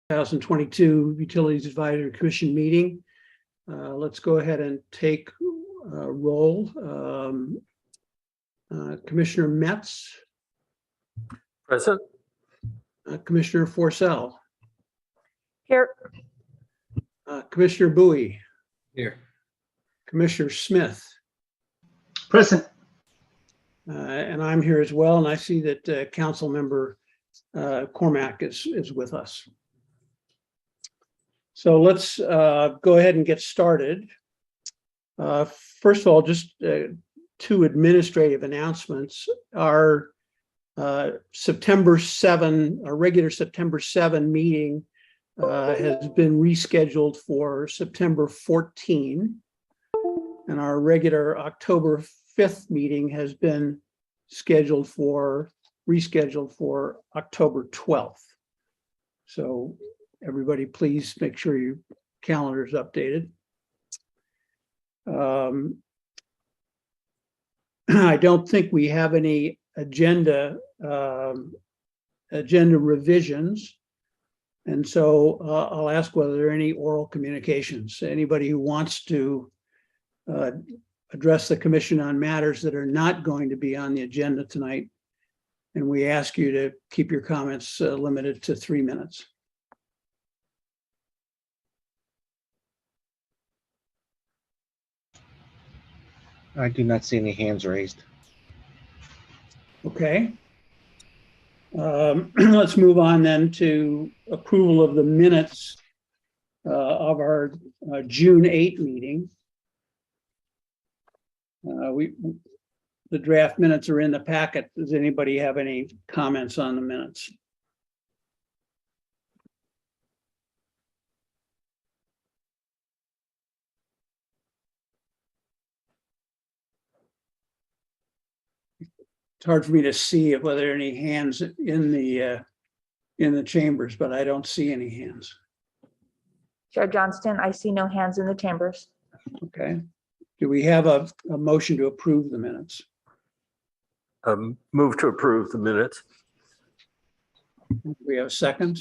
2022 Utilities Advisory Commission meeting. Let's go ahead and take roll. Commissioner Metz. Present. Commissioner Forcell. Here. Commissioner Bowie. Here. Commissioner Smith. Present. And I'm here as well, and I see that Council Member Cormack is with us. So let's go ahead and get started. First of all, just two administrative announcements. Our September 7, our regular September 7 meeting has been rescheduled for September 14, and our regular October 5th meeting has been rescheduled for October 12th. So everybody, please make sure your calendar is updated. I don't think we have any agenda revisions. And so I'll ask whether there are any oral communications. Anybody who wants to address the commission on matters that are not going to be on the agenda tonight. And we ask you to keep your comments limited to 3 minutes. I do not see any hands raised. Okay. Let's move on then to approval of the minutes of our June 8 meeting. The draft minutes are in the packet. Does anybody have any comments on the minutes? It's hard for me to see whether there are any hands in the chambers, but I don't see any hands. Chair Johnston, I see no hands in the chambers. Okay. Do we have a motion to approve the minutes? Move to approve the minutes. Do we have a second?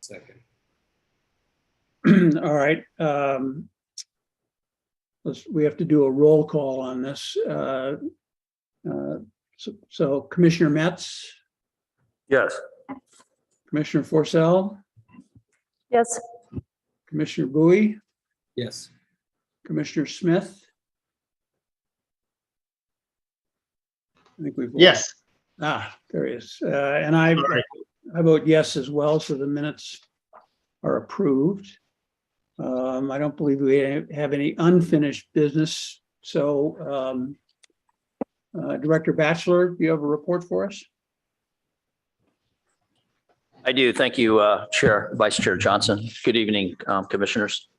Second. All right. We have to do a roll call on this. So Commissioner Metz? Yes. Commissioner Forcell? Yes. Commissioner Bowie? Yes. Commissioner Smith? I think we've. Yes. There he is. And I vote yes as well, so the minutes are approved. I don't believe we have any unfinished business. So Director Batchelor, do you have a report for us? I do. Thank you, Vice Chair Johnson. Good evening, Commissioners.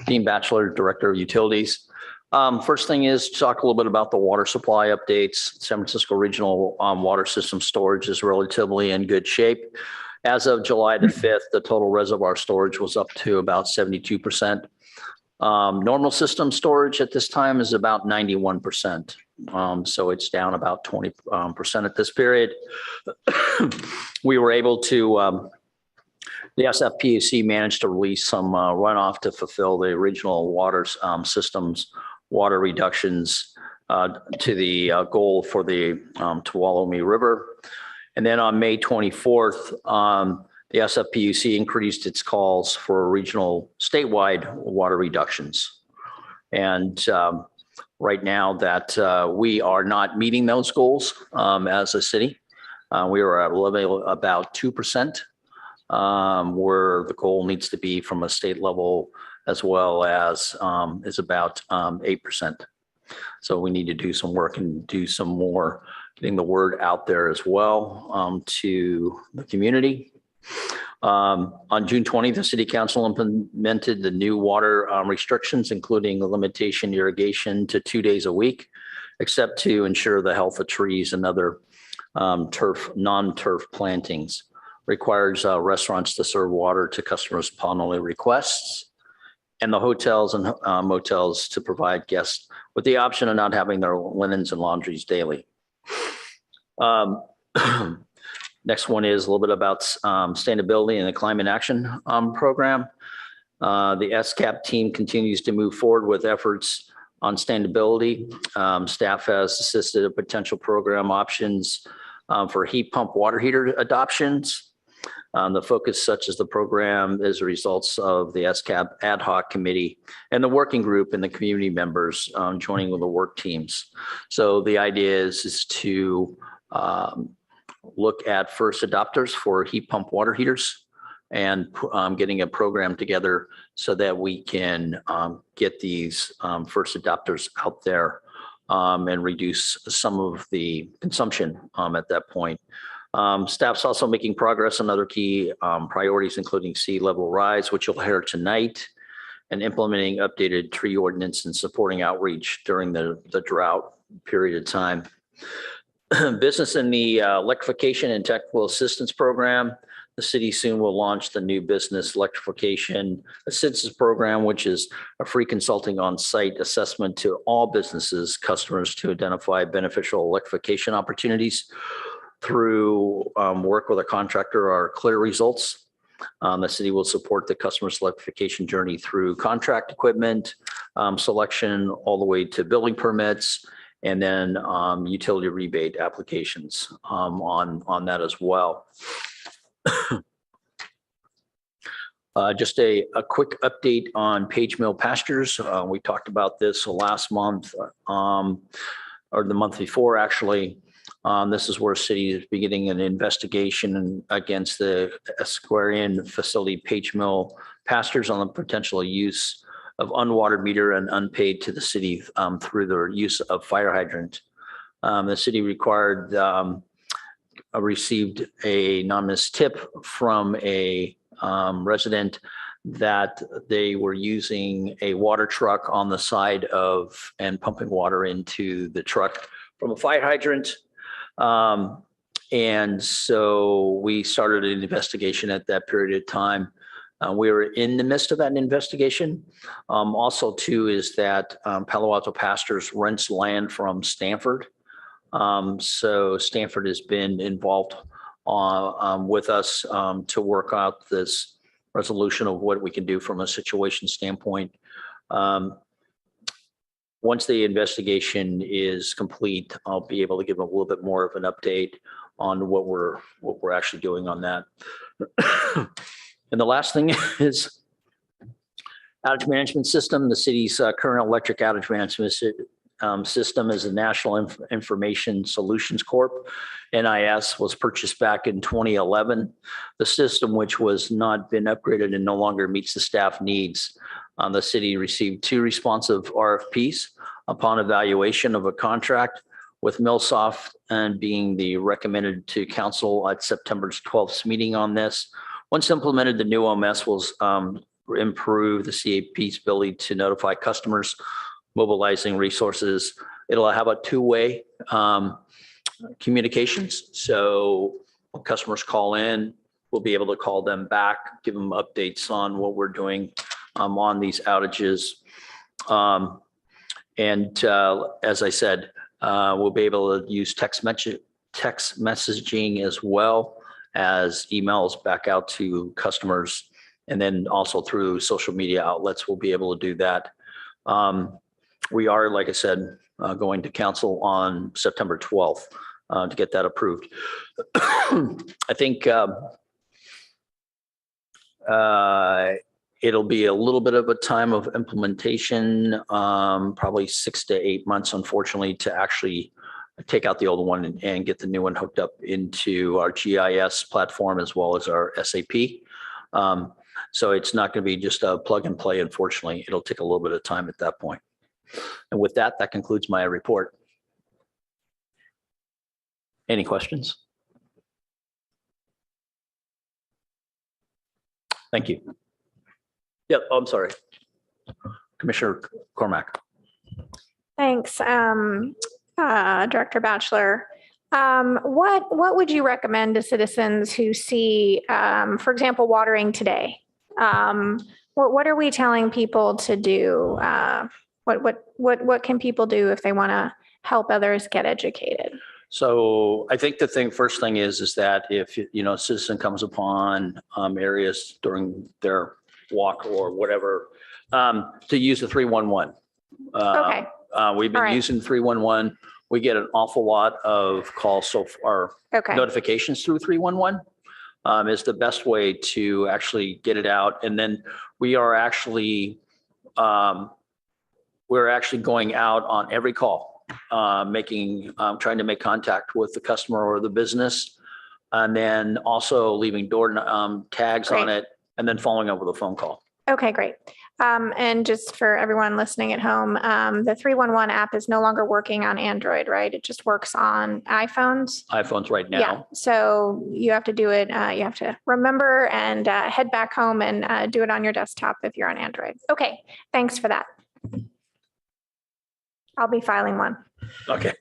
Dean Batchelor, Director of Utilities. First thing is to talk a little bit about the water supply updates. San Francisco Regional Water System storage is relatively in good shape. As of July the 5th, the total reservoir storage was up to about 72%. Normal system storage at this time is about 91%. So it's down about 20% at this period. We were able to, the SFPUC managed to release some runoff to fulfill the regional water systems water reductions to the goal for the Tuolumne River. And then on May 24th, the SFPUC increased its calls for regional statewide water reductions. And right now that we are not meeting those goals as a city. We are at a level about 2%, where the goal needs to be from a state level, as well as is about 8%. So we need to do some work and do some more getting the word out there as well to the community. On June 20th, the City Council implemented the new water restrictions, including the limitation irrigation to 2 days a week, except to ensure the health of trees and other non-turf plantings. Requires restaurants to serve water to customers upon only requests, and the hotels and motels to provide guests with the option of not having their linens and laundries daily. Next one is a little bit about sustainability and the climate action program. The SCAP team continues to move forward with efforts on sustainability. Staff has assisted in potential program options for heat pump water heater adoptions. The focus, such as the program, is the results of the SCAP ad hoc committee and the working group and the community members joining with the work teams. So the idea is to look at first adopters for heat pump water heaters and getting a program together so that we can get these first adopters out there and reduce some of the consumption at that point. Staff's also making progress on other key priorities, including sea level rise, which you'll hear tonight, and implementing updated tree ordinance and supporting outreach during the drought period of time. Business in the electrification and technical assistance program. The city soon will launch the new business electrification assistance program, which is a free consulting on-site assessment to all businesses, customers to identify beneficial electrification opportunities through work with a contractor or clear results. The city will support the customer's electrification journey through contract equipment selection all the way to building permits, and then utility rebate applications on that as well. Just a quick update on Page Mill pastures. We talked about this last month or the month before, actually. This is where city is beginning an investigation against the Esquarian facility Page Mill pastures on the potential use of unwatered meter and unpaid to the city through the use of fire hydrant. The city received a anonymous tip from a resident that they were using a water truck on the side of and pumping water into the truck from a fire hydrant. And so we started an investigation at that period of time. We were in the midst of that investigation. Also, too, is that Palo Alto Pastures rents land from Stanford. So Stanford has been involved with us to work out this resolution of what we can do from a situation standpoint. Once the investigation is complete, I'll be able to give a little bit more of an update on what we're actually doing on that. And the last thing is outage management system. The city's current electric outage management system is a National Information Solutions Corp. NIS was purchased back in 2011. The system, which was not been upgraded and no longer meets the staff needs. The city received 2 responsive RFPs upon evaluation of a contract, with Millsoft and being the recommended to council at September 12th meeting on this. Once implemented, the new OMS will improve the CAP's ability to notify customers, mobilizing resources. It'll have a 2-way communications. So when customers call in, we'll be able to call them back, give them updates on what we're doing on these outages. As I said, we'll be able to use text messaging as well as emails back out to customers. And then also through social media outlets, we'll be able to do that. We are, like I said, going to council on September 12th to get that approved. I think it'll be a little bit of a time of implementation, probably 6 to 8 months, unfortunately, to actually take out the old one and get the new one hooked up into our GIS platform as well as our SAP. So it's not going to be just a plug and play, unfortunately. It'll take a little bit of time at that point. And with that, that concludes my report. Any questions? Thank you. Yep, oh, I'm sorry. Commissioner Cormack. Thanks, Director Batchelor. What would you recommend to citizens who see, for example, watering today? What are we telling people to do? What can people do if they want to help others get educated? So I think first thing is that if, a citizen comes upon areas during their walk or whatever, to use the 311. Okay. We've been All right. using 311. We get an awful lot of calls so far, Okay. notifications through 311 is the best way to actually get it out. And then we're actually going out on every call, trying to make contact with the customer or the business, and then also leaving door tags on Great. it, and then following up with a phone call. Okay, great. And just for everyone listening at home, the 311 app is no longer working on Android, right? It just works on iPhones. iPhones right now. Yeah. So you have to do it. You have to remember and head back home and do it on your desktop if you're on Android. Okay. Thanks for that. I'll be filing one. Okay.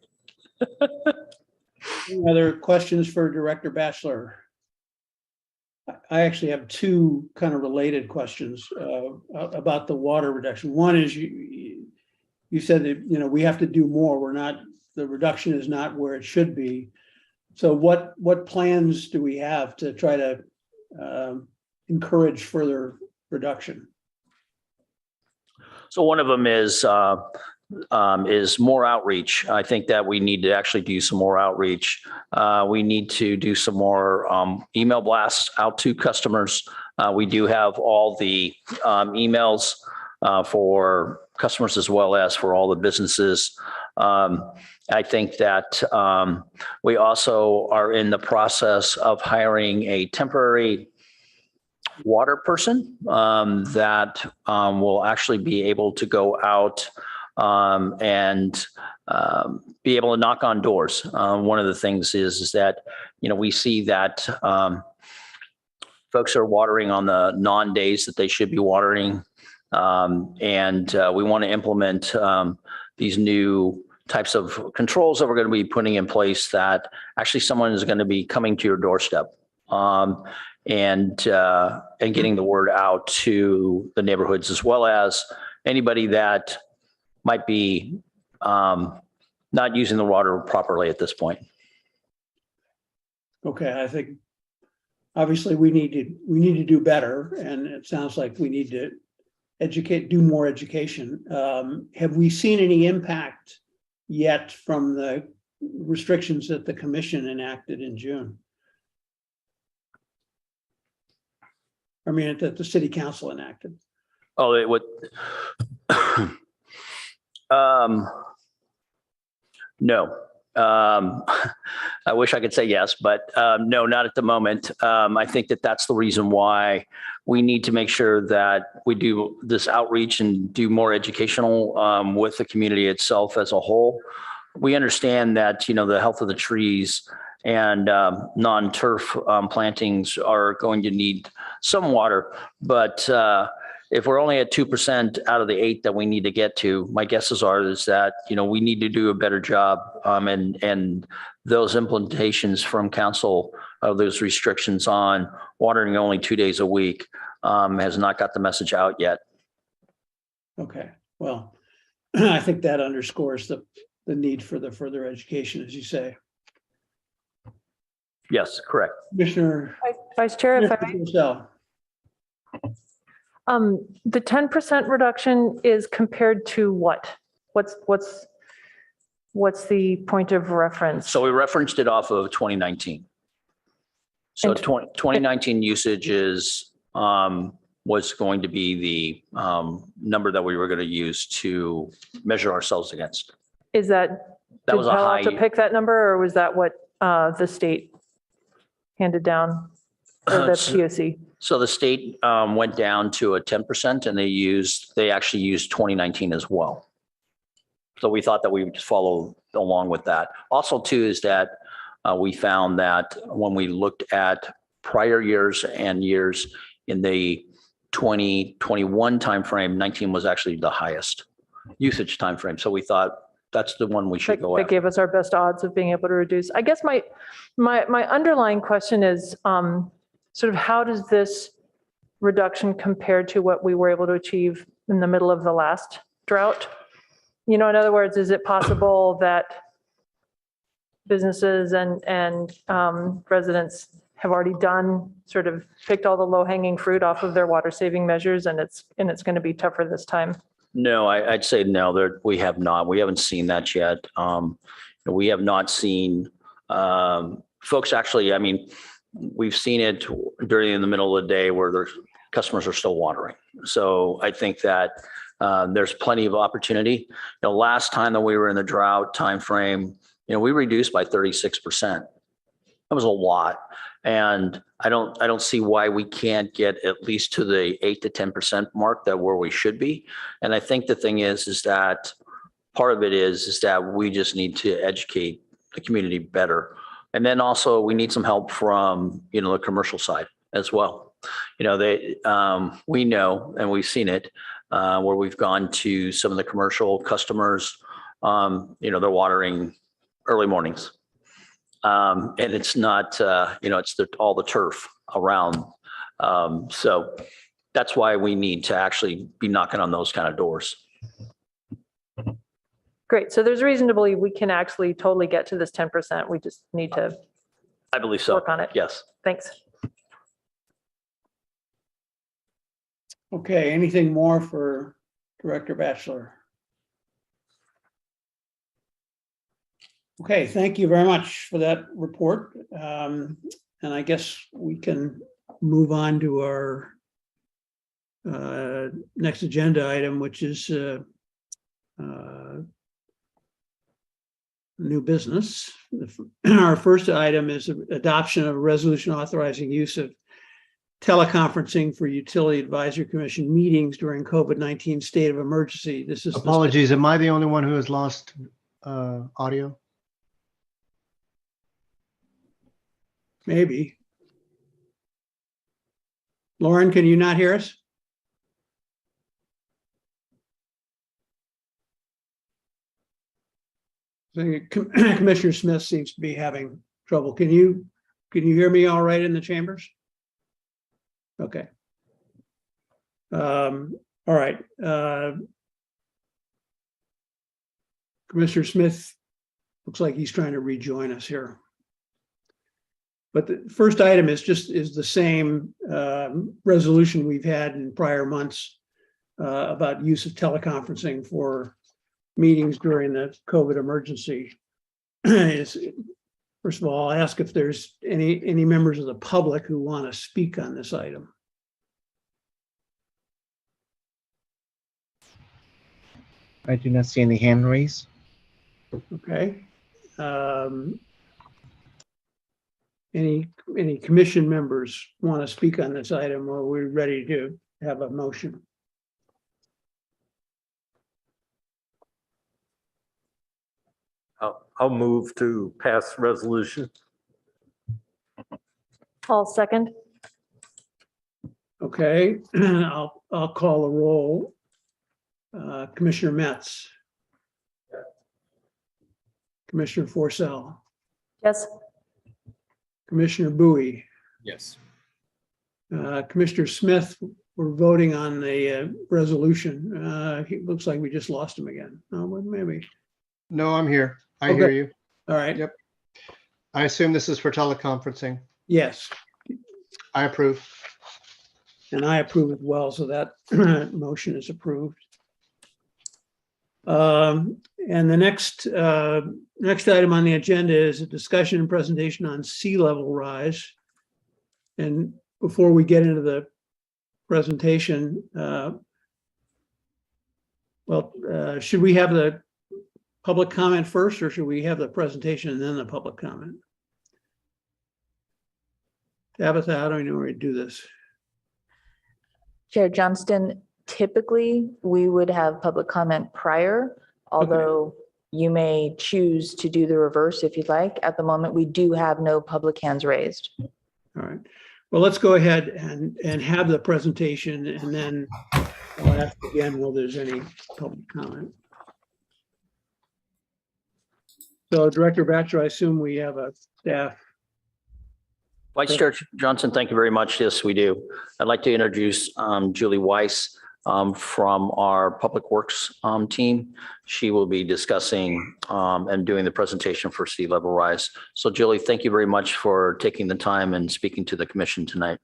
Any other questions for Director Batchelor? I actually have two kind of related questions about the water reduction. One is you said that, we have to do more. The reduction is not where it should be. So what plans do we have to try to encourage further reduction? So one of them is more outreach. I think that we need to actually do some more outreach. We need to do some more email blasts out to customers. We do have all the emails for customers as well as for all the businesses. I think that we also are in the process of hiring a temporary water person that will actually be able to go out and be able to knock on doors. One of the things is that, we see that folks are watering on the non-days that they should be watering. And we want to implement these new types of controls that we're going to be putting in place that actually someone is going to be coming to your doorstep and getting the word out to the neighborhoods, as well as anybody that might be not using the water properly at this point. Okay, I think obviously we need to do better, and it sounds like we need to do more education. Have we seen any impact yet from the restrictions that the commission enacted in June? I mean, that the city council enacted. Oh, it would. No. I wish I could say yes, but no, not at the moment. I think that that's the reason why we need to make sure that we do this outreach and do more educational with the community itself as a whole. We understand that, the health of the trees and non-turf plantings are going to need some water, but if we're only at 2% out of the 8 that we need to get to, my guesses is that, we need to do a better job. And those implementations from council of those restrictions on watering only 2 days a week has not got the message out yet. Okay, well, I think that underscores the need for the further education, as you say. Yes, correct. Commissioner. Vice Chair, if I may. Purcell. The 10% reduction is compared to what? What's the point of reference? So we referenced it off of 2019. So And 2019 usage was going to be the number that we were going to use to measure ourselves against. Is that That was a Palo high. Alto pick that number, or was that what the state handed down, or the POC? So the state went down to a 10%, and they actually used 2019 as well. So we thought that we would just follow along with that. Also too, is that we found that when we looked at prior years and years in the 2021 timeframe, 19 was actually the highest usage timeframe. So we thought that's the one we should go That after. gave us our best odds of being able to reduce. I guess my underlying question is sort of how does this reduction compare to what we were able to achieve in the middle of the last drought? In other words, is it possible that businesses and residents have already picked all the low hanging fruit off of their water saving measures, and it's going to be tougher this time? No, I'd say no, we have not. We haven't seen that yet. We have not seen folks actually, I mean, we've seen it during the middle of the day where there's customers are still watering. So I think that there's plenty of opportunity. Last time that we were in the drought timeframe, we reduced by 36%. That was a lot. And I don't see why we can't get at least to the 8 to 10% mark that where we should be. And I think the thing is that part of it is that we just need to educate the community better. And then also we need some help from, the commercial side as well. We know, and we've seen it where we've gone to some of the commercial customers, they're watering early mornings. And it's not, it's all the turf around. So that's why we need to actually be knocking on those kind of doors. Great. So there's reason to believe we can actually totally get to this 10%. We just need to I believe so. work on it. Yes. Thanks. Okay, anything more for Director Batchelor? Okay, thank you very much for that report. And I guess we can move on to our next agenda item, which is new business. Our first item is adoption of a resolution authorizing use of teleconferencing for Utility Advisory Commission meetings during COVID-19 state of emergency. This is Apologies, am I the only one who has lost audio? Maybe. Lauren, can you not hear us? I think Commissioner Smith seems to be having trouble. Can you hear me all right in the chambers? Okay. All right. Commissioner Smith looks like he's trying to rejoin us here. But the first item is the same resolution we've had in prior months about use of teleconferencing for meetings during the COVID emergency. First of all, I'll ask if there's any members of the public who want to speak on this item. I do not see any hand raised. Okay. Any commission members want to speak on this item, or are we ready to have a motion? I'll move to pass resolution. I'll second. Okay, I'll call a roll. Commissioner Metz. Commissioner Forcell. Yes. Commissioner Bowie. Yes. Commissioner Smith, we're voting on the resolution. He looks like we just lost him again. Oh, well, maybe. No, I'm here. I Okay. hear you. All right. Yep. I assume this is for teleconferencing. Yes, I approve. and I approve as well, so that motion is approved. And the next item on the agenda is a discussion and presentation on sea level rise. And before we get into the presentation, should we have the public comment first, or should we have the presentation and then the public comment? Tabitha, how do we know where to do this? Chair Johnston, typically we would have public comment prior, although you may choose to do the reverse if you'd like. At the moment, we do have no public hands raised. All right. Well, let's go ahead and have the presentation, and then I'll ask again whether there's any public comment. So Director Batchelor, I assume we have a staff. Vice Chair Johnson, thank you very much. Yes, we do. I'd like to introduce Julie Weiss. from our Public Works team. She will be discussing and doing the presentation for sea level rise. So Julie, thank you very much for taking the time and speaking to the commission tonight.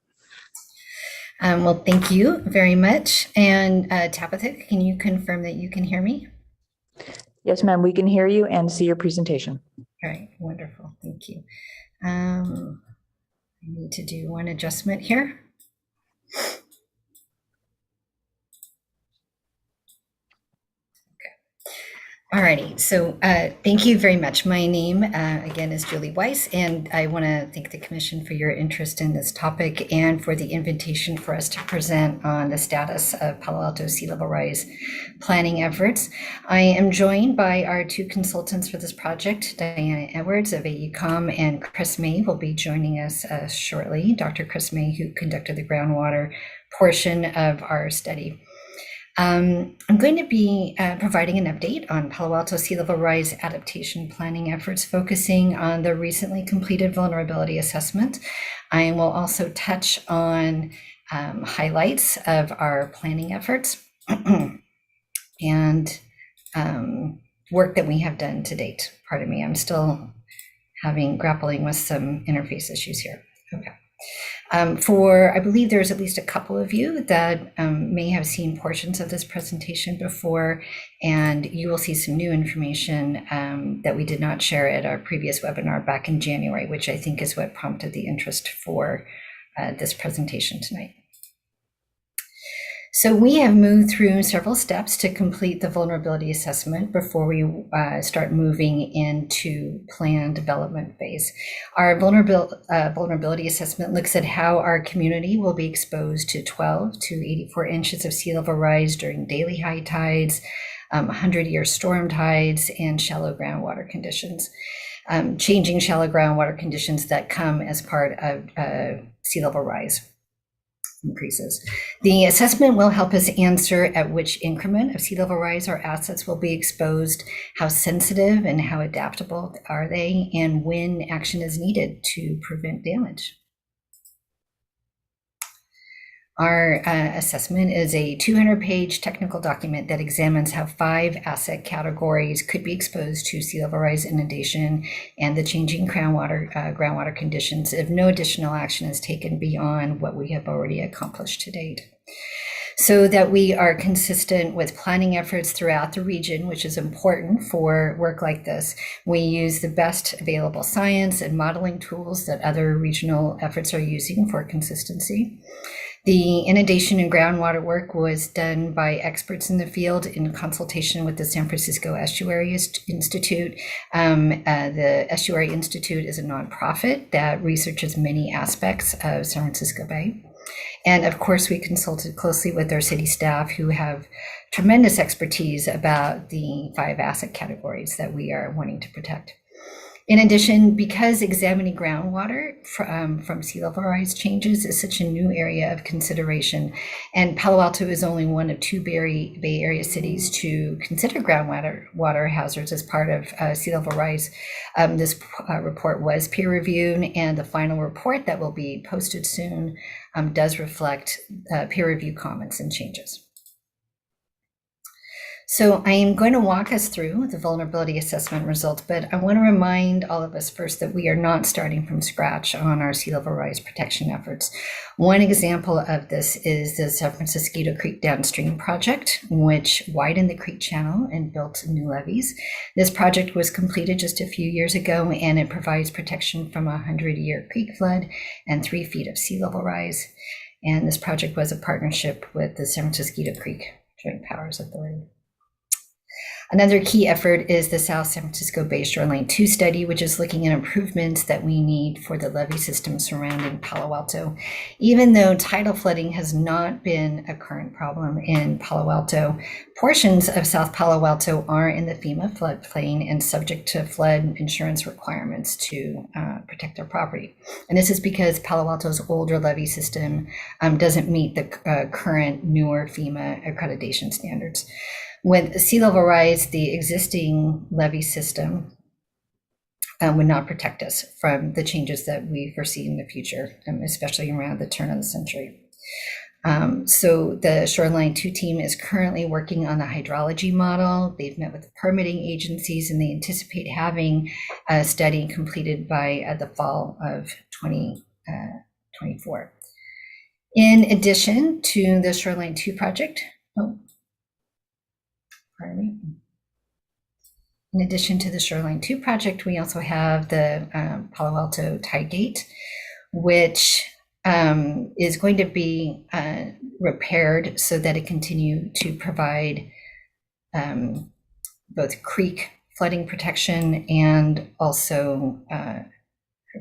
Well, thank you very much. And Tabitha, can you confirm that you can hear me? Yes, ma'am, we can hear you and see your presentation. All right, wonderful. Thank you. I need to do one adjustment here. All righty, so thank you very much. My name, again, is Julie Weiss, and I want to thank the Commission for your interest in this topic and for the invitation for us to present on the status of Palo Alto sea level rise planning efforts. I am joined by our two consultants for this project, Diana Edwards of AECOM and Chris May will be joining us shortly. Dr. Chris May, who conducted the groundwater portion of our study. I'm going to be providing an update on Palo Alto sea level rise adaptation planning efforts, focusing on the recently completed vulnerability assessment. I will also touch on highlights of our planning efforts and work that we have done to date. Pardon me, I'm still grappling with some interface issues here. Okay. I believe there's at least a couple of you that may have seen portions of this presentation before, and you will see some new information that we did not share at our previous webinar back in January, which I think is what prompted the interest for this presentation tonight. So we have moved through several steps to complete the vulnerability assessment before we start moving into plan development phase. Our vulnerability assessment looks at how our community will be exposed to 12 to 84 inches of sea level rise during daily high tides, 100-year storm tides, and shallow groundwater conditions. Changing shallow groundwater conditions that come as part of sea level rise increases. The assessment will help us answer at which increment of sea level rise our assets will be exposed, how sensitive and how adaptable are they, and when action is needed to prevent damage. Our assessment is a 200-page technical document that examines how 5 asset categories could be exposed to sea level rise inundation and the changing groundwater conditions if no additional action is taken beyond what we have already accomplished to date. So that we are consistent with planning efforts throughout the region, which is important for work like this. We use the best available science and modeling tools that other regional efforts are using for consistency. The inundation and groundwater work was done by experts in the field in consultation with the San Francisco Estuary Institute. The Estuary Institute is a nonprofit that researches many aspects of San Francisco Bay. And of course, we consulted closely with our city staff who have tremendous expertise about the 5 asset categories that we are wanting to protect. In addition, because examining groundwater from sea level rise changes is such a new area of consideration, and Palo Alto is only one of 2 Bay Area cities to consider groundwater hazards as part of sea level rise, this report was peer reviewed, and the final report that will be posted soon does reflect peer review comments and changes. So I am going to walk us through the vulnerability assessment results, but I want to remind all of us first that we are not starting from scratch on our sea level rise protection efforts. One example of this is the San Francisco Creek Downstream project, which widened the creek channel and built new levees. This project was completed just a few years ago, and it provides protection from a 100-year creek flood and 3 feet of sea level rise. And this project was a partnership with the San Francisco Creek Joint Powers Authority. Another key effort is the South San Francisco Bay Shoreline 2 study, which is looking at improvements that we need for the levee system surrounding Palo Alto. Even though tidal flooding has not been a current problem in Palo Alto, portions of South Palo Alto are in the FEMA floodplain and subject to flood insurance requirements to protect their property. And this is because Palo Alto's older levee system doesn't meet the current newer FEMA accreditation standards. With sea level rise, the existing levee system would not protect us from the changes that we foresee in the future, especially around the turn of the century. So the Shoreline 2 team is currently working on the hydrology model. They've met with the permitting agencies, and they anticipate having a study completed by the fall of 2024. In addition to the Shoreline 2 project, In addition to the Shoreline 2 project, we also have the Palo Alto tie gate, which is going to be repaired so that it continue to provide both creek flooding protection and also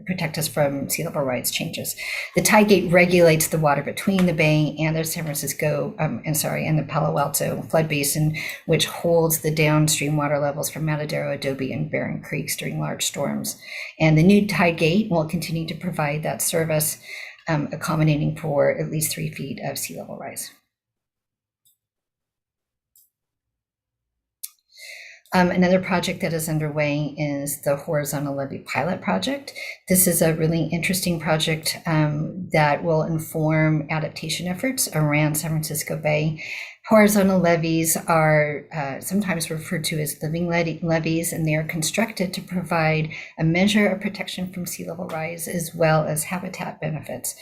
protect us from sea level rise changes. The tie gate regulates the water between the bay and the San Francisco, and the Palo Alto flood basin, which holds the downstream water levels from Matadero, Adobe, and Barron Creeks during large storms. And the new tie gate will continue to provide that service, accommodating for at least 3 feet of sea level rise. Another project that is underway is the horizontal levee pilot project. This is a really interesting project that will inform adaptation efforts around San Francisco Bay. Horizontal levees are sometimes referred to as living levees, and they are constructed to provide a measure of protection from sea level rise as well as habitat benefits.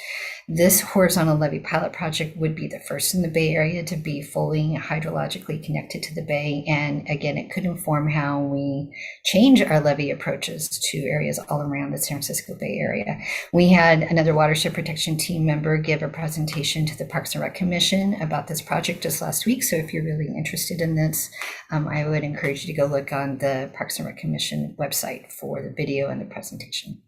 This horizontal levee pilot project would be the first in the Bay Area to be fully hydrologically connected to the bay. And again, it could inform how we change our levee approaches to areas all around the San Francisco Bay Area. We had another watershed protection team member give a presentation to the Parks and Rec Commission about this project just last week. So if you're really interested in this, I would encourage you to go look on the Parks and Rec Commission website for the video and the presentation.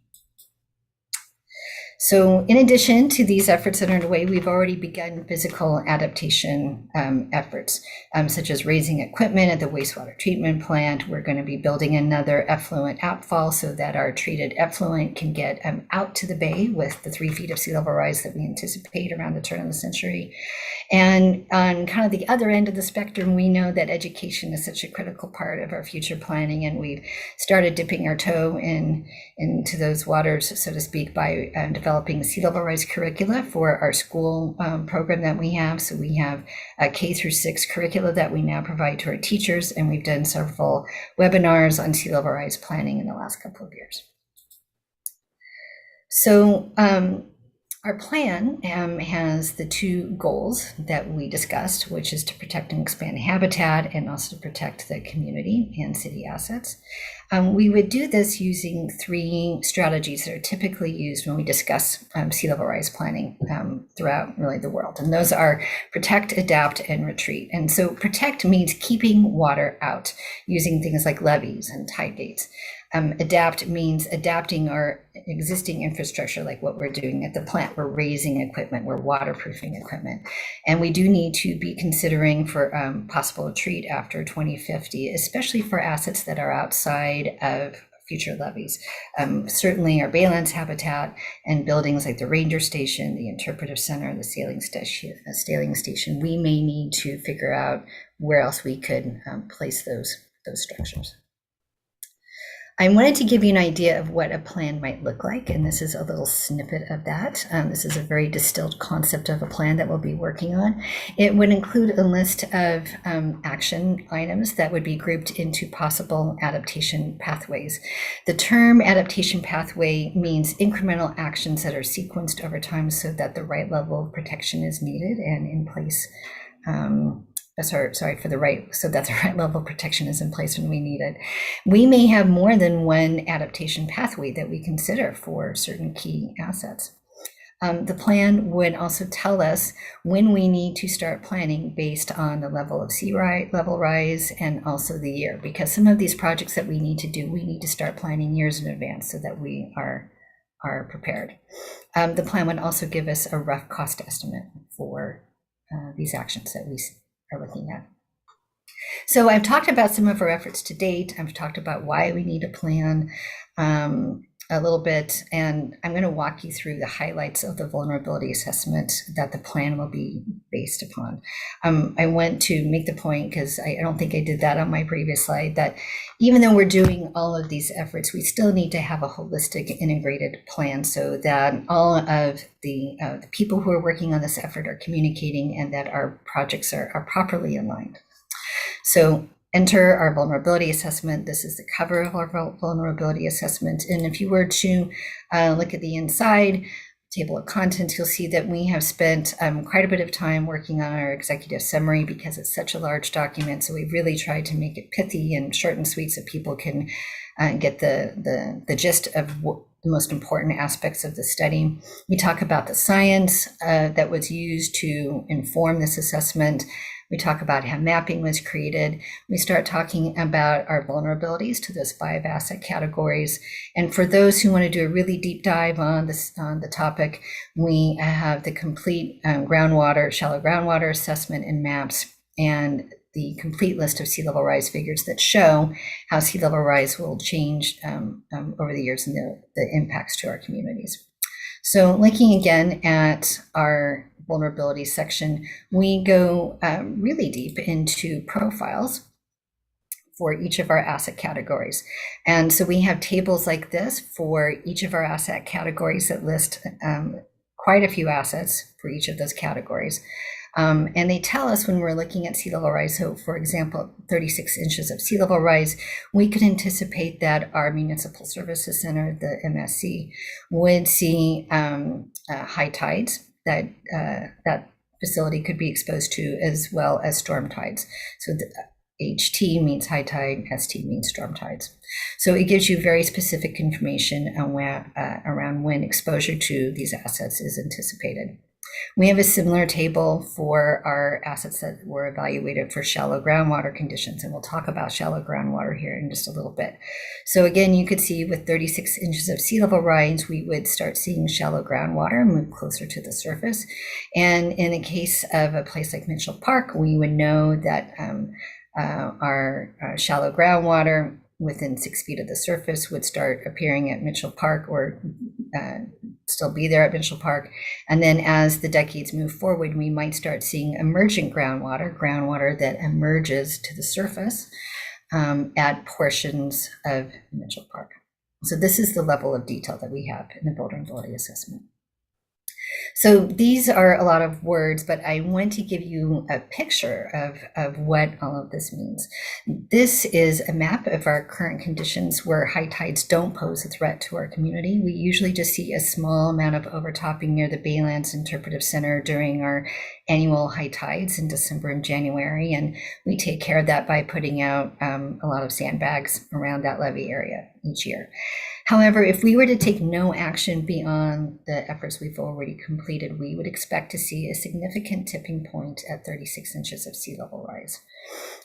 So in addition to these efforts that are underway, we've already begun physical adaptation efforts, such as raising equipment at the wastewater treatment plant. We're going to be building another effluent outfall so that our treated effluent can get out to the bay with the 3 feet of sea level rise that we anticipate around the turn of the century. And on kind of the other end of the spectrum, we know that education is such a critical part of our future planning, and we've started dipping our toe into those waters, so to speak, by developing sea level rise curricula for our school program that we have. So we have a K through 6 curricula that we now provide to our teachers, and we've done several webinars on sea level rise planning in the last couple of years. So our plan has the 2 goals that we discussed, which is to protect and expand habitat and also to protect the community and city assets. We would do this using 3 strategies that are typically used when we discuss sea level rise planning throughout really the world. And those are protect, adapt, and retreat. And so protect means keeping water out using things like levees and tide gates. Adapt means adapting our existing infrastructure, like what we're doing at the plant. We're raising equipment, we're waterproofing equipment. And we do need to be considering for possible retreat after 2050, especially for assets that are outside of future levees. Certainly our Baylands habitat and buildings like the Ranger Station, the Interpretive Center, the sailing station, we may need to figure out where else we could place those structures. I wanted to give you an idea of what a plan might look like, and this is a little snippet of that. This is a very distilled concept of a plan that we'll be working on. It would include a list of action items that would be grouped into possible adaptation pathways. The term adaptation pathway means incremental actions that are sequenced over time so that the right level of protection is needed and in place. So that the right level of protection is in place when we need it. We may have more than one adaptation pathway that we consider for certain key assets. The plan would also tell us when we need to start planning based on the level of sea level rise and also the year, because some of these projects that we need to do, we need to start planning years in advance so that we are prepared. The plan would also give us a rough cost estimate for these actions that we are looking at. So I've talked about some of our efforts to date. I've talked about why we need a plan. a little bit, and I'm going to walk you through the highlights of the vulnerability assessment that the plan will be based upon. I want to make the point, because I don't think I did that on my previous slide, that even though we're doing all of these efforts, we still need to have a holistic integrated plan so that all of the people who are working on this effort are communicating and that our projects are properly aligned. So enter our vulnerability assessment. This is the cover of our vulnerability assessment. And if you were to look at the inside table of contents, you'll see that we have spent quite a bit of time working on our executive summary because it's such a large document. So we really tried to make it pithy and short and sweet so people can get the gist of the most important aspects of the study. We talk about the science that was used to inform this assessment. We talk about how mapping was created. We start talking about our vulnerabilities to those 5 asset categories. And for those who want to do a really deep dive on the topic, we have the complete groundwater, shallow groundwater assessment and maps, and the complete list of sea level rise figures that show how sea level rise will change over the years and the impacts to our communities. So looking again at our vulnerability section, we go really deep into profiles for each of our asset categories. And so we have tables like this for each of our asset categories that list quite a few assets for each of those categories. And they tell us when we're looking at sea level rise, so for example, 36 inches of sea level rise, we could anticipate that our Municipal Services Center, the MSC, would see high tides that that facility could be exposed to, as well as storm tides. So the HT means high tide, ST means storm tides. So it gives you very specific information around when exposure to these assets is anticipated. We have a similar table for our assets that were evaluated for shallow groundwater conditions, and we'll talk about shallow groundwater here in just a little bit. So again, you could see with 36 inches of sea level rise, we would start seeing shallow groundwater move closer to the surface. And in the case of a place like Mitchell Park, we would know that our shallow groundwater within 6 feet of the surface would start appearing at Mitchell Park, or still be there at Mitchell Park. And then as the decades move forward, we might start seeing emergent groundwater that emerges to the surface at portions of Mitchell Park. So this is the level of detail that we have in the vulnerability assessment. So these are a lot of words, but I want to give you a picture of what all of this means. This is a map of our current conditions where high tides don't pose a threat to our community. We usually just see a small amount of overtopping near the Baylands Interpretive Center during our annual high tides in December and January, and we take care of that by putting out a lot of sandbags around that levee area each year. However, if we were to take no action beyond the efforts we've already completed, we would expect to see a significant tipping point at 36 inches of sea level rise.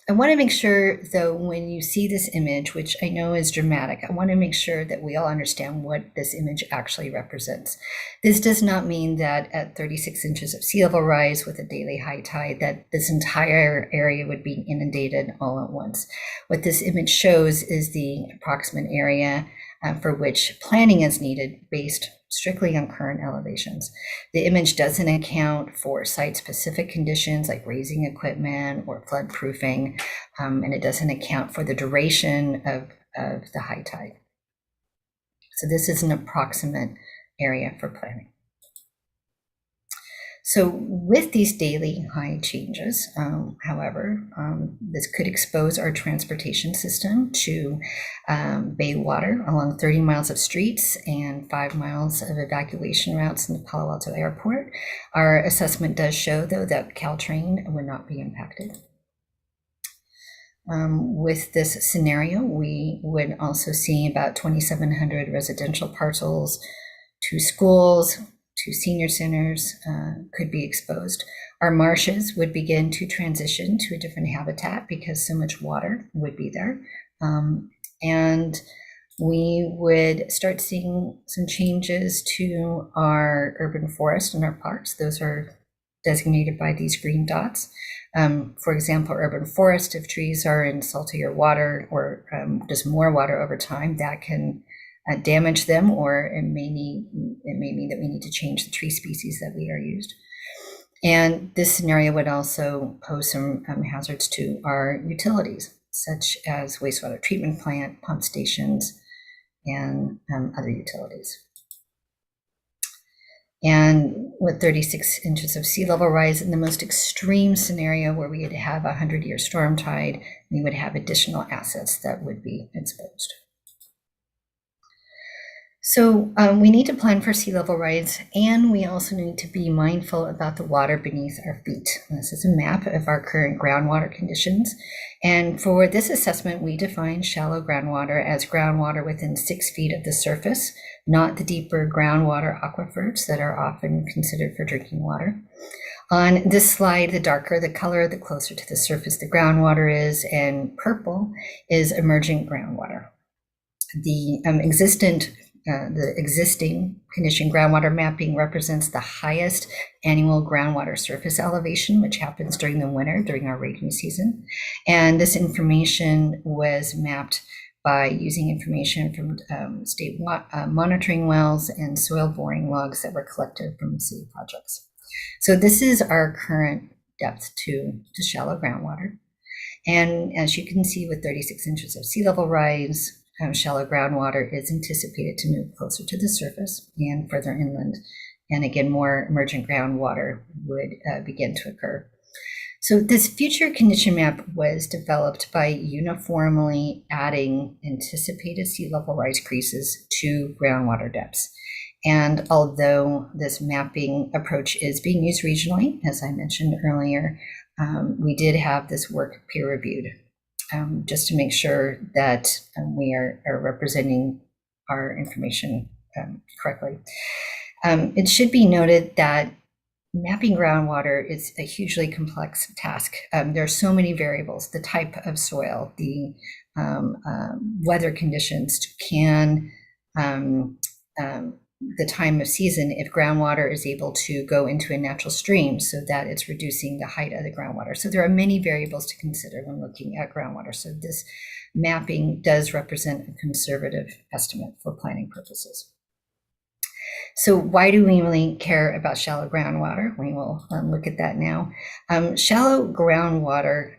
I want to make sure, though, when you see this image, which I know is dramatic, I want to make sure that we all understand what this image actually represents. This does not mean that at 36 inches of sea level rise with a daily high tide, that this entire area would be inundated all at once. What this image shows is the approximate area for which planning is needed based strictly on current elevations. The image doesn't account for site-specific conditions like raising equipment or flood proofing, and it doesn't account for the duration of the high tide. So this is an approximate area for planning. So with these daily high changes, however, this could expose our transportation system to bay water along 30 miles of streets and 5 miles of evacuation routes in the Palo Alto airport. Our assessment does show, though, that Caltrain would not be impacted. With this scenario, we would also see about 2,700 residential parcels, 2 schools, 2 senior centers could be exposed. Our marshes would begin to transition to a different habitat because so much water would be there. And we would start seeing some changes to our urban forest and our parks. Those are designated by these green dots. For example, urban forest, if trees are in saltier water or just more water over time, that can damage them, or it may mean that we need to change the tree species that we are used. And this scenario would also pose some hazards to our utilities, such as wastewater treatment plant, pump stations, and other utilities. And with 36 inches of sea level rise, in the most extreme scenario where we would have a 100-year storm tide, we would have additional assets that would be exposed. So we need to plan for sea level rise, and we also need to be mindful about the water beneath our feet. This is a map of our current groundwater conditions. And for this assessment, we define shallow groundwater as groundwater within 6 feet of the surface, not the deeper groundwater aquifers that are often considered for drinking water. On this slide, the darker the color, the closer to the surface the groundwater is, and purple is emergent groundwater. The existing condition groundwater mapping represents the highest annual groundwater surface elevation, which happens during the winter, during our rainy season. And this information was mapped by using information from state monitoring wells and soil boring logs that were collected from city projects. So this is our current depth to shallow groundwater. And as you can see, with 36 inches of sea level rise, shallow groundwater is anticipated to move closer to the surface and further inland. And again, more emergent groundwater would begin to occur. So this future condition map was developed by uniformly adding anticipated sea level rise creases to groundwater depths. And although this mapping approach is being used regionally, as I mentioned earlier, we did have this work peer reviewed. Just to make sure that we are representing our information correctly. It should be noted that mapping groundwater is a hugely complex task. There are so many variables: the type of soil, the weather conditions, the time of season, if groundwater is able to go into a natural stream so that it's reducing the height of the groundwater. So there are many variables to consider when looking at groundwater. So this mapping does represent a conservative estimate for planning purposes. So why do we really care about shallow groundwater? We will look at that now. Shallow groundwater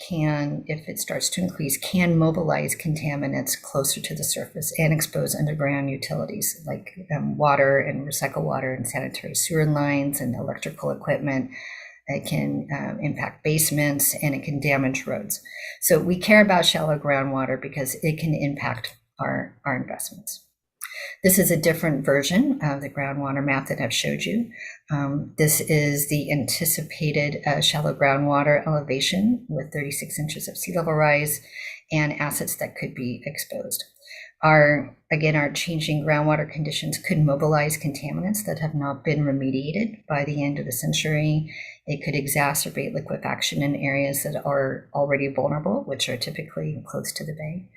can, if it starts to increase, can mobilize contaminants closer to the surface and expose underground utilities like water and recycled water and sanitary sewer lines and electrical equipment. It can impact basements, and it can damage roads. So we care about shallow groundwater because it can impact our investments. This is a different version of the groundwater map that I've showed you. This is the anticipated shallow groundwater elevation with 36 inches of sea level rise and assets that could be exposed. Our changing groundwater conditions could mobilize contaminants that have not been remediated by the end of the century. It could exacerbate liquefaction in areas that are already vulnerable, which are typically close to the bay.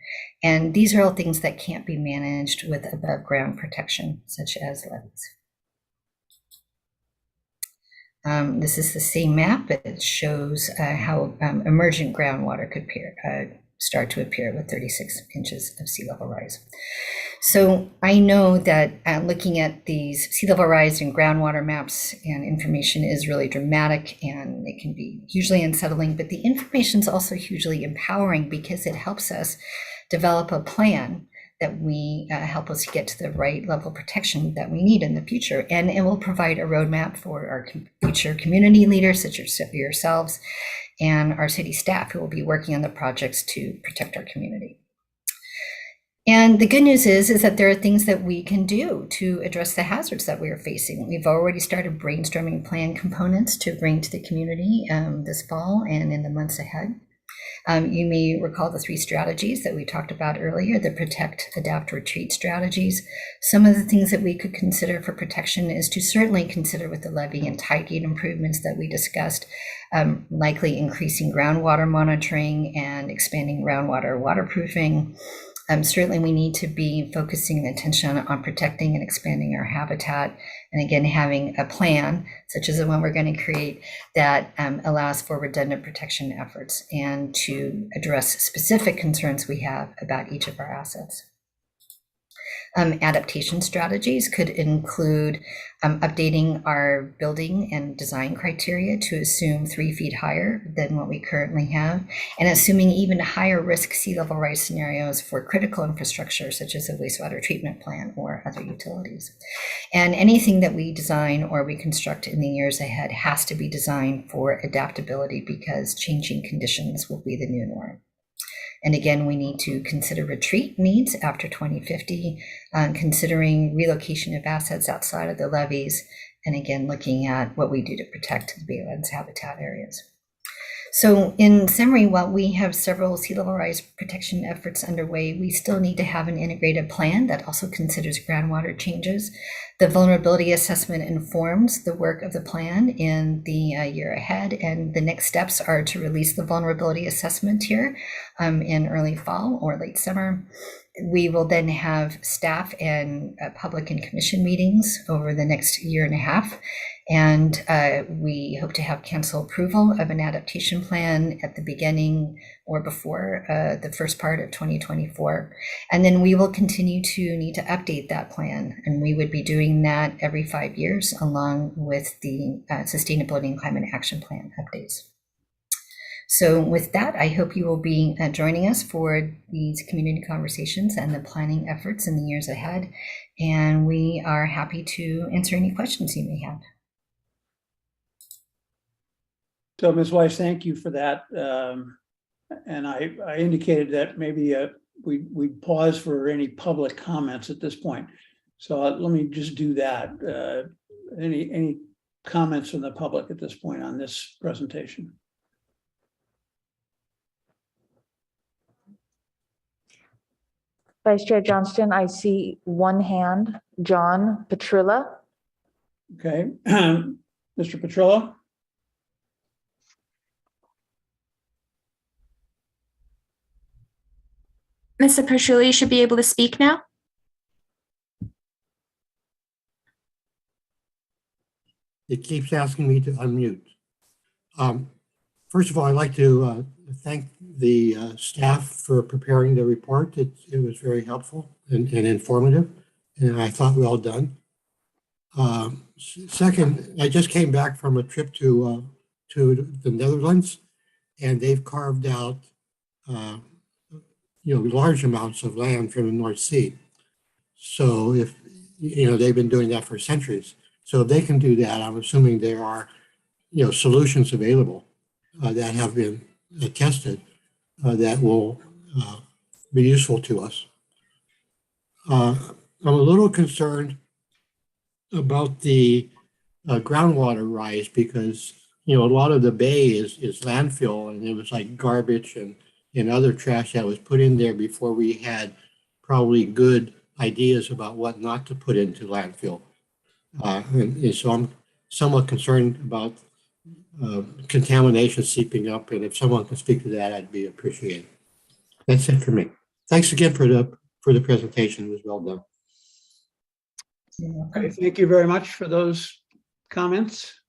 And these are all things that can't be managed with above ground protection, such as levees. This is the same map. It shows how emergent groundwater could start to appear with 36 inches of sea level rise. So I know that looking at these sea level rise and groundwater maps and information is really dramatic, and it can be hugely unsettling, but the information is also hugely empowering because it helps us develop a plan that we help us get to the right level of protection that we need in the future. And it will provide a roadmap for our future community leaders, such as yourselves, and our city staff who will be working on the projects to protect our community. And the good news is that there are things that we can do to address the hazards that we are facing. We've already started brainstorming plan components to bring to the community this fall and in the months ahead. You may recall the 3 strategies that we talked about earlier, the protect, adapt, retreat strategies. Some of the things that we could consider for protection is to certainly consider with the levee and tide gate improvements that we discussed, likely increasing groundwater monitoring and expanding groundwater waterproofing. Certainly we need to be focusing attention on protecting and expanding our habitat, and again having a plan such as the one we're going to create that allows for redundant protection efforts and to address specific concerns we have about each of our assets. Adaptation strategies could include updating our building and design criteria to assume 3 feet higher than what we currently have, and assuming even higher risk sea level rise scenarios for critical infrastructure such as a wastewater treatment plant or other utilities. And anything that we design or we construct in the years ahead has to be designed for adaptability, because changing conditions will be the new norm. And again, we need to consider retreat needs after 2050, considering relocation of assets outside of the levees, and again, looking at what we do to protect the baylands habitat areas. So in summary, while we have several sea level rise protection efforts underway, we still need to have an integrated plan that also considers groundwater changes. The vulnerability assessment informs the work of the plan in the year ahead, and the next steps are to release the vulnerability assessment here in early fall or late summer. We will then have staff and public and commission meetings over the next year and a half. And we hope to have council approval of an adaptation plan at the beginning or before the first part of 2024. And then we will continue to need to update that plan. And we would be doing that every 5 years, along with the Sustainability and Climate Action Plan updates. So with that, I hope you will be joining us for these community conversations and the planning efforts in the years ahead. And we are happy to answer any questions you may have. So, Ms. Weiss, thank you for that. And I indicated that maybe we'd pause for any public comments at this point. So let me just do that. Any comments from the public at this point on this presentation? Vice Chair Johnston, I see one hand, John Petrilla. Okay, Mr. Petrillo? Mr. Petrillo, you should be able to speak now. It keeps asking me to unmute. First of all, I'd like to thank the staff for preparing the report. It was very helpful and informative, and I thought well done. Second, I just came back from a trip to the Netherlands, and they've carved out large amounts of land from the North Sea. So if they've been doing that for centuries. So if they can do that, I'm assuming there are solutions available that have been tested that will be useful to us. I'm a little concerned about the groundwater rise, because a lot of the bay is landfill, and it was like garbage and other trash that was put in there before we had probably good ideas about what not to put into landfill. And so I'm somewhat concerned about contamination seeping up, and if someone can speak to that, I'd be appreciated. That's it for me. Thanks again for the presentation. It was well done. Okay, thank you very much for those comments.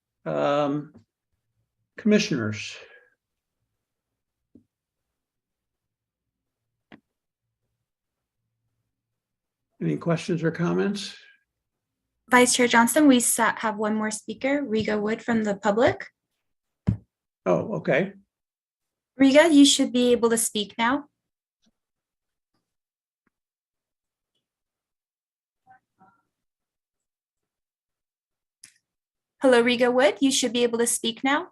Commissioners. Any questions or comments? Vice Chair Johnston, we have one more speaker, Riga Wood from the public. Oh, okay. Riga, you should be able to speak now. Hello, Riga Wood, you should be able to speak now.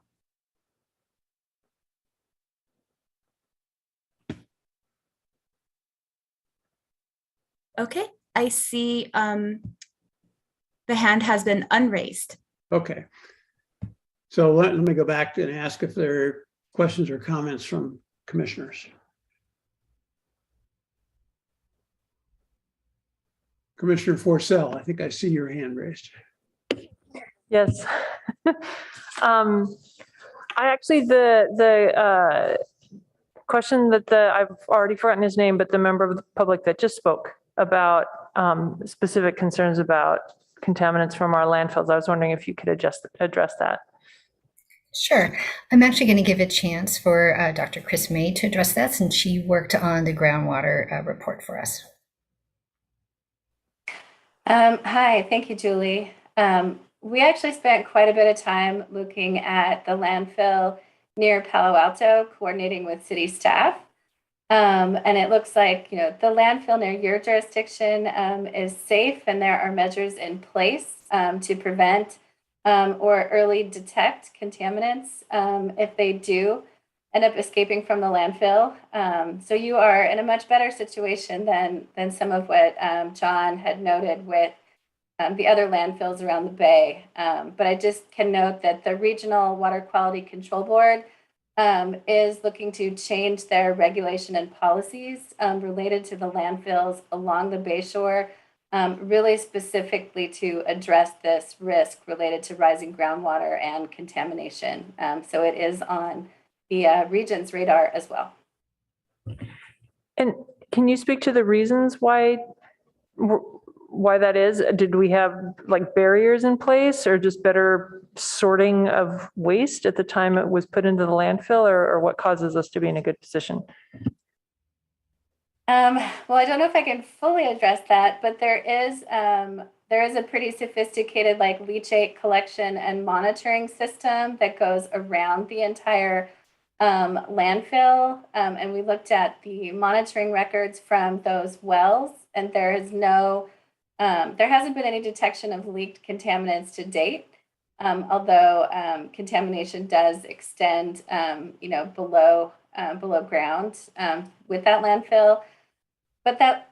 Okay, I see the hand has been unraised. Okay. So let me go back and ask if there are questions or comments from commissioners. Commissioner Forcell, I think I see your hand raised. Yes. I actually, the question that I've already forgotten his name, but the member of the public that just spoke about specific concerns about contaminants from our landfills. I was wondering if you could address that. Sure. I'm actually going to give a chance for Dr. Chris May to address that, since she worked on the groundwater report for us. Hi, thank you, Julie. We actually spent quite a bit of time looking at the landfill near Palo Alto, coordinating with city staff. And it looks like, the landfill near your jurisdiction is safe, and there are measures in place to prevent or early detect contaminants if they do end up escaping from the landfill. So you are in a much better situation than some of what John had noted with the other landfills around the bay. But I just can note that the Regional Water Quality Control Board is looking to change their regulation and policies related to the landfills along the bayshore, really specifically to address this risk related to rising groundwater and contamination. So it is on the region's radar as well. And can you speak to the reasons why that is? Did we have like barriers in place, or just better sorting of waste at the time it was put into the landfill, or what causes us to be in a good position? Well, I don't know if I can fully address that, but there is a pretty sophisticated leachate collection and monitoring system that goes around the entire landfill. And we looked at the monitoring records from those wells, and there hasn't been any detection of leaked contaminants to date. Although contamination does extend, below ground with that landfill. But that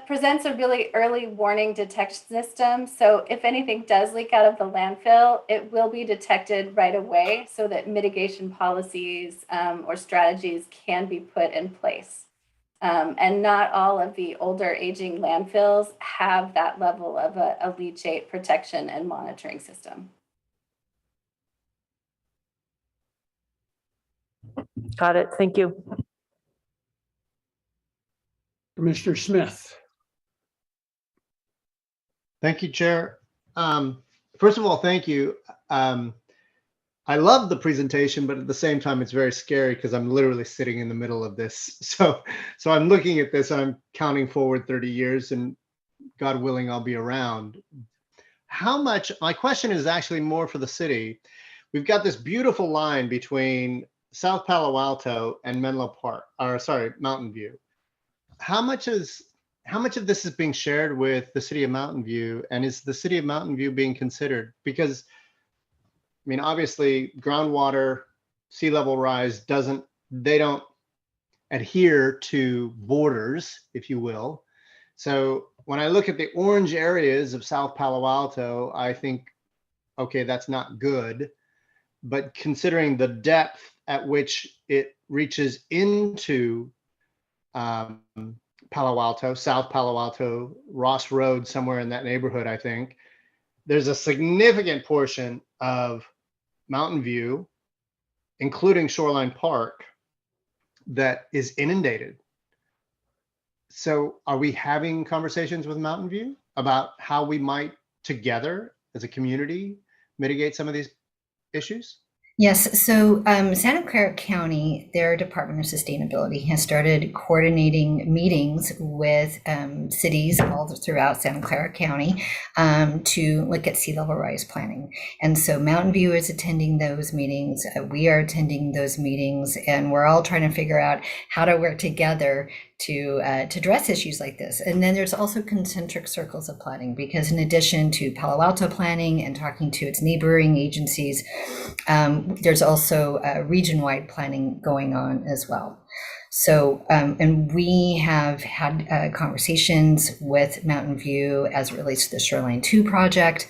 presents a really early warning detection system. So if anything does leak out of the landfill, it will be detected right away so that mitigation policies or strategies can be put in place. And not all of the older aging landfills have that level of a leachate protection and monitoring system. Got it. Thank you. Commissioner Smith. Thank you, Chair. First of all, thank you. I love the presentation, but at the same time, it's very scary because I'm literally sitting in the middle of this. So I'm looking at this and I'm counting forward 30 years, and God willing, I'll be around. My question is actually more for the city. We've got this beautiful line between South Palo Alto and Mountain View. How much of this is being shared with the city of Mountain View, and is the city of Mountain View being considered? Because obviously groundwater, sea level rise they don't adhere to borders, if you will. So when I look at the orange areas of South Palo Alto, I think, okay, that's not good. But considering the depth at which it reaches into Palo Alto, South Palo Alto, Ross Road, somewhere in that neighborhood, I think, there's a significant portion of Mountain View, including Shoreline Park, that is inundated. So are we having conversations with Mountain View about how we might together as a community mitigate some of these issues? Yes, so Santa Clara County, their Department of Sustainability has started coordinating meetings with cities all throughout Santa Clara County to look at sea level rise planning. And so Mountain View is attending those meetings. We are attending those meetings, and we're all trying to figure out how to work together to address issues like this. And then there's also concentric circles of planning, because in addition to Palo Alto planning and talking to its neighboring agencies, there's also region-wide planning going on as well. So, and we have had conversations with Mountain View as it relates to the Shoreline 2 project,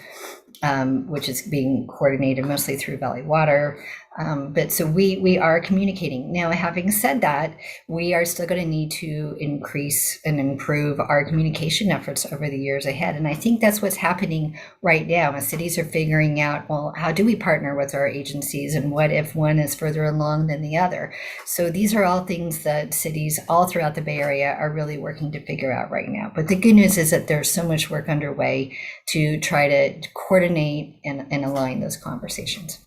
which is being coordinated mostly through Valley Water. But so we are communicating. Now, having said that, we are still going to need to increase and improve our communication efforts over the years ahead. And I think that's what's happening right now. As cities are figuring out, well, how do we partner with our agencies, and what if one is further along than the other? So these are all things that cities all throughout the Bay Area are really working to figure out right now. But the good news is that there's so much work underway to try to coordinate and align those conversations.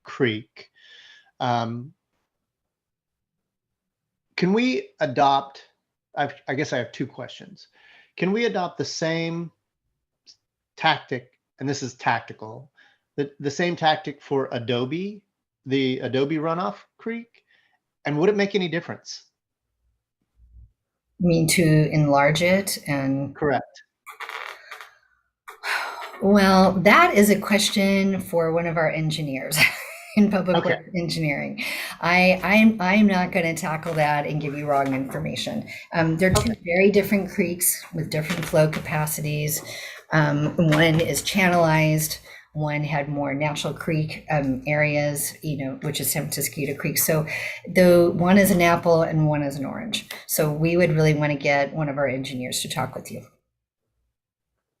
Creek. Can we adopt, I guess I have two questions. Can we adopt the same tactic, and this is tactical, the same tactic for Adobe, the Adobe runoff creek? And would it make any difference? I mean, to enlarge it and Correct. well, that is a question for one of our engineers in public Okay. works engineering. I'm not going to tackle that and give you wrong information. They're two very different creeks with different flow capacities. One is channelized. One had more natural creek areas, which is San Francisco Creek. So though one is an apple and one is an orange. So we would really want to get one of our engineers to talk with you.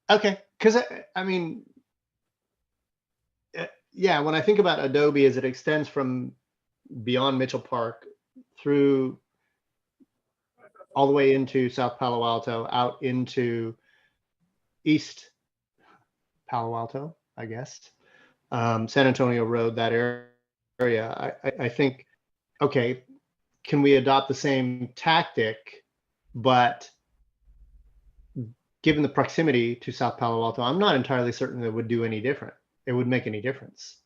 Okay, because I mean, yeah, when I think about Adobe as it extends from beyond Mitchell Park through all the way into South Palo Alto, out into East Palo Alto, I guess, San Antonio Road, that area, I think, okay, can we adopt the same tactic, but given the proximity to South Palo Alto, I'm not entirely certain that it would do any different. It would make any difference.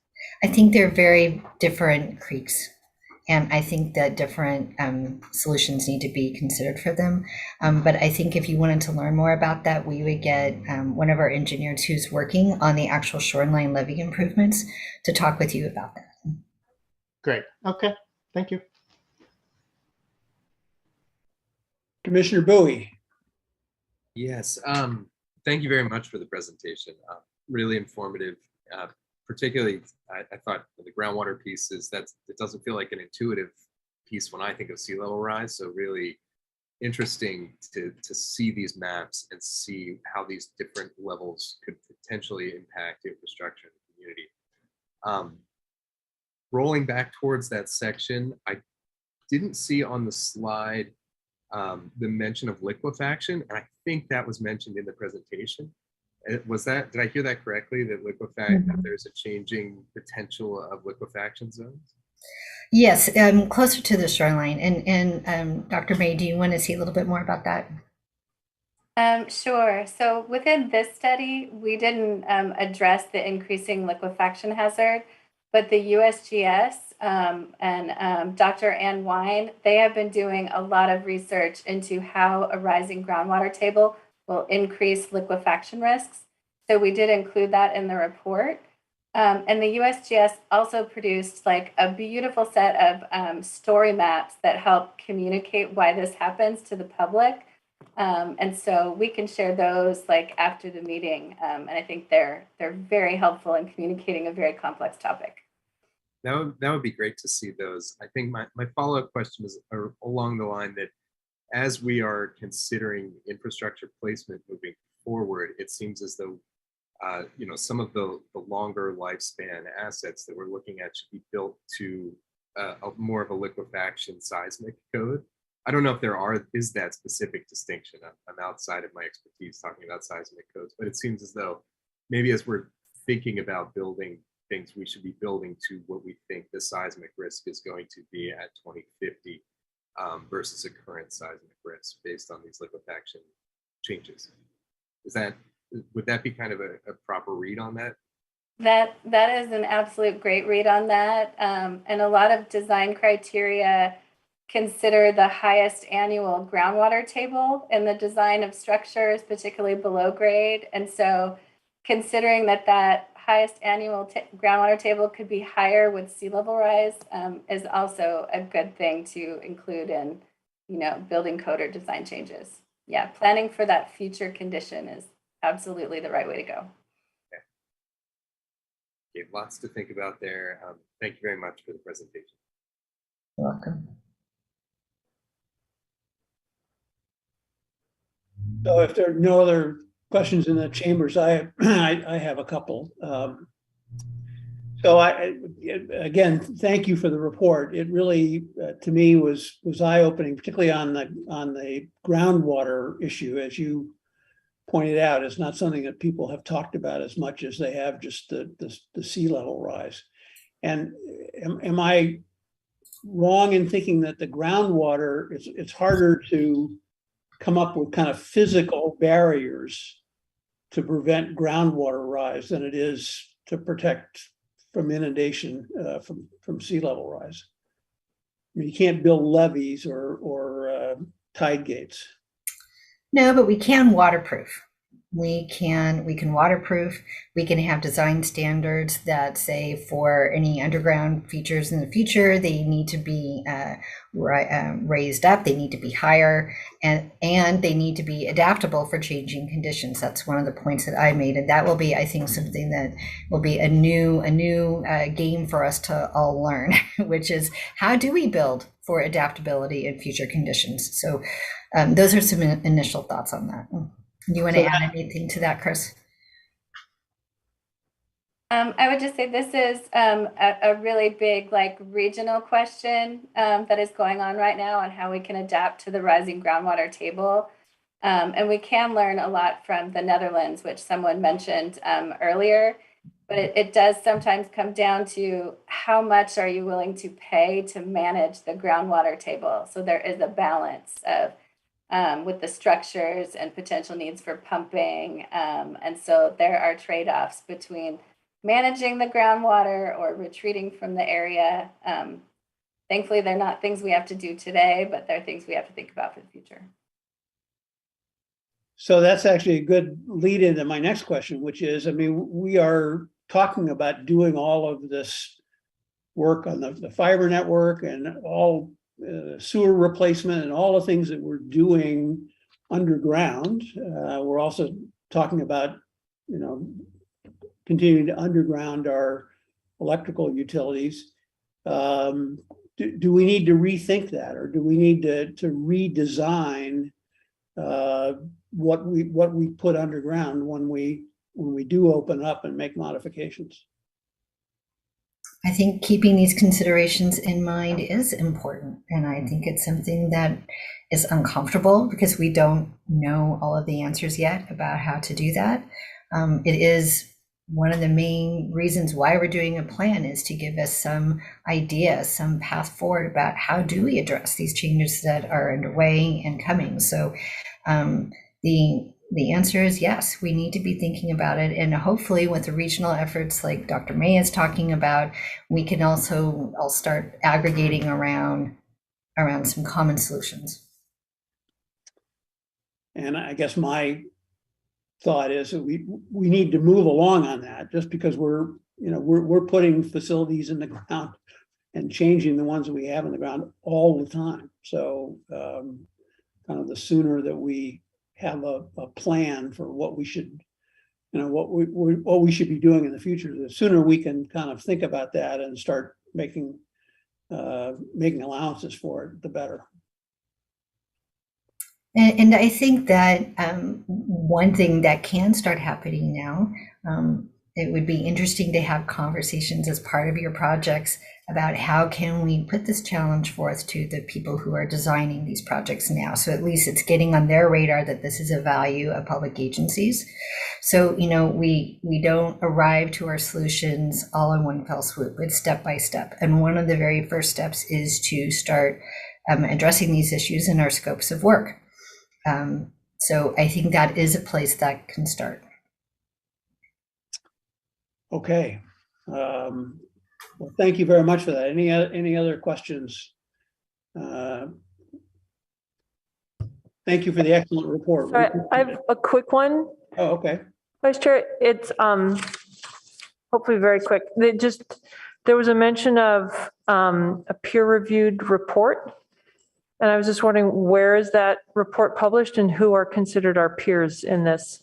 I think they're very different creeks. And I think that different solutions need to be considered for them. But I think if you wanted to learn more about that, we would get one of our engineers who's working on the actual shoreline levee improvements to talk with you about that. Great. Okay. Thank you. Commissioner Bowie. Yes, thank you very much for the presentation. Really informative. Particularly, I thought the groundwater piece it doesn't feel like an intuitive piece when I think of sea level rise. So really interesting to see these maps and see how these different levels could potentially impact infrastructure in the community. Rolling back towards that section, I didn't see on the slide the mention of liquefaction, and I think that was mentioned in the presentation. Was that, did I hear that correctly, that that there's a changing potential of liquefaction zones? Yes, closer to the shoreline. And Dr. May, do you want to see a little bit more about that? Sure. So within this study, we didn't address the increasing liquefaction hazard, but the USGS and Dr. Ann Wine, they have been doing a lot of research into how a rising groundwater table will increase liquefaction risks. So we did include that in the report. And the USGS also produced like a beautiful set of story maps that help communicate why this happens to the public. And so we can share those like after the meeting. And I think they're very helpful in communicating a very complex topic. That would be great to see those. I think my follow-up question is along the line that as we are considering infrastructure placement moving forward, it seems as though some of the longer lifespan assets that we're looking at should be built to more of a liquefaction seismic code. I don't know if is that specific distinction. I'm outside of my expertise talking about seismic codes, but it seems as though maybe as we're thinking about building things, we should be building to what we think the seismic risk is going to be at 2050 versus a current seismic risk based on these liquefaction changes. Would that be kind of a proper read on that? That is an absolute great read on that. And a lot of design criteria consider the highest annual groundwater table in the design of structures, particularly below grade. And so considering that highest annual groundwater table could be higher with sea level rise is also a good thing to include in, building code or design changes. Yeah, planning for that future condition is absolutely the right way to go. Okay, lots to think about there. Thank you very much for the presentation. You're welcome. So if there are no other questions in the chambers, I have a couple. So again, thank you for the report. It really, to me, was eye-opening, particularly on the groundwater issue. As you pointed out, it's not something that people have talked about as much as they have just the sea level rise. And am I wrong in thinking that the groundwater, it's harder to come up with kind of physical barriers to prevent groundwater rise than it is to protect from inundation from sea level rise. I mean, you can't build levees or tide gates. No, but we can waterproof. We can waterproof. We can have design standards that say for any underground features in the future, they need to be raised up. They need to be higher, and they need to be adaptable for changing conditions. That's one of the points that I made, and that will be, I think, something that will be a new game for us to all learn, which is how do we build for adaptability in future conditions. So those are some initial thoughts on that. Do you want to add anything to that, Chris? I would just say this is a really big regional question that is going on right now on how we can adapt to the rising groundwater table. And we can learn a lot from the Netherlands, which someone mentioned earlier, but it does sometimes come down to how much are you willing to pay to manage the groundwater table. So there is a balance of with the structures and potential needs for pumping. And so there are trade-offs between managing the groundwater or retreating from the area. Thankfully, they're not things we have to do today, but they're things we have to think about for the future. So that's actually a good lead into my next question, which is, I mean, we are talking about doing all of this work on the fiber network and all sewer replacement and all the things that we're doing underground. We're also talking about, continuing to underground our electrical utilities. Do we need to rethink that, or do we need to redesign what we put underground when we do open up and make modifications? I think keeping these considerations in mind is important. And I think it's something that is uncomfortable because we don't know all of the answers yet about how to do that. It is one of the main reasons why we're doing a plan, is to give us some idea, some path forward about how do we address these changes that are underway and coming. So the answer is yes, we need to be thinking about it. And hopefully with the regional efforts like Dr. May is talking about, we can also all start aggregating around some common solutions. And I guess my thought is that we need to move along on that, just because we're putting facilities in the ground and changing the ones that we have in the ground all the time. So kind of the sooner that we have a plan for what we should, what we should be doing in the future, the sooner we can kind of think about that and start making allowances for it, the better. And I think that one thing that can start happening now, it would be interesting to have conversations as part of your projects about how can we put this challenge forth to the people who are designing these projects now. So at least it's getting on their radar that this is a value of public agencies. So, we don't arrive to our solutions all in one fell swoop. It's step by step. And one of the very first steps is to start addressing these issues in our scopes of work. So I think that is a place that can start. Okay. Well, thank you very much for that. Any other questions? Thank you for the excellent report. Sorry, I have a quick one. Oh, okay. Vice Chair, it's hopefully very quick. There was a mention of a peer-reviewed report. And I was just wondering, where is that report published and who are considered our peers in this?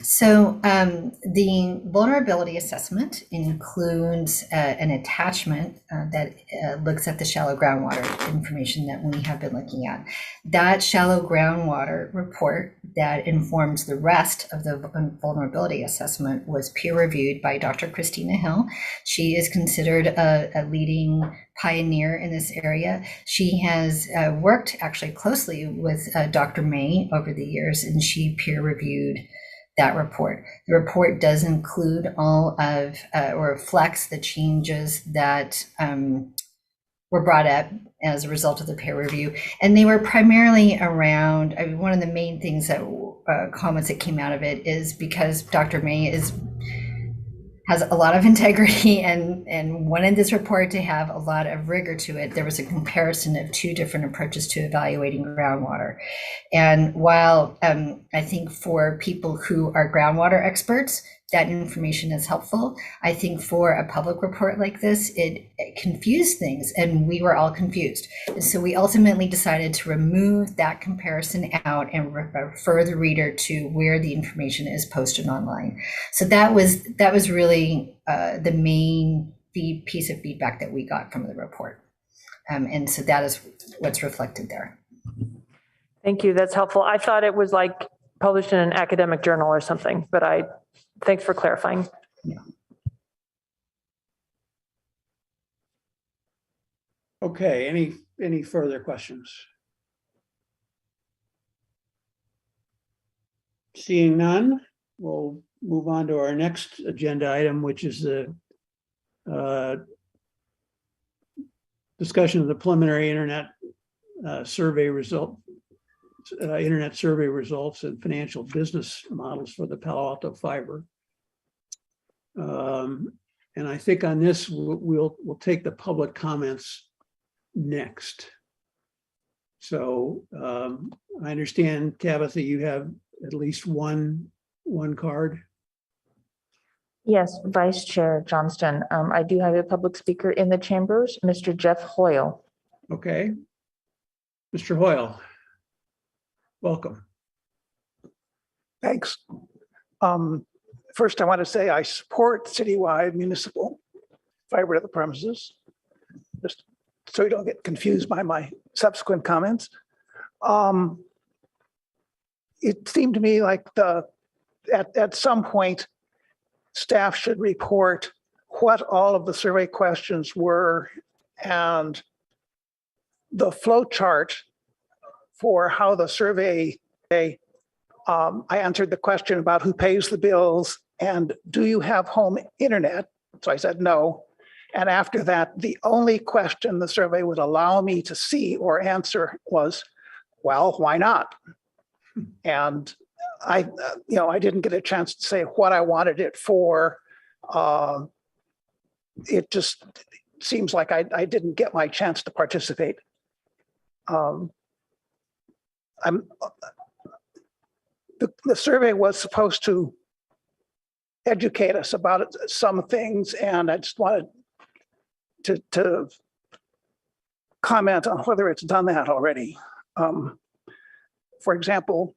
So the vulnerability assessment includes an attachment that looks at the shallow groundwater information that we have been looking at. That shallow groundwater report that informs the rest of the vulnerability assessment was peer reviewed by Dr. Christina Hill. She is considered a leading pioneer in this area. She has worked actually closely with Dr. May over the years, and she peer reviewed that report. The report does include all of or reflects the changes that were brought up as a result of the peer review. And they were primarily around, one of the main things that comments that came out of it is because Dr. May has a lot of integrity and wanted this report to have a lot of rigor to it. There was a comparison of two different approaches to evaluating groundwater. And while I think for people who are groundwater experts, that information is helpful, I think for a public report like this, it confused things, and we were all confused. And so we ultimately decided to remove that comparison out and refer the reader to where the information is posted online. So that was really the main piece of feedback that we got from the report. And so that is what's reflected there. Thank you. That's helpful. I thought it was like published in an academic journal or something, but thanks for clarifying. Yeah. Okay, any further questions? Seeing none, we'll move on to our next agenda item, which is the discussion of the preliminary internet survey results and financial business models for the Palo Alto fiber. And I think on this, we'll take the public comments next. So I understand, Tabitha, you have at least one card. Yes, Vice Chair Johnston. I do have a public speaker in the chambers, Mr. Jeff Hoyle. Okay. Mr. Hoyle, welcome. Thanks. First, I want to say I support citywide municipal fiber to the premises, just so you don't get confused by my subsequent comments. It seemed to me like at some point, staff should report what all of the survey questions were and the flow chart for how the survey, I answered the question about who pays the bills and do you have home internet? So I said no. And after that, the only question the survey would allow me to see or answer was, well, why not? And I didn't get a chance to say what I wanted it for. It just seems like I didn't get my chance to participate. The survey was supposed to educate us about some things, and I just wanted to comment on whether it's done that already. For example,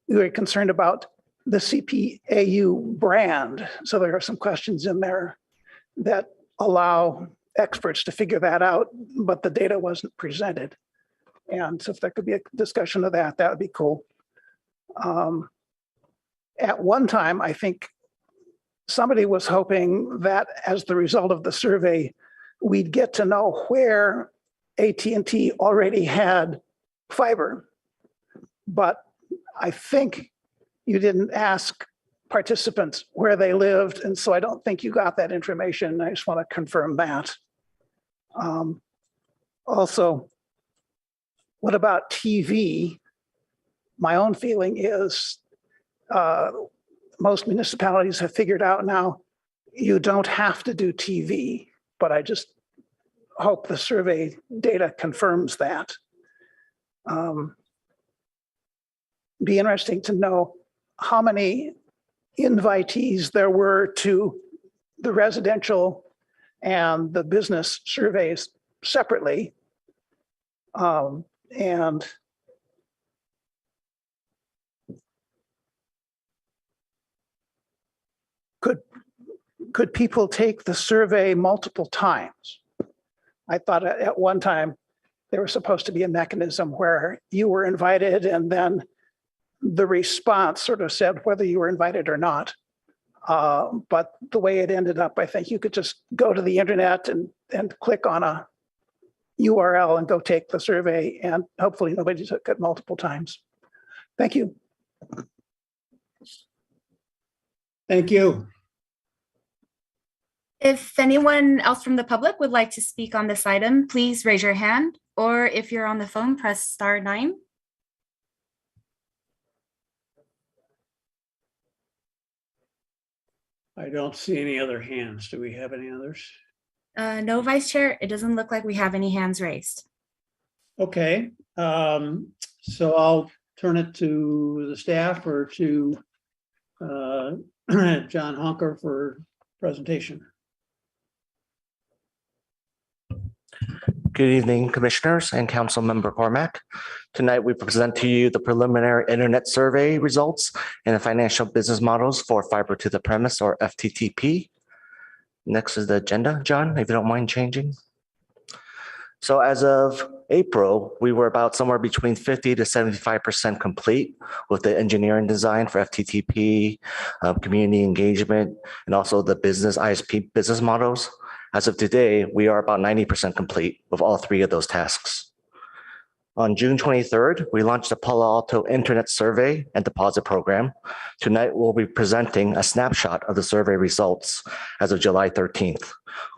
we were concerned about the CPAU brand. So there are some questions in there that allow experts to figure that out, but the data wasn't presented. And so if there could be a discussion of that, that would be cool. At one time, I think somebody was hoping that as the result of the survey, we'd get to know where AT&T already had fiber. But I think you didn't ask participants where they lived, and so I don't think you got that information. I just want to confirm that. Also, what about TV? My own feeling is most municipalities have figured out now you don't have to do TV, but I just hope the survey data confirms that. Be interesting to know how many invitees there were to the residential and the business surveys separately. And could people take the survey multiple times? I thought at one time there was supposed to be a mechanism where you were invited and then the response sort of said whether you were invited or not. But the way it ended up, I think you could just go to the internet and click on a URL and go take the survey, and hopefully nobody took it multiple times. Thank you. Thank you. If anyone else from the public would like to speak on this item, please raise your hand, or if you're on the phone, press *9. I don't see any other hands. Do we have any others? No, Vice Chair, it doesn't look like we have any hands raised. Okay, so I'll turn it to the staff or to John Honker for presentation. Good evening, Commissioners and Council Member Cormack. Tonight, we present to you the preliminary internet survey results and the financial business models for fiber to the premise, or FTTP. Next is the agenda, John, if you don't mind changing. So as of April, we were about somewhere between 50 to 75% complete with the engineering design for FTTP, community engagement, and also the business ISP business models. As of today, we are about 90% complete with all three of those tasks. On June 23rd, we launched the Palo Alto Internet Survey and Deposit Program. Tonight, we'll be presenting a snapshot of the survey results as of July 13th.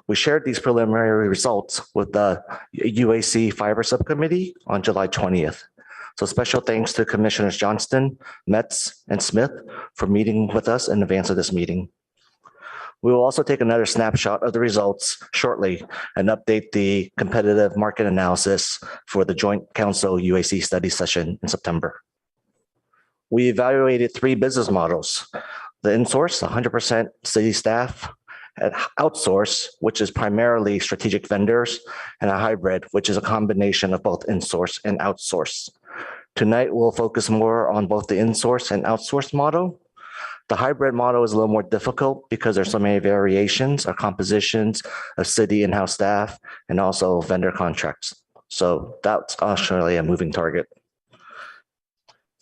We shared these preliminary results with the UAC Fiber Subcommittee on July 20th. So special thanks to Commissioners Johnston, Metz, and Smith for meeting with us in advance of this meeting. We will also take another snapshot of the results shortly and update the competitive market analysis for the Joint Council UAC study session in September. We evaluated three business models: the in-source, 100% city staff, and outsource, which is primarily strategic vendors, and a hybrid, which is a combination of both in-source and outsource. Tonight, we'll focus more on both the in-source and outsource model. The hybrid model is a little more difficult because there's so many variations or compositions of city in-house staff and also vendor contracts. So that's actually a moving target.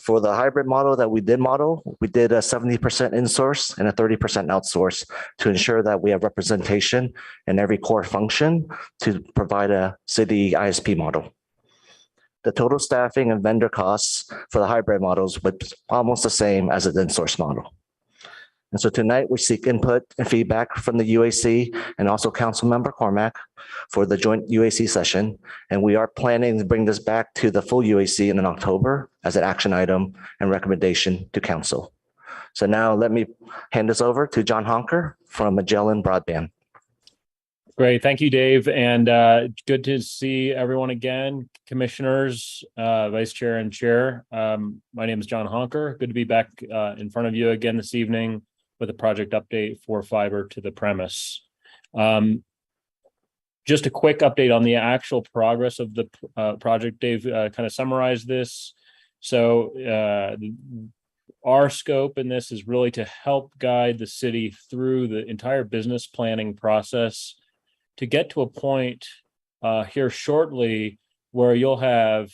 For the hybrid model that we did model, we did a 70% in-source and a 30% outsource to ensure that we have representation in every core function to provide a city ISP model. The total staffing and vendor costs for the hybrid models was almost the same as the in-source model. And so tonight we seek input and feedback from the UAC and also Councilmember Cormack for the joint UAC session. And we are planning to bring this back to the full UAC in October as an action item and recommendation to Council. So now let me hand this over to John Honker from Magellan Broadband. Great. Thank you, Dave. And good to see everyone again, commissioners, vice chair and chair. My name is John Honker. Good to be back in front of you again this evening with a project update for fiber to the premise. Just a quick update on the actual progress of the project. Dave kind of summarized this. So our scope in this is really to help guide the city through the entire business planning process to get to a point here shortly where you'll have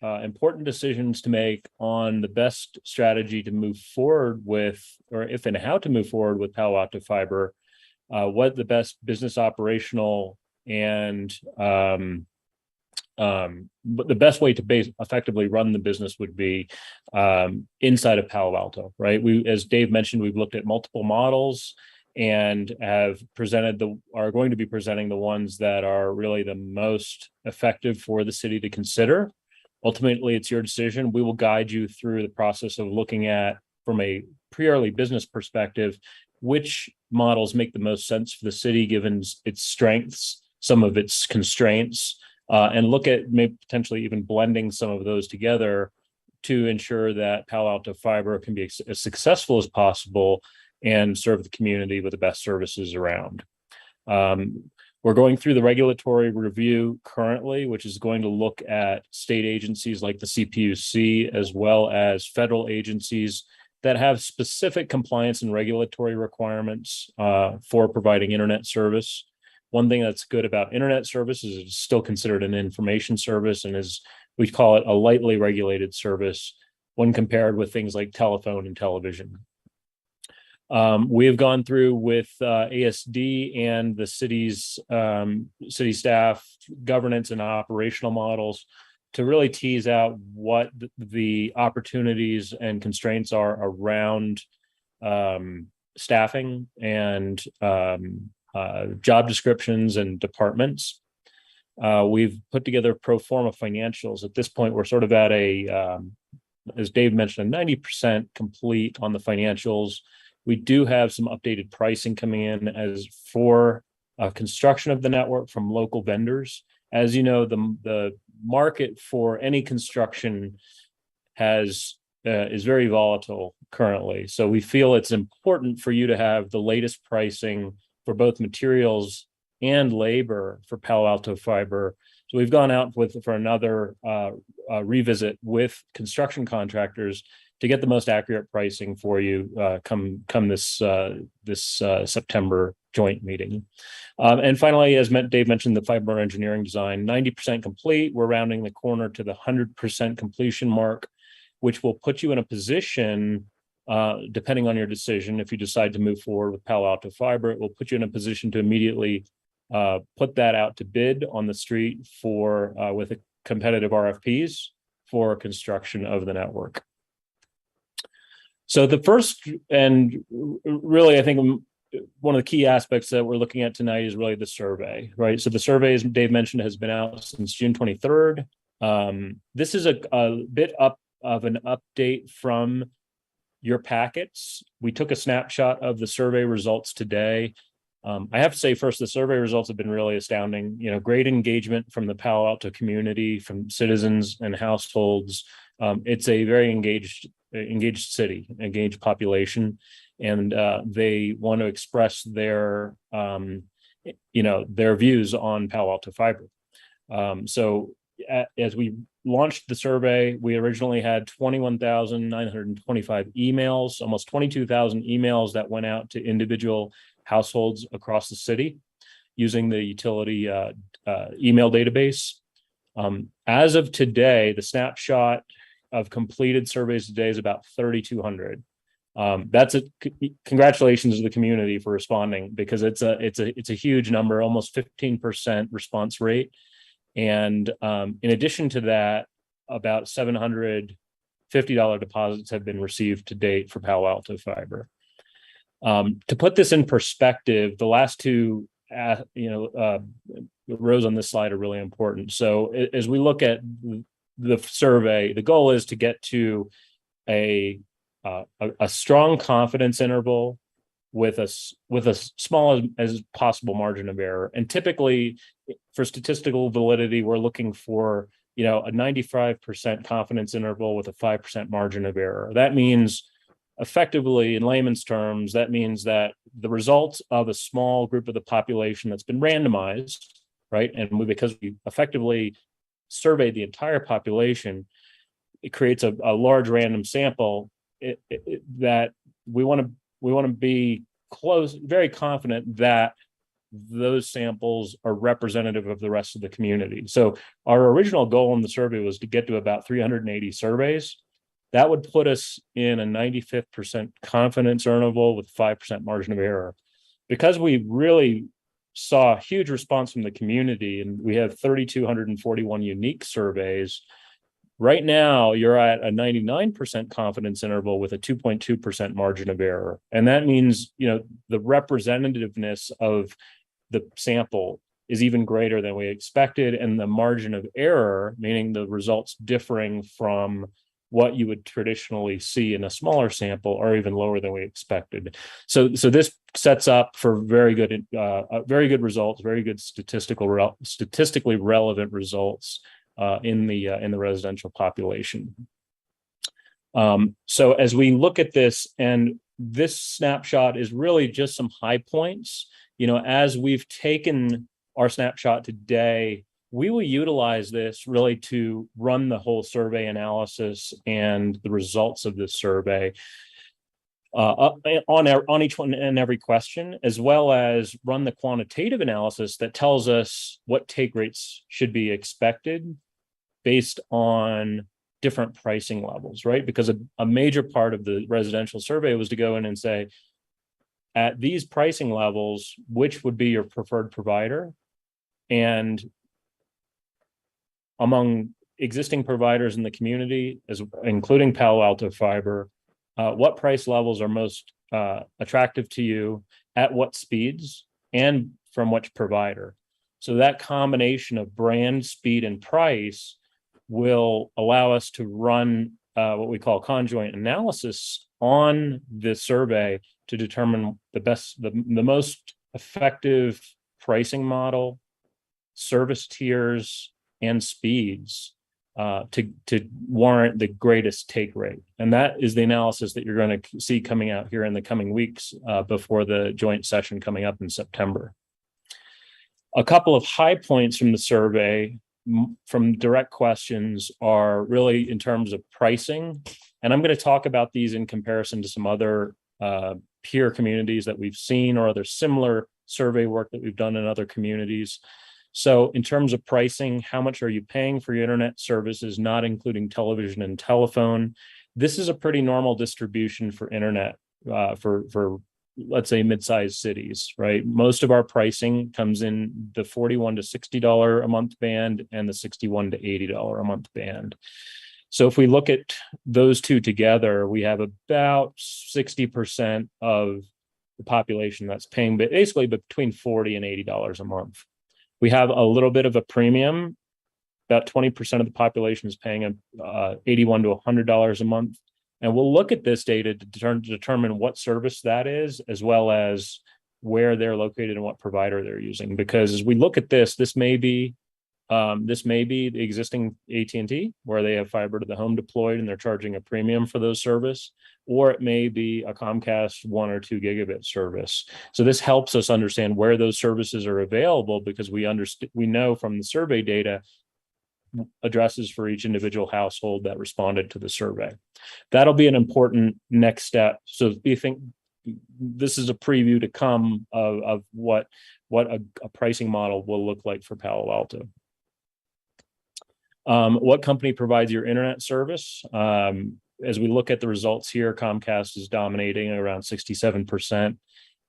important decisions to make on the best strategy to move forward with, or if and how to move forward with Palo Alto Fiber, what the best business operational and the best way to effectively run the business would be inside of Palo Alto, right? As Dave mentioned, we've looked at multiple models and are going to be presenting the ones that are really the most effective for the city to consider. Ultimately, it's your decision. We will guide you through the process of looking at, from a purely business perspective, which models make the most sense for the city given its strengths, some of its constraints, and look at maybe potentially even blending some of those together to ensure that Palo Alto Fiber can be as successful as possible and serve the community with the best services around. We're going through the regulatory review currently, which is going to look at state agencies like the CPUC, as well as federal agencies that have specific compliance and regulatory requirements for providing internet service. One thing that's good about internet service is it's still considered an information service and we call it a lightly regulated service when compared with things like telephone and television. We have gone through with ASD and the city's city staff governance and operational models to really tease out what the opportunities and constraints are around staffing and job descriptions and departments. We've put together pro forma financials. At this point, we're sort of at as Dave mentioned, 90% complete on the financials. We do have some updated pricing coming in as for construction of the network from local vendors. As you know, the market for any construction is very volatile currently. So we feel it's important for you to have the latest pricing for both materials and labor for Palo Alto Fiber. So we've gone out for another revisit with construction contractors to get the most accurate pricing for you come this September joint meeting. And finally, as Dave mentioned, the fiber engineering design, 90% complete. We're rounding the corner to the 100% completion mark, which will put you in a position, depending on your decision, if you decide to move forward with Palo Alto Fiber, it will put you in a position to immediately put that out to bid on the street for with a competitive RFPs for construction of the network. So the first, and really, I think one of the key aspects that we're looking at tonight is really the survey, right? So the survey, as Dave mentioned, has been out since June 23rd. This is a bit up of an update from your packets. We took a snapshot of the survey results today. I have to say first, the survey results have been really astounding. You know, great engagement from the Palo Alto community, from citizens and households. It's a very engaged city, engaged population, and they want to express their, their views on Palo Alto Fiber. So as we launched the survey, we originally had 21,925 emails, almost 22,000 emails that went out to individual households across the city using the utility email database. As of today, the snapshot of completed surveys today is about 3,200. Congratulations to the community for responding, because it's a huge number, almost 15% response rate. And in addition to that, about $750 deposits have been received to date for Palo Alto Fiber. To put this in perspective, the last two rows on this slide are really important. So as we look at the survey, the goal is to get to a strong confidence interval with a small as possible margin of error. And typically, for statistical validity, we're looking for a 95% confidence interval with a 5% margin of error. That means, effectively, in layman's terms, that means that the results of a small group of the population that's been randomized, right? And because we effectively surveyed the entire population, it creates a large random sample that we want to be very confident that those samples are representative of the rest of the community. So our original goal in the survey was to get to about 380 surveys. That would put us in a 95th% confidence interval with 5% margin of error. Because we really saw a huge response from the community, and we have 3,241 unique surveys, right now you're at a 99% confidence interval with a 2.2% margin of error. And that means, the representativeness of the sample is even greater than we expected, and the margin of error, meaning the results differing from what you would traditionally see in a smaller sample, are even lower than we expected. So this sets up for very good results, very good statistically relevant results in the residential population. So as we look at this, and this snapshot is really just some high points. As we've taken our snapshot today, we will utilize this really to run the whole survey analysis and the results of this survey on each one and every question, as well as run the quantitative analysis that tells us what take rates should be expected based on different pricing levels, right? Because a major part of the residential survey was to go in and say, at these pricing levels, which would be your preferred provider? And among existing providers in the community, including Palo Alto Fiber, what price levels are most attractive to you, at what speeds, and from which provider? So that combination of brand, speed, and price will allow us to run what we call conjoint analysis on this survey to determine the most effective pricing model, service tiers, and speeds to warrant the greatest take rate. And that is the analysis that you're going to see coming out here in the coming weeks before the joint session coming up in September. A couple of high points from the survey from direct questions are really in terms of pricing. And I'm going to talk about these in comparison to some other peer communities that we've seen or other similar survey work that we've done in other communities. So in terms of pricing, how much are you paying for your internet services, not including television and telephone? This is a pretty normal distribution for internet for let's say mid-sized cities, right? Most of our pricing comes in the $41 to $60 a month band and the $61 to $80 a month band. So if we look at those two together, we have about 60% of the population that's paying basically between $40 and $80 a month. We have a little bit of a premium. About 20% of the population is paying $81 to $100 a month. And we'll look at this data to determine what service that is, as well as where they're located and what provider they're using. Because as we look at this may be the existing AT&T, where they have fiber to the home deployed and they're charging a premium for those service, or it may be a Comcast 1 or 2 gigabit service. So this helps us understand where those services are available, because we know from the survey data addresses for each individual household that responded to the survey. That'll be an important next step. So you think this is a preview to come of what a pricing model will look like for Palo Alto. What company provides your internet service? As we look at the results here, Comcast is dominating around 67%,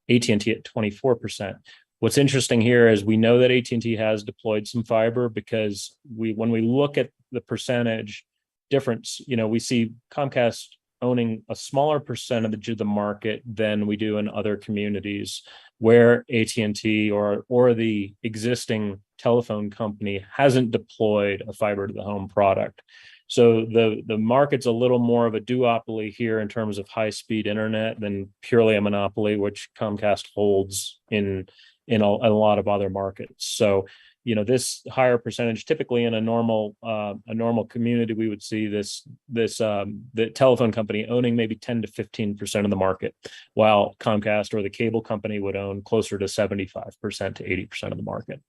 AT&T at 24%. What's interesting here is we know that AT&T has deployed some fiber, because when we look at the percentage difference, we see Comcast owning a smaller percentage of the market than we do in other communities where AT&T or the existing telephone company hasn't deployed a fiber to the home product. So the market's a little more of a duopoly here in terms of high-speed internet than purely a monopoly, which Comcast holds in a lot of other markets. So, this higher percentage, typically in a normal community, we would see the telephone company owning maybe 10 to 15% of the market, while Comcast or the cable company would own closer to 75% to 80% of the market.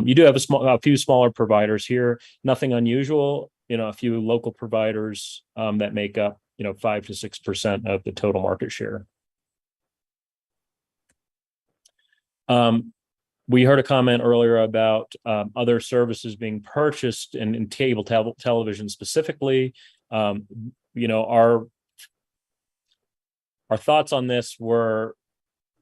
You do have a few smaller providers here, nothing unusual. A few local providers that make up 5 to 6% of the total market share. We heard a comment earlier about other services being purchased in cable television specifically. Our thoughts on this were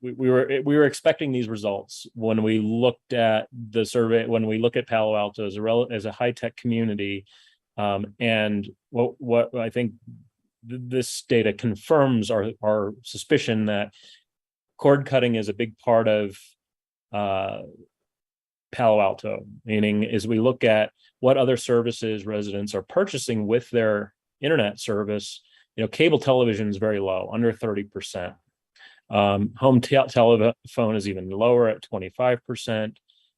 we were expecting these results when we looked at the survey, when we look at Palo Alto as a high-tech community. And what I think this data confirms our suspicion that cord cutting is a big part of Palo Alto, meaning as we look at what other services residents are purchasing with their internet service, cable television is very low, under 30%. Home telephone is even lower at 25%.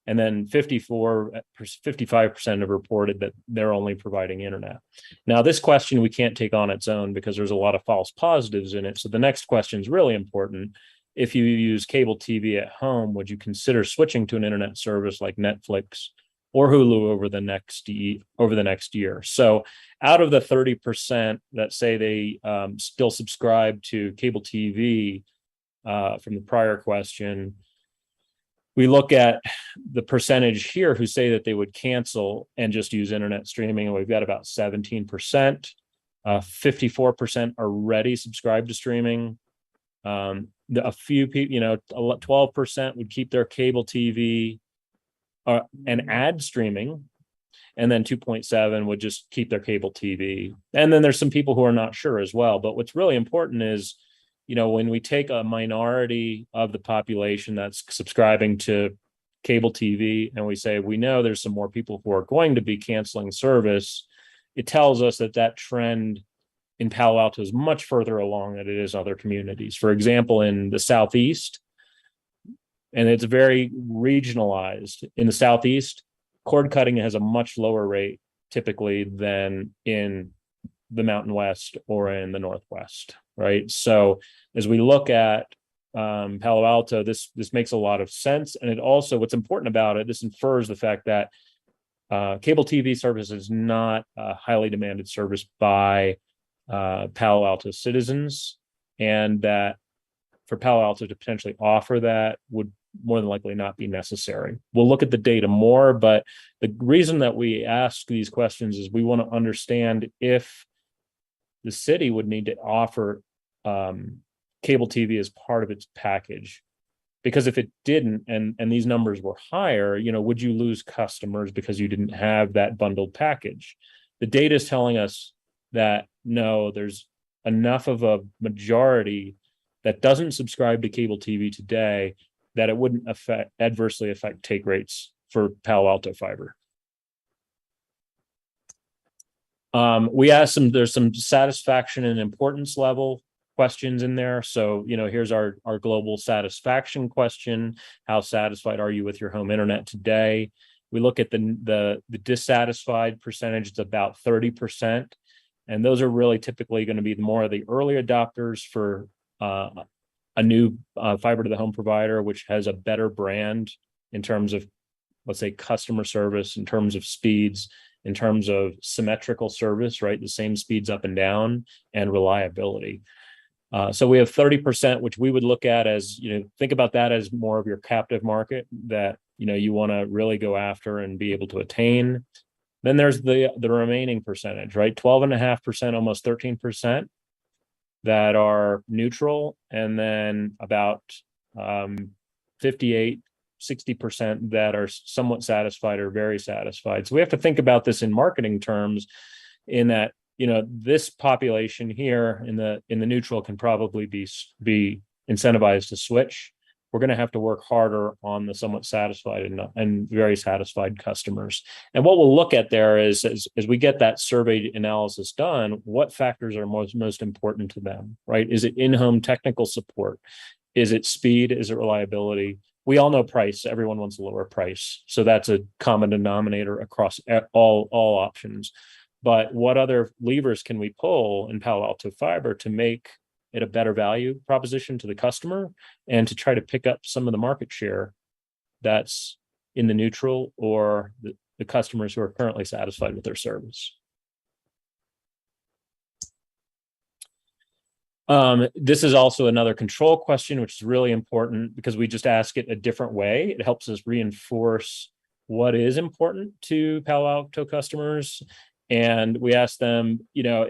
And then 55% have reported that they're only providing internet. Now, this question we can't take on its own because there's a lot of false positives in it. So the next question is really important. If you use cable TV at home, would you consider switching to an internet service like Netflix or Hulu over the next year? So out of the 30% that say they still subscribe to cable TV from the prior question, we look at the percentage here who say that they would cancel and just use internet streaming, and we've got about 17%. 54% already subscribed to streaming. A few people, 12% would keep their cable TV and add streaming, and then 2.7 would just keep their cable TV. And then there's some people who are not sure as well. But what's really important is, when we take a minority of the population that's subscribing to cable TV and we say, we know there's some more people who are going to be canceling service, it tells us that trend in Palo Alto is much further along than it is other communities. For example, in the Southeast, and it's very regionalized. In the Southeast, cord cutting has a much lower rate typically than in the Mountain West or in the Northwest, right? So as we look at Palo Alto, this makes a lot of sense. And it also, what's important about it, this infers the fact that cable TV service is not a highly demanded service by Palo Alto citizens, and that for Palo Alto to potentially offer that would more than likely not be necessary. We'll look at the data more, but the reason that we ask these questions is we want to understand if the city would need to offer cable TV as part of its package. Because if it didn't, and these numbers were higher, you know, would you lose customers because you didn't have that bundled package? The data is telling us that no, there's enough of a majority that doesn't subscribe to cable TV today that it wouldn't adversely affect take rates for Palo Alto fiber. We asked there's some satisfaction and importance level questions in there. So, you know, here's our global satisfaction question. How satisfied are you with your home internet today? We look at the dissatisfied percentage, it's about 30%. And those are really typically going to be more of the early adopters for a new fiber to the home provider, which has a better brand in terms of, let's say, customer service, in terms of speeds, in terms of symmetrical service, right? The same speeds up and down, and reliability. So we have 30%, which we would look at as, you know, think about that as more of your captive market that, you know, you want to really go after and be able to attain. Then there's the remaining percentage, right? 12.5%, almost 13% that are neutral, and then about 58, 60% that are somewhat satisfied or very satisfied. So we have to think about this in marketing terms, in that, you know, this population here in the neutral can probably be incentivized to switch. We're going to have to work harder on the somewhat satisfied and very satisfied customers. And what we'll look at there is, as we get that survey analysis done, what factors are most important to them, right? Is it in-home technical support? Is it speed? Is it reliability? We all know price. Everyone wants a lower price. So that's a common denominator across all options. But what other levers can we pull in Palo Alto Fiber to make it a better value proposition to the customer, and to try to pick up some of the market share that's in the neutral or the customers who are currently satisfied with their service? This is also another control question, which is really important because we just ask it a different way. It helps us reinforce what is important to Palo Alto customers. And we ask them, you know,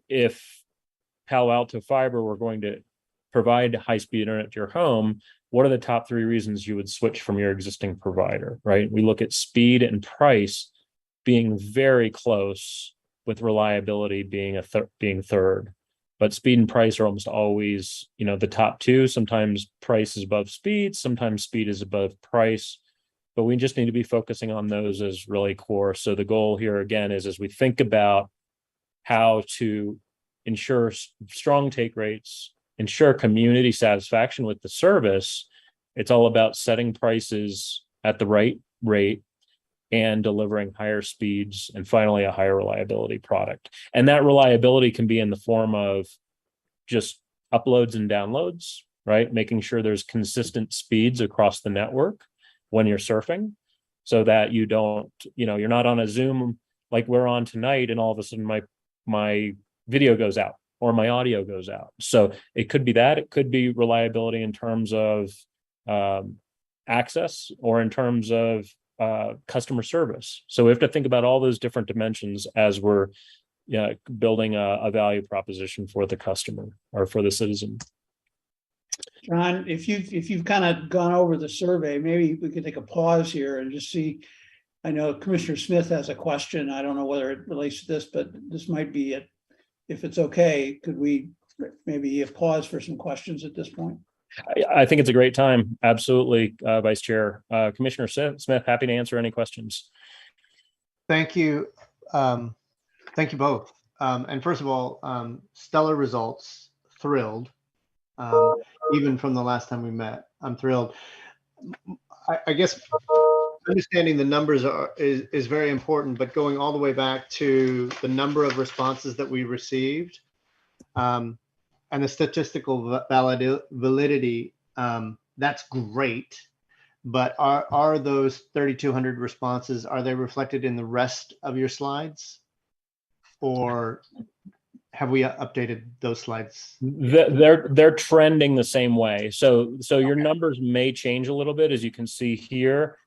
if Palo Alto Fiber were going to provide high-speed internet to your home, what are the top 3 reasons you would switch from your existing provider, right? We look at speed and price being very close, with reliability being being third. But speed and price are almost always, you know, the top 2. Sometimes price is above speed, sometimes speed is above price. But we just need to be focusing on those as really core. So the goal here again is, as we think about how to ensure strong take rates, ensure community satisfaction with the service, it's all about setting prices at the right rate and delivering higher speeds, and finally a higher reliability product. And that reliability can be in the form of just uploads and downloads, right? Making sure there's consistent speeds across the network when you're surfing, so that you don't, you know, you're not on a Zoom like we're on tonight and all of a sudden my video goes out or my audio goes out. So it could be that, it could be reliability in terms of access, or in terms of customer service. So we have to think about all those different dimensions as we're building a value proposition for the customer or for the citizen. John, if you've kind of gone over the survey, maybe we could take a pause here and just see. I know Commissioner Smith has a question. I don't know whether it relates to this, but this might be it. If it's okay, could we maybe pause for some questions at this point? I think it's a great time. Absolutely, Vice Chair. Commissioner Smith, happy to answer any questions. Thank you. Thank you both. And first of all, stellar results, thrilled. Even from the last time we met, I'm thrilled. I guess understanding the numbers is very important, but going all the way back to the number of responses that we received and the statistical validity, that's great. But are those 3,200 responses, are they reflected in the rest of your slides? Or have we updated those slides? They're trending the same way. So your numbers may change a little bit, as you can see here,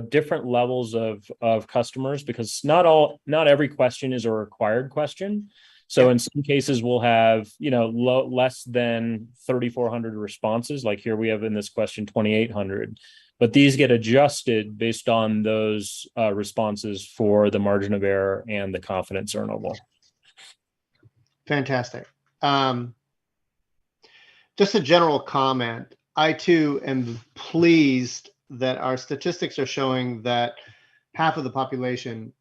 different levels of customers, because not every question is a required question. So in some cases we'll have, less than 3,400 responses. Like here we have in this question, 2,800, but these get adjusted based on those responses for the margin of error and the confidence interval. Fantastic. Just a general comment. I too am pleased that our statistics are showing that half of the population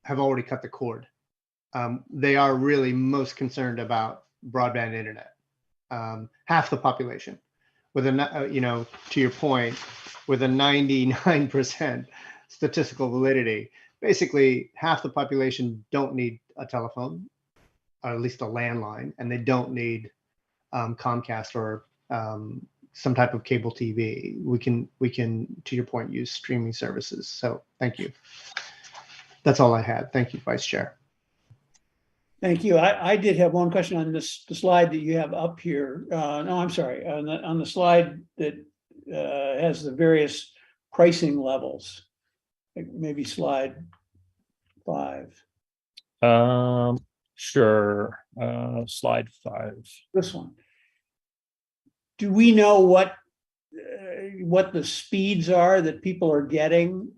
have already cut the cord. They are really most concerned about broadband internet. Half the population, with a to your point, with a 99% statistical validity. Basically, half the population don't need a telephone, or at least a landline, and they don't need Comcast or some type of cable TV. We can, to your point, use streaming services. So thank you. That's all I had. Thank you, Vice Chair. Thank you. I did have one question on the slide that you have up here. No, I'm sorry. On the slide that has the various pricing levels, maybe slide 5. Sure. Slide 5. This one. Do we know what the speeds are that people are getting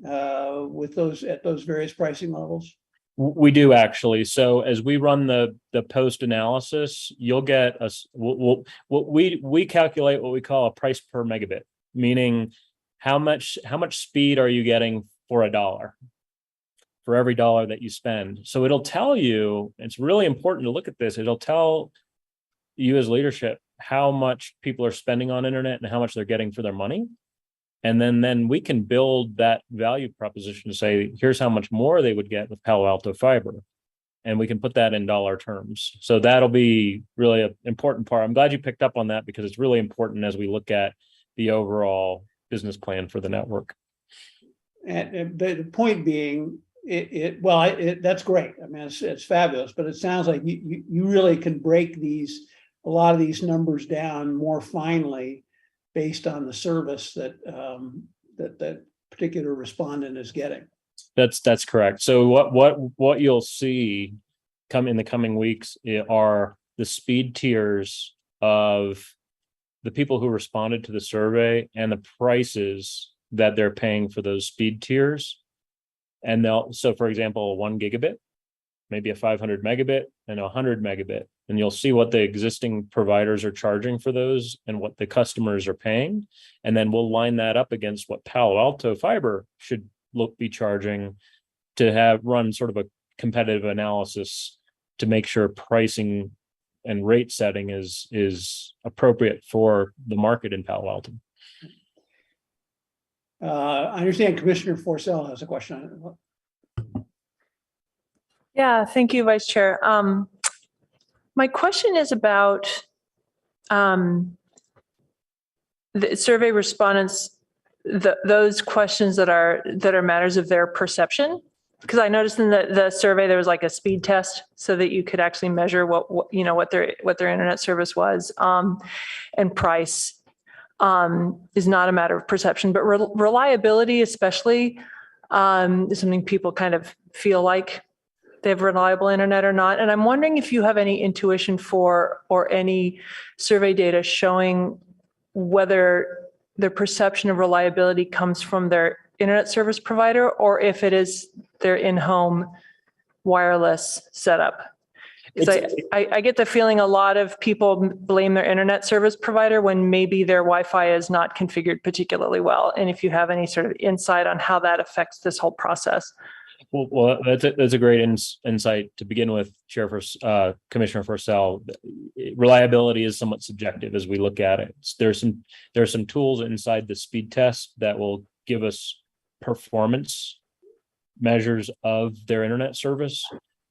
with those at those various pricing levels? We do, actually. So as we run the post analysis, you'll get we calculate what we call a price per megabit, meaning how much speed are you getting for $1, for every $1 that you spend. So it'll tell you, it's really important to look at this. It'll tell you as leadership how much people are spending on internet and how much they're getting for their money. And then we can build that value proposition to say, here's how much more they would get with Palo Alto Fiber. And we can put that in dollar terms. So that'll be really an important part. I'm glad you picked up on that, because it's really important as we look at the overall business plan for the network. And the point being, that's great. I mean, it's fabulous, but it sounds like you really can break a lot of these numbers down more finely based on the service that that particular respondent is getting. That's correct. So what you'll see in the coming weeks are the speed tiers of the people who responded to the survey and the prices that they're paying for those speed tiers. And so for example, 1 gigabit, maybe a 500 megabit and a 100 megabit. And you'll see what the existing providers are charging for those and what the customers are paying. And then we'll line that up against what Palo Alto Fiber should be charging to run sort of a competitive analysis to make sure pricing and rate setting is appropriate for the market in Palo Alto. I understand Commissioner Forcell has a question on it. Yeah, thank you, Vice Chair. My question is about the survey respondents, those questions that are matters of their perception. Because I noticed in the survey there was like a speed test so that you could actually measure what their internet service was, and price is not a matter of perception, but reliability especially is something people kind of feel like they have reliable internet or not. And I'm wondering if you have any intuition for or any survey data showing whether their perception of reliability comes from their internet service provider or if it is their in-home wireless setup. I get the feeling a lot of people blame their internet service provider when maybe their Wi-Fi is not configured particularly well. And if you have any sort of insight on how that affects this whole process. Well, that's a great insight to begin with, Commissioner Forcell. Reliability is somewhat subjective as we look at it. There are some tools inside the speed test that will give us performance measures of their internet service,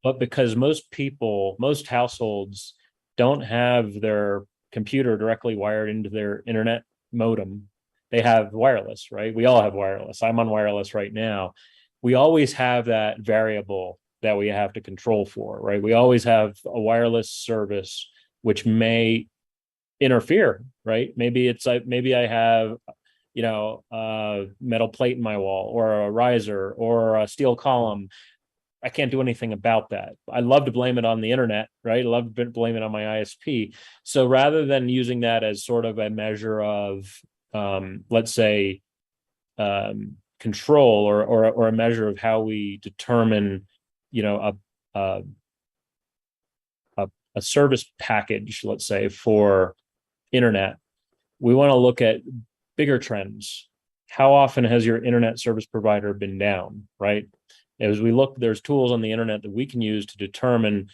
but because most households don't have their computer directly wired into their internet modem, they have wireless, right? We all have wireless. I'm on wireless right now. We always have that variable that we have to control for, right? We always have a wireless service which may interfere, right? Maybe I have, a metal plate in my wall or a riser or a steel column. I can't do anything about that. I love to blame it on the internet, right? I love to blame it on my ISP. So rather than using that as sort of a measure of, let's say, control or a measure of how we determine, a service package, let's say, for internet, we want to look at bigger trends. How often has your internet service provider been down, right? As we look, there's tools on the internet that we can use to determine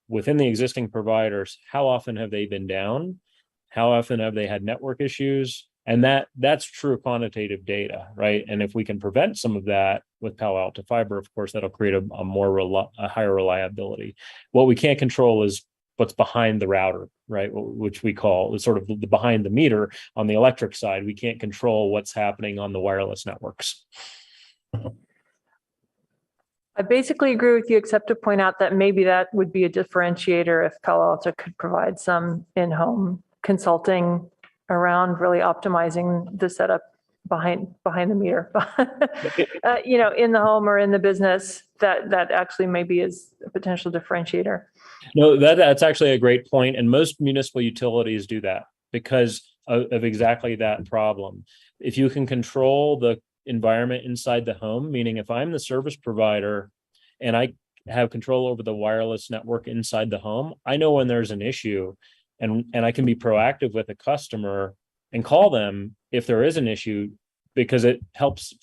within the existing providers, how often have they been down? How often have they had network issues? And that's true quantitative data, right? And if we can prevent some of that with Palo Alto Fiber, of course, that'll create a higher reliability. What we can't control is what's behind the router, right? Which we call sort of the behind the meter on the electric side. We can't control what's happening on the wireless networks. I basically agree with you, except to point out that maybe that would be a differentiator if Palo Alto could provide some in-home consulting around really optimizing the setup behind the meter, in the home or in the business. That actually maybe is a potential differentiator. No, that's actually a great point, and most municipal utilities do that because of exactly that problem. If you can control the environment inside the home, meaning if I'm the service provider and I have control over the wireless network inside the home, I know when there's an issue and I can be proactive with a customer and call them if there is an issue, because it helps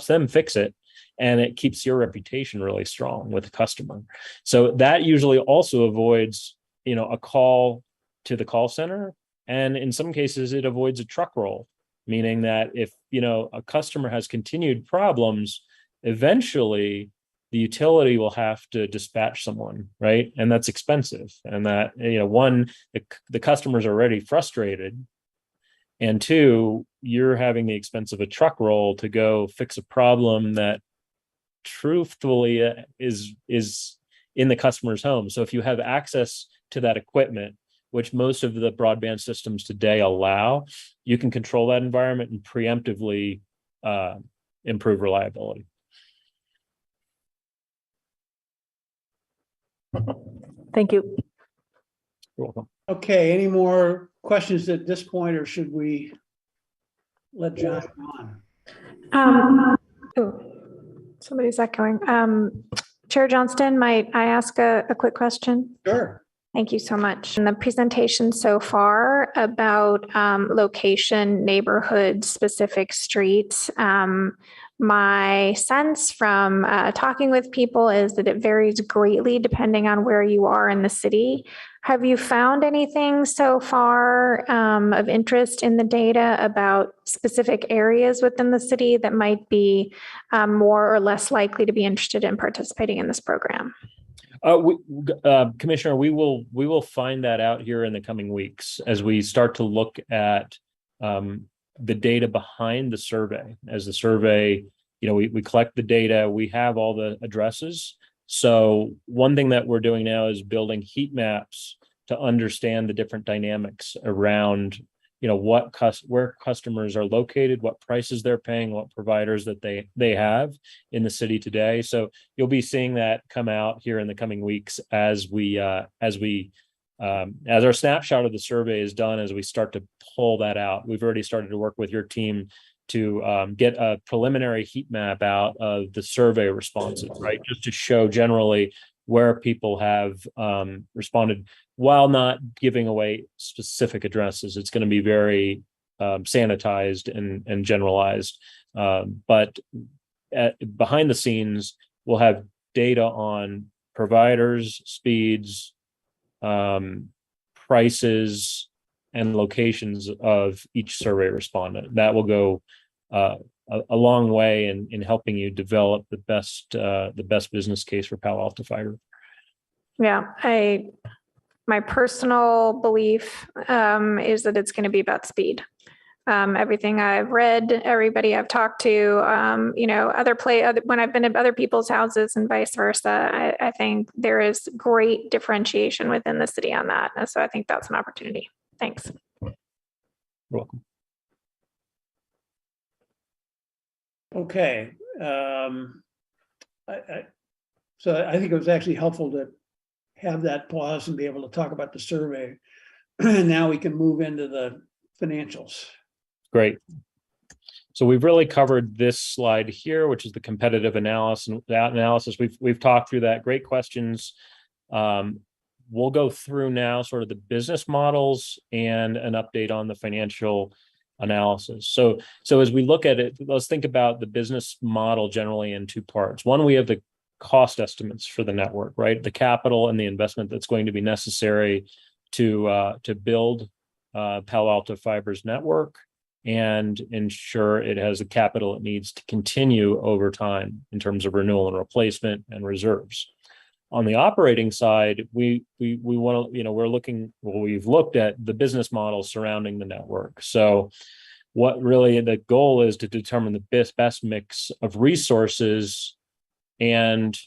them fix it, and it keeps your reputation really strong with the customer. So that usually also avoids, a call to the call center, and in some cases it avoids a truck roll, meaning that if a customer has continued problems, eventually the utility will have to dispatch someone, right? And that's expensive. And that, one, the customer's already frustrated, and two, you're having the expense of a truck roll to go fix a problem that truthfully is in the customer's home. So if you have access to that equipment, which most of the broadband systems today allow, you can control that environment and preemptively improve reliability. Thank you. You're welcome. Okay, any more questions at this point, or should we let John on? Somebody's echoing. Chair Johnston, might I ask a quick question? Sure. Thank you so much. In the presentation so far about location, neighborhood, specific streets, my sense from talking with people is that it varies greatly depending on where you are in the city. Have you found anything so far of interest in the data about specific areas within the city that might be more or less likely to be interested in participating in this program? Commissioner, we will find that out here in the coming weeks as we start to look at the data behind the survey. As the survey, we collect the data, we have all the addresses. So one thing that we're doing now is building heat maps to understand the different dynamics around, where customers are located, what prices they're paying, what providers that they have in the city today. So you'll be seeing that come out here in the coming weeks as our snapshot of the survey is done, as we start to pull that out. We've already started to work with your team to get a preliminary heat map out of the survey responses, right? Just to show generally where people have responded, while not giving away specific addresses. It's going to be very sanitized and generalized. But behind the scenes, we'll have data on providers, speeds, prices, and locations of each survey respondent. That will go a long way in helping you develop the best business case for Palo Alto Fiber. Yeah, my personal belief is that it's going to be about speed. Everything I've read, everybody I've talked to, when I've been at other people's houses and vice versa, I think there is great differentiation within the city on that. And so I think that's an opportunity. Thanks. You're welcome. Okay. So I think it was actually helpful to have that pause and be able to talk about the survey. And now we can move into the financials. Great. So we've really covered this slide here, which is the competitive analysis. We've talked through that. Great questions. We'll go through now sort of the business models and an update on the financial analysis. So as we look at it, let's think about the business model generally in two parts. One, we have the cost estimates for the network, right? The capital and the investment that's going to be necessary to build Palo Alto Fiber's network and ensure it has the capital it needs to continue over time in terms of renewal and replacement and reserves. On the operating side, we want to, we've looked at the business models surrounding the network. So what really the goal is to determine the best mix of resources, and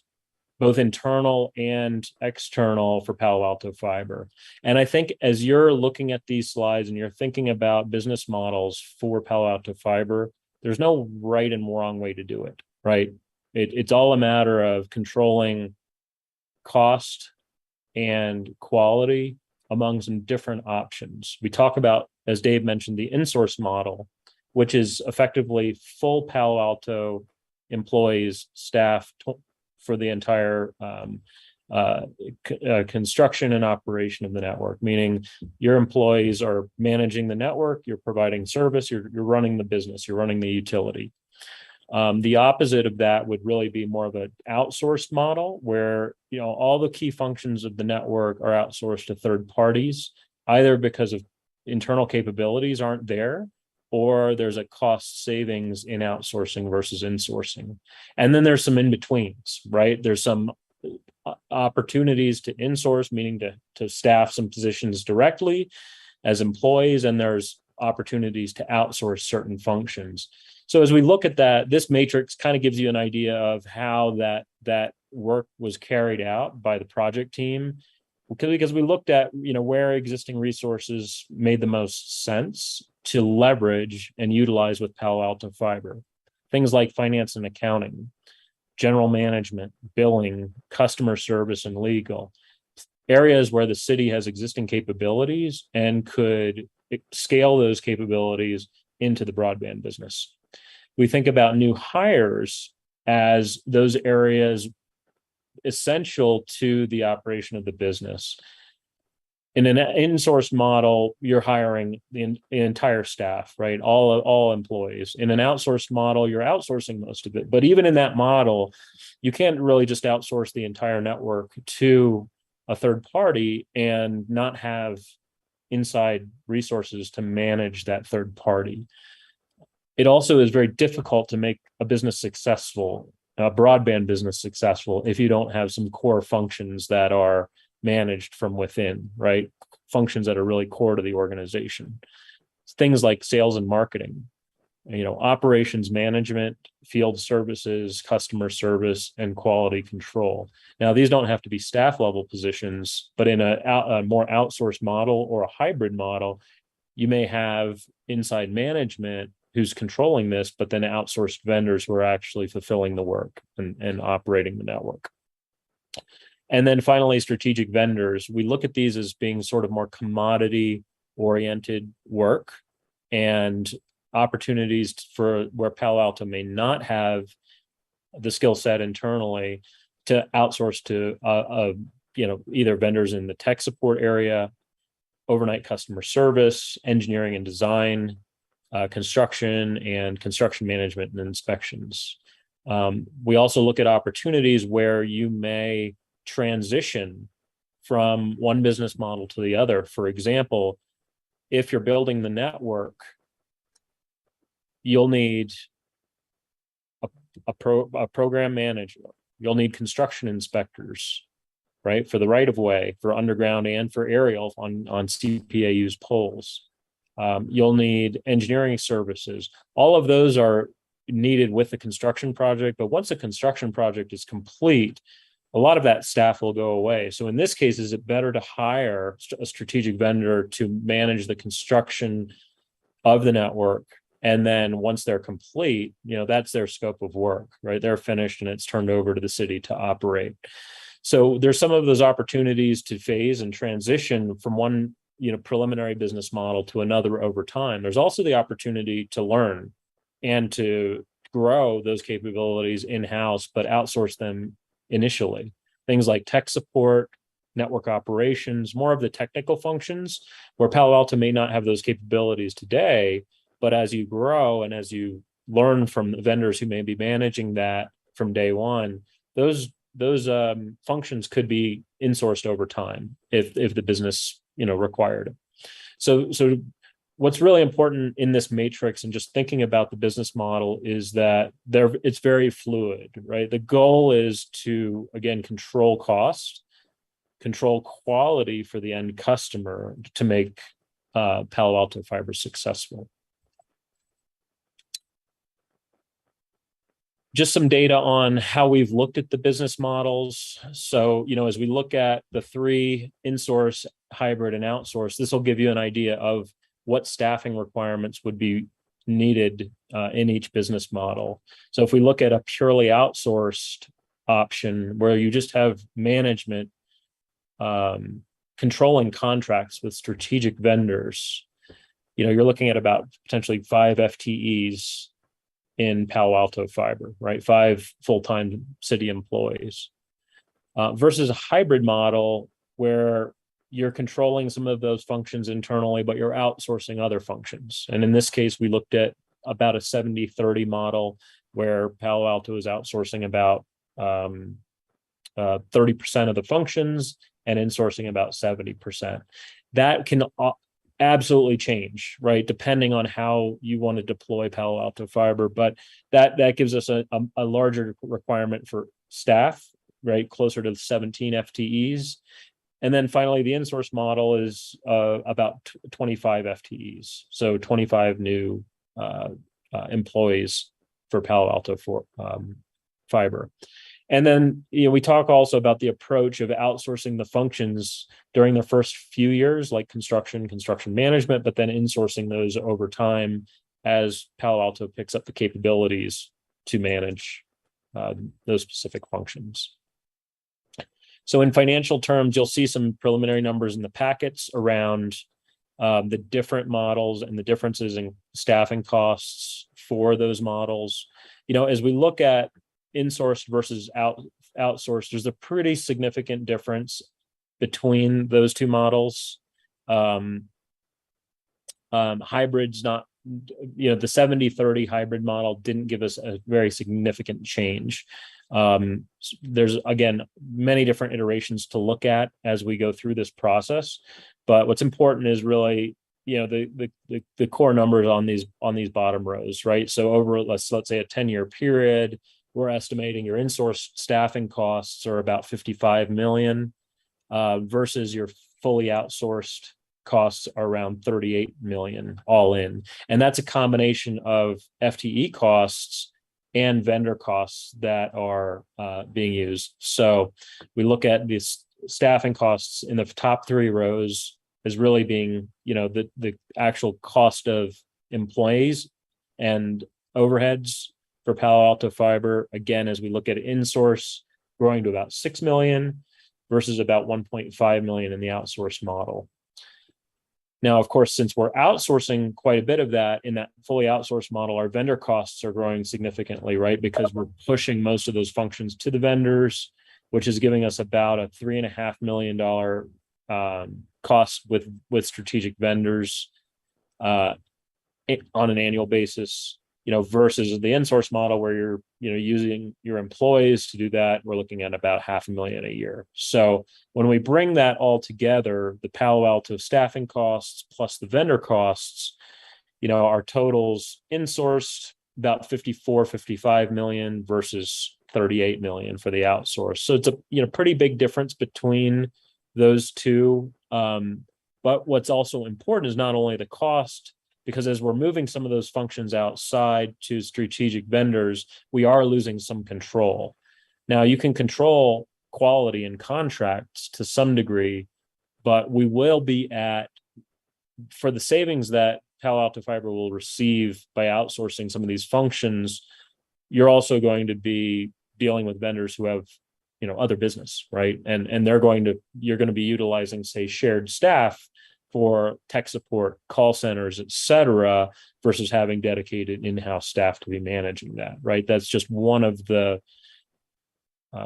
both internal and external, for Palo Alto Fiber. And I think as you're looking at these slides and you're thinking about business models for Palo Alto Fiber, there's no right and wrong way to do it, right? It's all a matter of controlling cost and quality among some different options. We talk about, as Dave mentioned, the in-source model, which is effectively full Palo Alto employees, staff for the entire construction and operation of the network, meaning your employees are managing the network, you're providing service, you're running the business, you're running the utility. The opposite of that would really be more of an outsourced model where, all the key functions of the network are outsourced to third parties, either because of internal capabilities aren't there, or there's a cost savings in outsourcing versus insourcing. And then there's some in-betweens, right? There's some opportunities to insource, meaning to staff some positions directly as employees, and there's opportunities to outsource certain functions. So as we look at that, this matrix kind of gives you an idea of how that work was carried out by the project team, because we looked at where existing resources made the most sense to leverage and utilize with Palo Alto Fiber. Things like finance and accounting, general management, billing, customer service, and legal. Areas where the city has existing capabilities and could scale those capabilities into the broadband business. We think about new hires as those areas essential to the operation of the business. In an in-source model, you're hiring the entire staff, right? All employees. In an outsourced model, you're outsourcing most of it. But even in that model, you can't really just outsource the entire network to a third party and not have inside resources to manage that third party. It also is very difficult to make a business successful, a broadband business successful, if you don't have some core functions that are managed from within, right? Functions that are really core to the organization. Things like sales and marketing, operations management, field services, customer service, and quality control. Now, these don't have to be staff level positions, but in a more outsourced model or a hybrid model, you may have inside management who's controlling this, but then outsourced vendors who are actually fulfilling the work and operating the network. And then finally, strategic vendors. We look at these as being sort of more commodity-oriented work and opportunities for where Palo Alto may not have the skill set internally to outsource to either vendors in the tech support area, overnight customer service, engineering and design, construction, and construction management and inspections. We also look at opportunities where you may transition from one business model to the other. For example, if you're building the network, you'll need a program manager. You'll need construction inspectors, right, for the right of way, for underground and for aerial on CPAU's poles. You'll need engineering services. All of those are needed with the construction project, but once a construction project is complete, a lot of that staff will go away. So in this case, is it better to hire a strategic vendor to manage the construction of the network? And then once they're complete, that's their scope of work, right? They're finished and it's turned over to the city to operate. So there's some of those opportunities to phase and transition from one, preliminary business model to another over time. There's also the opportunity to learn and to grow those capabilities in-house, but outsource them initially. Things like tech support, network operations, more of the technical functions, where Palo Alto may not have those capabilities today, but as you grow and as you learn from the vendors who may be managing that from day one, those functions could be insourced over time if the business required it. So what's really important in this matrix and just thinking about the business model is that it's very fluid, right? The goal is to, again, control cost, control quality for the end customer to make Palo Alto Fiber successful. Just some data on how we've looked at the business models. So, as we look at the three in-source, hybrid, and outsource, this will give you an idea of what staffing requirements would be needed in each business model. So if we look at a purely outsourced option where you just have management controlling contracts with strategic vendors, you're looking at about potentially 5 FTEs in Palo Alto Fiber, right? 5 full-time city employees versus a hybrid model where you're controlling some of those functions internally, but you're outsourcing other functions. And in this case, we looked at about a 70-30 model where Palo Alto is outsourcing about 30% of the functions and insourcing about 70%. That can absolutely change, right? Depending on how you want to deploy Palo Alto Fiber, but that gives us a larger requirement for staff, right? Closer to 17 FTEs. And then finally, the in-source model is about 25 FTEs. So 25 new employees for Palo Alto for Fiber. And then, we talk also about the approach of outsourcing the functions during the first few years, like construction management, but then insourcing those over time as Palo Alto picks up the capabilities to manage those specific functions. So in financial terms, you'll see some preliminary numbers in the packets around the different models and the differences in staffing costs for those models. As we look at insourced versus outsourced, there's a pretty significant difference between those two models. Hybrids not, the 70-30 hybrid model didn't give us a very significant change. There's, again, many different iterations to look at as we go through this process. But what's important is really, the core numbers on these bottom rows, right? So over, let's say a 10-year period, we're estimating your in-source staffing costs are about $55 million versus your fully outsourced costs are around $38 million all in. And that's a combination of FTE costs and vendor costs that are being used. So we look at these staffing costs in the top 3 rows as really being, the actual cost of employees and overheads for Palo Alto Fiber. Again, as we look at in-source, growing to about $6 million versus about $1.5 million in the outsourced model. Now, of course, since we're outsourcing quite a bit of that in that fully outsourced model, our vendor costs are growing significantly, right? Because we're pushing most of those functions to the vendors, which is giving us about a $3.5 million cost with strategic vendors on an annual basis. versus the in-source model where you're, using your employees to do that, we're looking at about $500,000 a year. So when we bring that all together, the Palo Alto staffing costs plus the vendor costs, our totals in-sourced about 55 million versus 38 million for the outsource. So it's a pretty big difference between those two. But what's also important is not only the cost, because as we're moving some of those functions outside to strategic vendors, we are losing some control. Now you can control quality and contracts to some degree, but we will be for the savings that Palo Alto Fiber will receive by outsourcing some of these functions, you're also going to be dealing with vendors who have, other business, right? And you're going to be utilizing, say, shared staff for tech support, call centers, et cetera, versus having dedicated in-house staff to be managing that, right? That's just one of the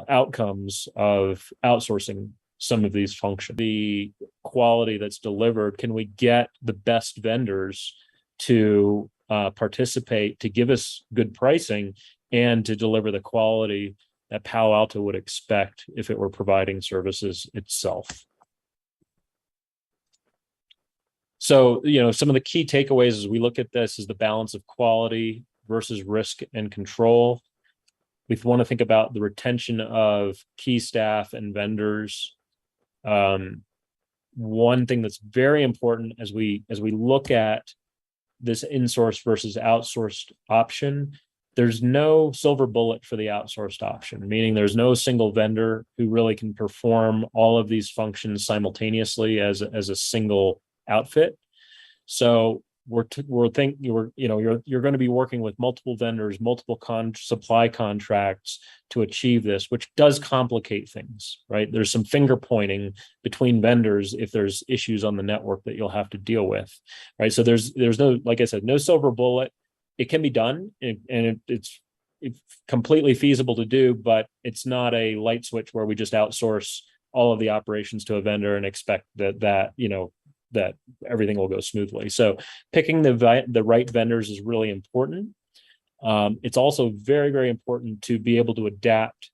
outcomes of outsourcing some of these functions. The quality that's delivered, can we get the best vendors to participate, to give us good pricing, and to deliver the quality that Palo Alto would expect if it were providing services itself? So, some of the key takeaways as we look at this is the balance of quality versus risk and control. We want to think about the retention of key staff and vendors. One thing that's very important as we look at this in-source versus outsourced option, there's no silver bullet for the outsourced option, meaning there's no single vendor who really can perform all of these functions simultaneously as a single outfit. So you're going to be working with multiple vendors, multiple supply contracts to achieve this, which does complicate things, right? There's some finger pointing between vendors if there's issues on the network that you'll have to deal with, right? So there's no, like I said, no silver bullet. It can be done, and it's completely feasible to do, but it's not a light switch where we just outsource all of the operations to a vendor and expect that everything will go smoothly. So picking the right vendors is really important. It's also very, very important to be able to adapt,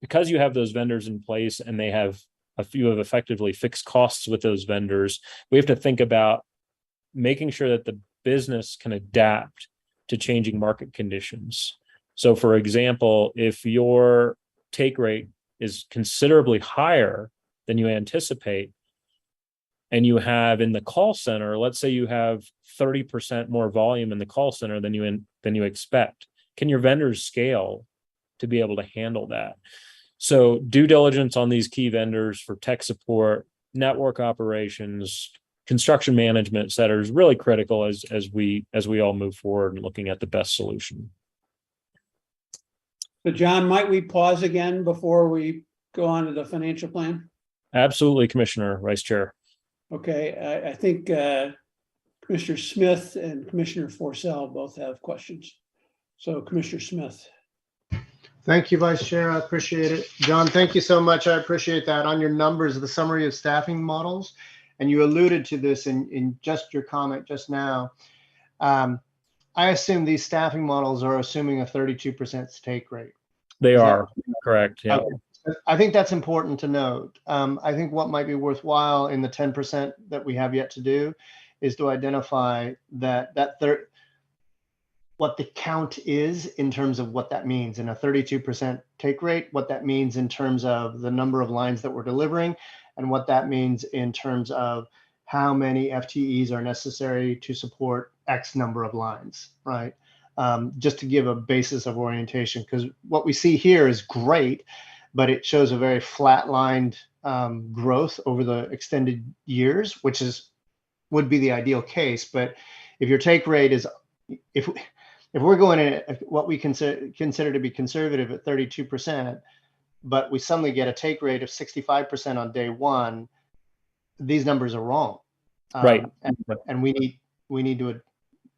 because you have those vendors in place and you have effectively fixed costs with those vendors. We have to think about making sure that the business can adapt to changing market conditions. So for example, if your take rate is considerably higher than you anticipate, and you have in the call center, let's say you have 30% more volume in the call center than you expect, can your vendors scale to be able to handle that? So due diligence on these key vendors for tech support, network operations, construction management, et cetera, is really critical as we all move forward and looking at the best solution. So John, might we pause again before we go on to the financial plan? Absolutely, Commissioner, Vice Chair. Okay, I think Commissioner Smith and Commissioner Forcell both have questions. So Commissioner Smith. Thank you, Vice Chair. I appreciate it. John, thank you so much. I appreciate that. On your numbers, the summary of staffing models, and you alluded to this in just your comment just now. I assume these staffing models are assuming a 32% take rate. They are correct. Yeah. Okay. I think that's important to note. I think what might be worthwhile in the 10% that we have yet to do is to identify what the count is in terms of what that means in a 32% take rate, what that means in terms of the number of lines that we're delivering, and what that means in terms of how many FTEs are necessary to support X number of lines, right? Just to give a basis of orientation, because what we see here is great, but it shows a very flatlined growth over the extended years, which would be the ideal case. But if your take rate is, if we're going in at what we consider to be conservative at 32%, but we suddenly get a take rate of 65% on day one, these numbers are wrong. Right. And we need to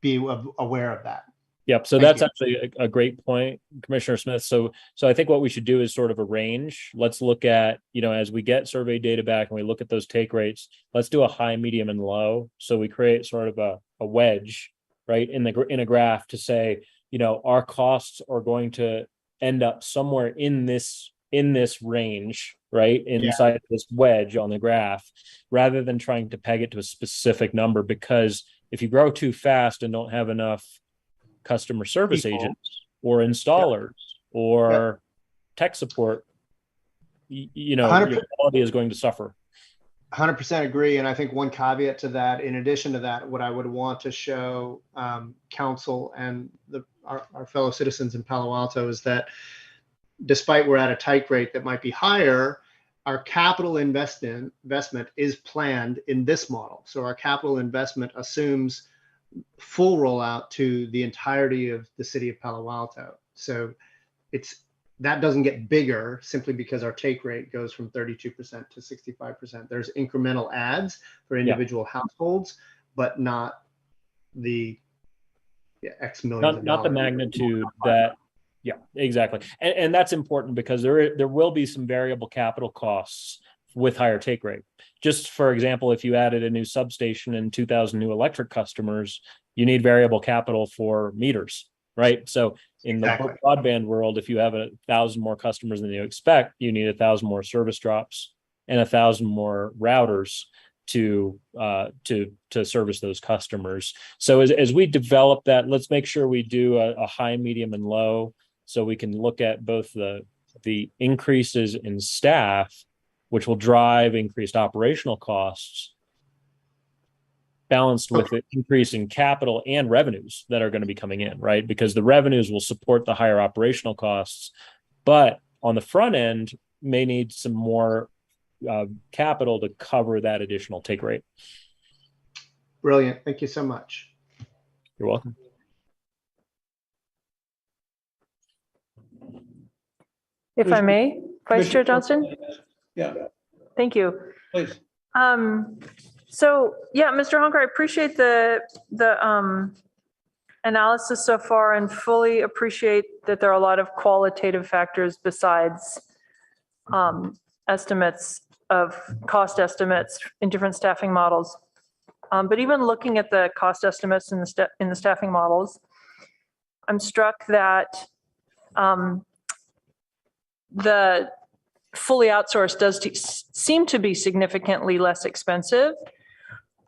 be aware of that. Yep. So that's actually a great point, Commissioner Smith. So I think what we should do is sort of a range. Let's look at, as we get survey data back and we look at those take rates, let's do a high, medium, and low. So we create sort of a wedge right, in a graph to say, our costs are going to end up somewhere in this range, right, inside of this wedge on the graph, rather than trying to peg it to a specific number. Because if you grow too fast and don't have enough customer service agents or installers or tech support, your quality is going to suffer. 100% agree. And I think one caveat to that, in addition to that, what I would want to show council and our fellow citizens in Palo Alto is that despite we're at a tight rate that might be higher, our capital investment is planned in this model. So our capital investment assumes full rollout to the entirety of the city of Palo Alto. So that doesn't get bigger simply because our take rate goes from 32% to 65%. There's incremental adds for individual households, but not the X millions. Not the magnitude that, exactly. And that's important because there will be some variable capital costs with higher take rate. Just for example, if you added a new substation and 2,000 new electric customers, you need variable capital for meters, right? So in the broadband world, if you have 1,000 more customers than you expect, you need 1,000 more service drops and 1,000 more routers to service those customers. So as we develop that, let's make sure we do a high, medium, and low, so we can look at both the increases in staff, which will drive increased operational costs, balanced with the increase in capital and revenues that are going to be coming in, right? Because the revenues will support the higher operational costs, but on the front end may need some more capital to cover that additional take rate. Brilliant. Thank you so much. You're welcome. If I may, Vice Chair Johnson? Yeah. Thank you. Please. So yeah, Mr. Honker, I appreciate the analysis so far and fully appreciate that there are a lot of qualitative factors besides estimates of cost estimates in different staffing models. But even looking at the cost estimates in the staffing models, I'm struck that the fully outsourced does seem to be significantly less expensive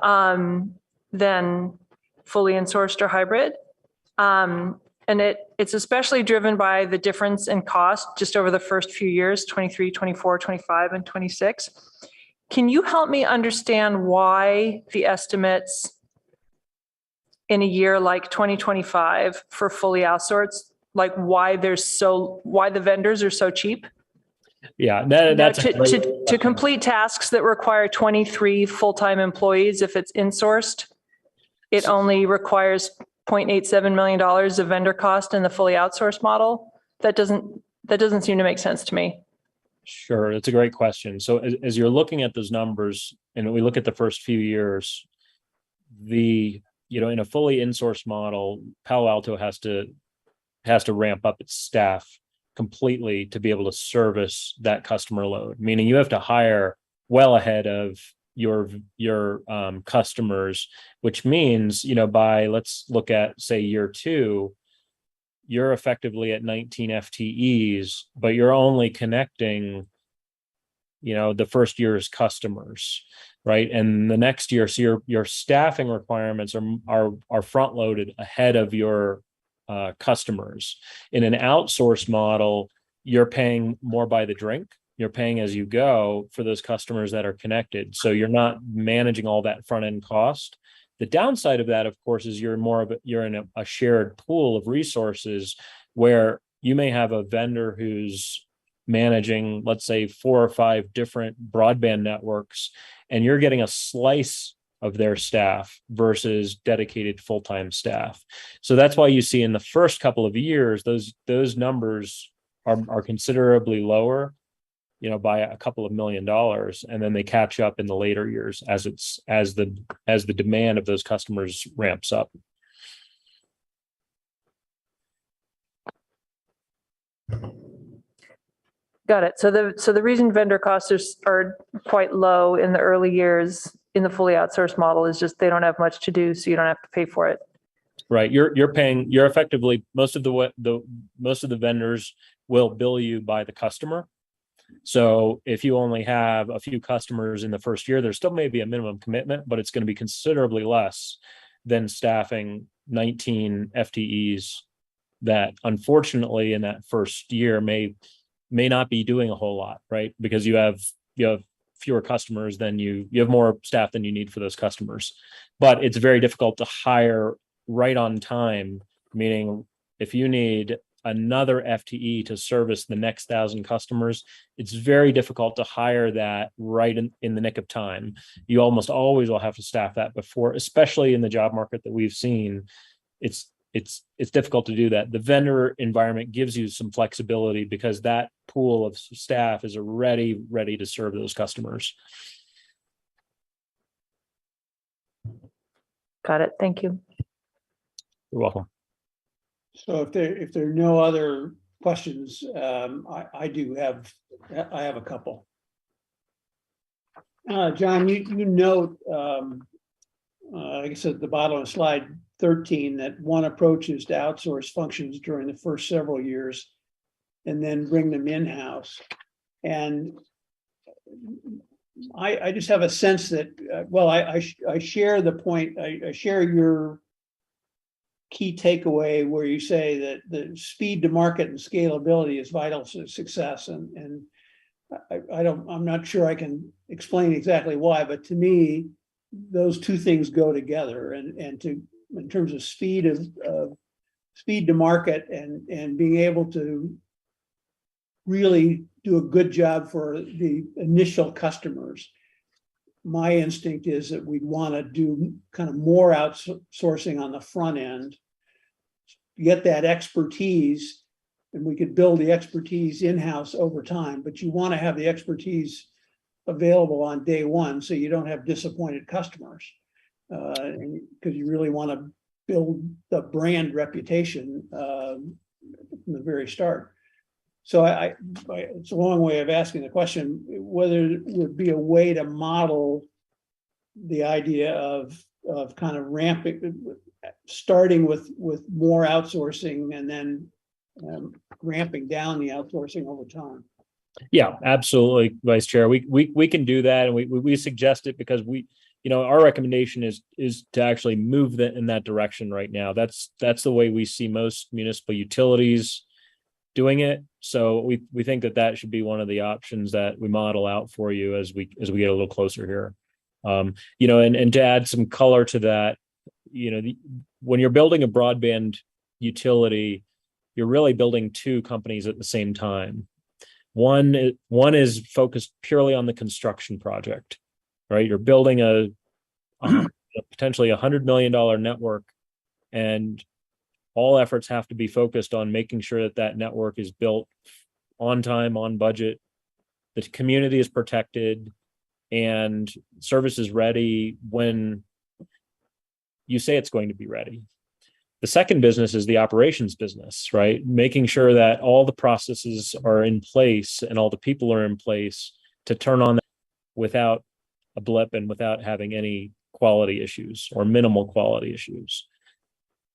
than fully insourced or hybrid. And it's especially driven by the difference in cost just over the first few years, 23, 24, 25, and 26. Can you help me understand why the estimates in a year like 2025 for fully outsourced, like why the vendors are so cheap? Yeah, that's to complete tasks that require 23 full-time employees. If it's insourced, it only requires $0.87 million of vendor cost in the fully outsourced model. That doesn't seem to make sense to me. Sure, that's a great question. So as you're looking at those numbers, and we look at the first few years, in a fully insourced model, Palo Alto has to ramp up its staff completely to be able to service that customer load, meaning you have to hire well ahead of your customers, which means, let's look at, say, year 2, you're effectively at 19 FTEs, but you're only connecting, the first year's customers, right? And the next year, so your staffing requirements are front loaded ahead of your customers. In an outsourced model, you're paying more by the drink. You're paying as you go for those customers that are connected. So you're not managing all that front end cost. The downside of that, of course, is you're in a shared pool of resources where you may have a vendor who's managing, let's say, 4 or 5 different broadband networks, and you're getting a slice of their staff versus dedicated full-time staff. So that's why you see in the first couple of years, those numbers are considerably lower, by a couple of $1 million, and then they catch up in the later years as the demand of those customers ramps up. Got it. So the reason vendor costs are quite low in the early years in the fully outsourced model is just they don't have much to do, so you don't have to pay for it. right? You're effectively, most of the vendors will bill you by the customer. So if you only have a few customers in the first year, there still may be a minimum commitment, but it's going to be considerably less than staffing 19 FTEs that unfortunately in that first year may not be doing a whole lot, right? Because you have fewer customers than you have more staff than you need for those customers. But it's very difficult to hire right on time, meaning if you need another FTE to service the next 1,000 customers, it's very difficult to hire that right in the nick of time. You almost always will have to staff that before, especially in the job market that we've seen. It's difficult to do that. The vendor environment gives you some flexibility because that pool of staff is ready to serve those customers. Got it. Thank you. You're welcome. So if there are no other questions, I have a couple. John, you note, I guess at the bottom of slide 13, that one approach is to outsource functions during the first several years and then bring them in-house. And I just have a sense that, I share the point, I share your key takeaway where you say that the speed to market and scalability is vital to success. And I'm not sure I can explain exactly why, but to me, those two things go together. And in terms of speed to market and being able to really do a good job for the initial customers, my instinct is that we'd want to do kind of more outsourcing on the front end, get that expertise, and we could build the expertise in-house over time. But you want to have the expertise available on day one so you don't have disappointed customers, because you really want to build the brand reputation from the very start. So it's a long way of asking the question whether it would be a way to model the idea of kind of starting with more outsourcing and then ramping down the outsourcing over time. Yeah, absolutely, Vice Chair. We can do that, and we suggest it because our recommendation is to actually move in that direction right now. That's the way we see most municipal utilities doing it. So we think that should be one of the options that we model out for you as we get a little closer here. And to add some color to that, when you're building a broadband utility, you're really building two companies at the same time. One is focused purely on the construction project, right? You're building a potentially $100 million network, and all efforts have to be focused on making sure that network is built on time, on budget, the community is protected, and service is ready when you say it's going to be ready. The second business is the operations business, right? Making sure that all the processes are in place and all the people are in place to turn on without a blip and without having any quality issues or minimal quality issues,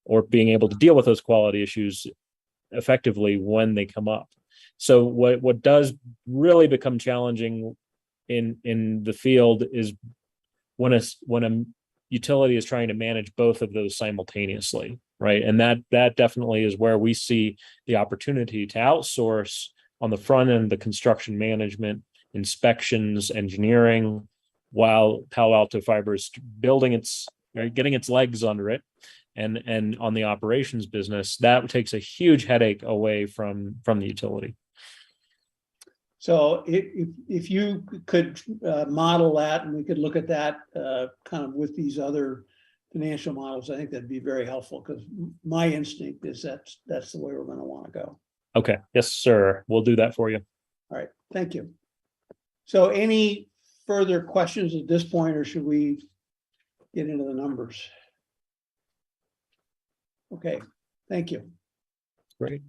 or being able to deal with those quality issues effectively when they come up. So what does really become challenging in the field is when a utility is trying to manage both of those simultaneously, right? And that definitely is where we see the opportunity to outsource on the front end, the construction management, inspections, engineering, while Palo Alto Fiber is building getting its legs under it. And on the operations business, that takes a huge headache away from the utility. So if you could model that, and we could look at that kind of with these other financial models, I think that'd be very helpful, because my instinct is that's the way we're going to want to go. Okay. Yes, sir. We'll do that for you. All right. Thank you. So any further questions at this point, or should we get into the numbers? Okay. Thank you. Great.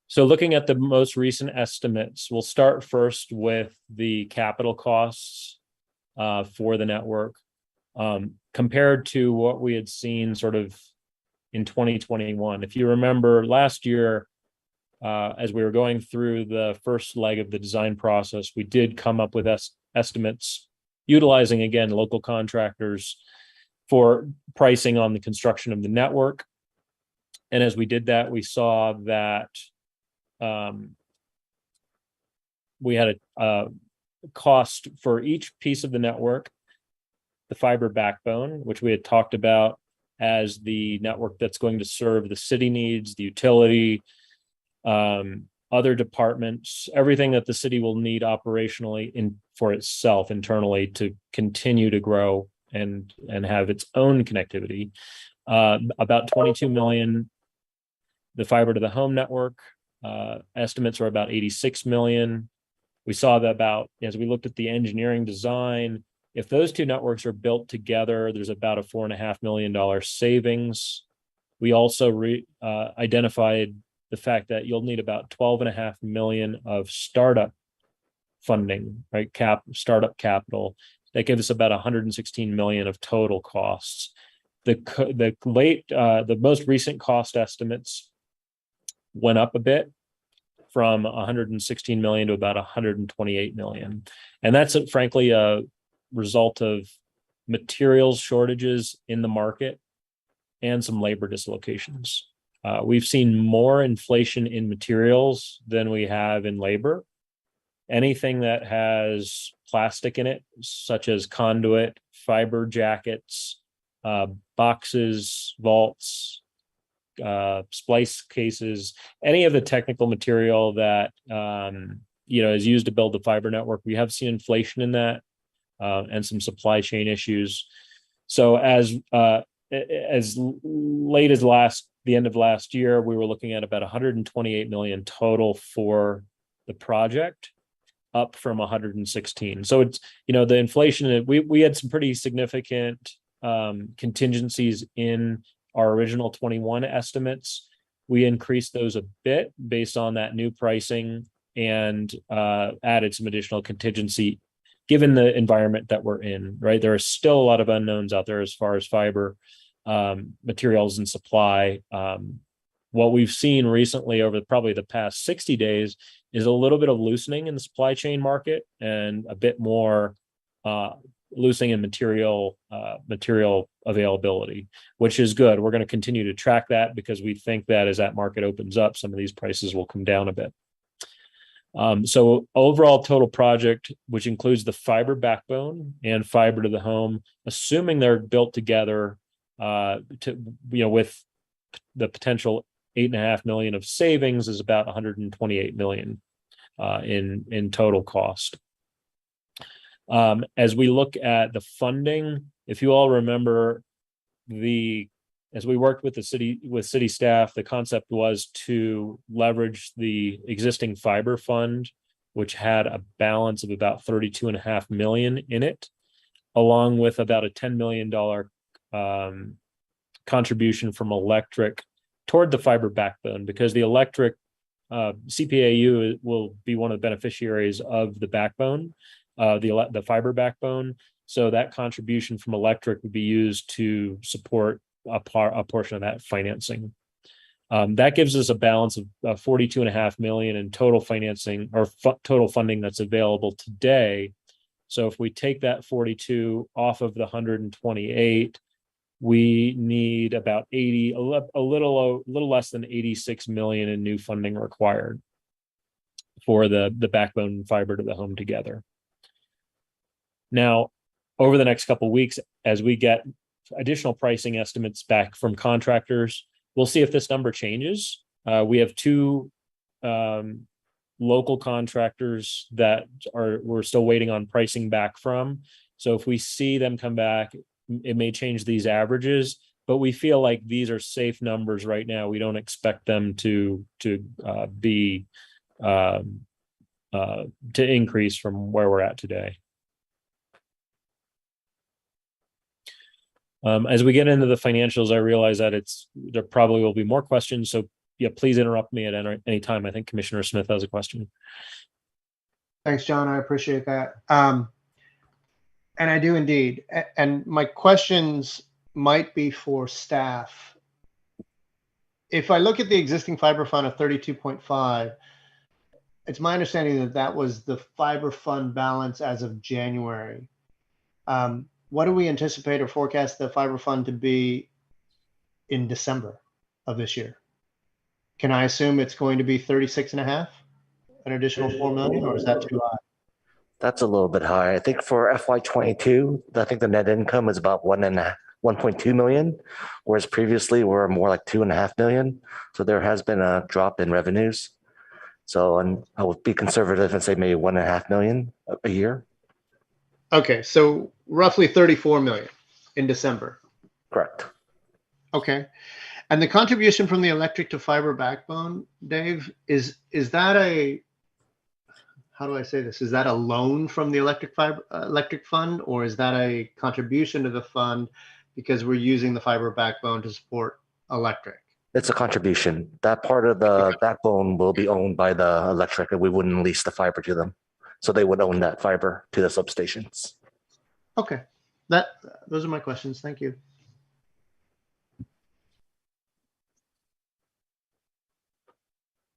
So looking at the most recent estimates, we'll start first with the capital costs for the network. compared to what we had seen sort of in 2021. If you remember last year, as we were going through the first leg of the design process, we did come up with estimates utilizing, again, local contractors for pricing on the construction of the network. And as we did that, we saw that we had a cost for each piece of the network, the fiber backbone, which we had talked about as the network that's going to serve the city needs, the utility, other departments, everything that the city will need operationally for itself internally to continue to grow and have its own connectivity. About 22 million, the fiber to the home network, estimates are about 86 million. We saw that as we looked at the engineering design, if those two networks are built together, there's about a $4.5 million savings. We also identified the fact that you'll need about 12.5 million of startup funding, right? Startup capital. That gives us about 116 million of total costs. The most recent cost estimates went up a bit from 116 million to about 128 million. And that's frankly a result of materials shortages in the market and some labor dislocations. We've seen more inflation in materials than we have in labor. Anything that has plastic in it, such as conduit, fiber jackets, boxes, vaults, splice cases, any of the technical material that is used to build the fiber network, we have seen inflation in that and some supply chain issues. So as late as the end of last year, we were looking at about 128 million total for the project, up from 116. So it's, the inflation, we had some pretty significant contingencies in our original 21 estimates. We increased those a bit based on that new pricing and added some additional contingency given the environment that we're in, right? There are still a lot of unknowns out there as far as fiber materials and supply. What we've seen recently over probably the past 60 days is a little bit of loosening in the supply chain market and a bit more loosening in material availability, which is good. We're going to continue to track that because we think that as that market opens up, some of these prices will come down a bit. So overall total project, which includes the fiber backbone and fiber to the home, assuming they're built together with the potential 8.5 million of savings, is about 128 million in total cost. As we look at the funding, if you all remember, as we worked with city staff, the concept was to leverage the existing fiber fund, which had a balance of about 32.5 million in it, along with about a $10 million contribution from electric toward the fiber backbone, because the electric CPAU will be one of the beneficiaries of the backbone, the fiber backbone. So that contribution from electric would be used to support a portion of that financing. That gives us a balance of 42.5 million in total financing or total funding that's available today. So if we take that 42 off of the 128, we need about a little less than 86 million in new funding required for the backbone fiber to the home together. Now, over the next couple of weeks, as we get additional pricing estimates back from contractors, we'll see if this number changes. We have two local contractors that we're still waiting on pricing back from. So if we see them come back, it may change these averages, but we feel like these are safe numbers right now. We don't expect them to increase from where we're at today. As we get into the financials, I realize that there probably will be more questions. So yeah, please interrupt me at any time. I think Commissioner Smith has a question. Thanks, John. I appreciate that. And I do indeed. And my questions might be for staff. If I look at the existing fiber fund of 32.5, it's my understanding that that was the fiber fund balance as of January. What do we anticipate or forecast the fiber fund to be in December of this year? Can I assume it's going to be 36 and a half, an additional 4 million, or is that too high? That's a little bit high. I think for FY22, I think the net income is about 1.2 million, whereas previously we're more like 2.5 million. So there has been a drop in revenues. So I would be conservative and say maybe 1.5 million a year. Okay, so roughly 34 million in December. Correct. Okay. And the contribution from the electric to fiber backbone, Dave, is that a, how do I say this? Is that a loan from the electric fund, or is that a contribution to the fund because we're using the fiber backbone to support electric? It's a contribution. That part of the backbone will be owned by the electric, and we wouldn't lease the fiber to them. So they would own that fiber to the substations. Okay. Those are my questions. Thank you.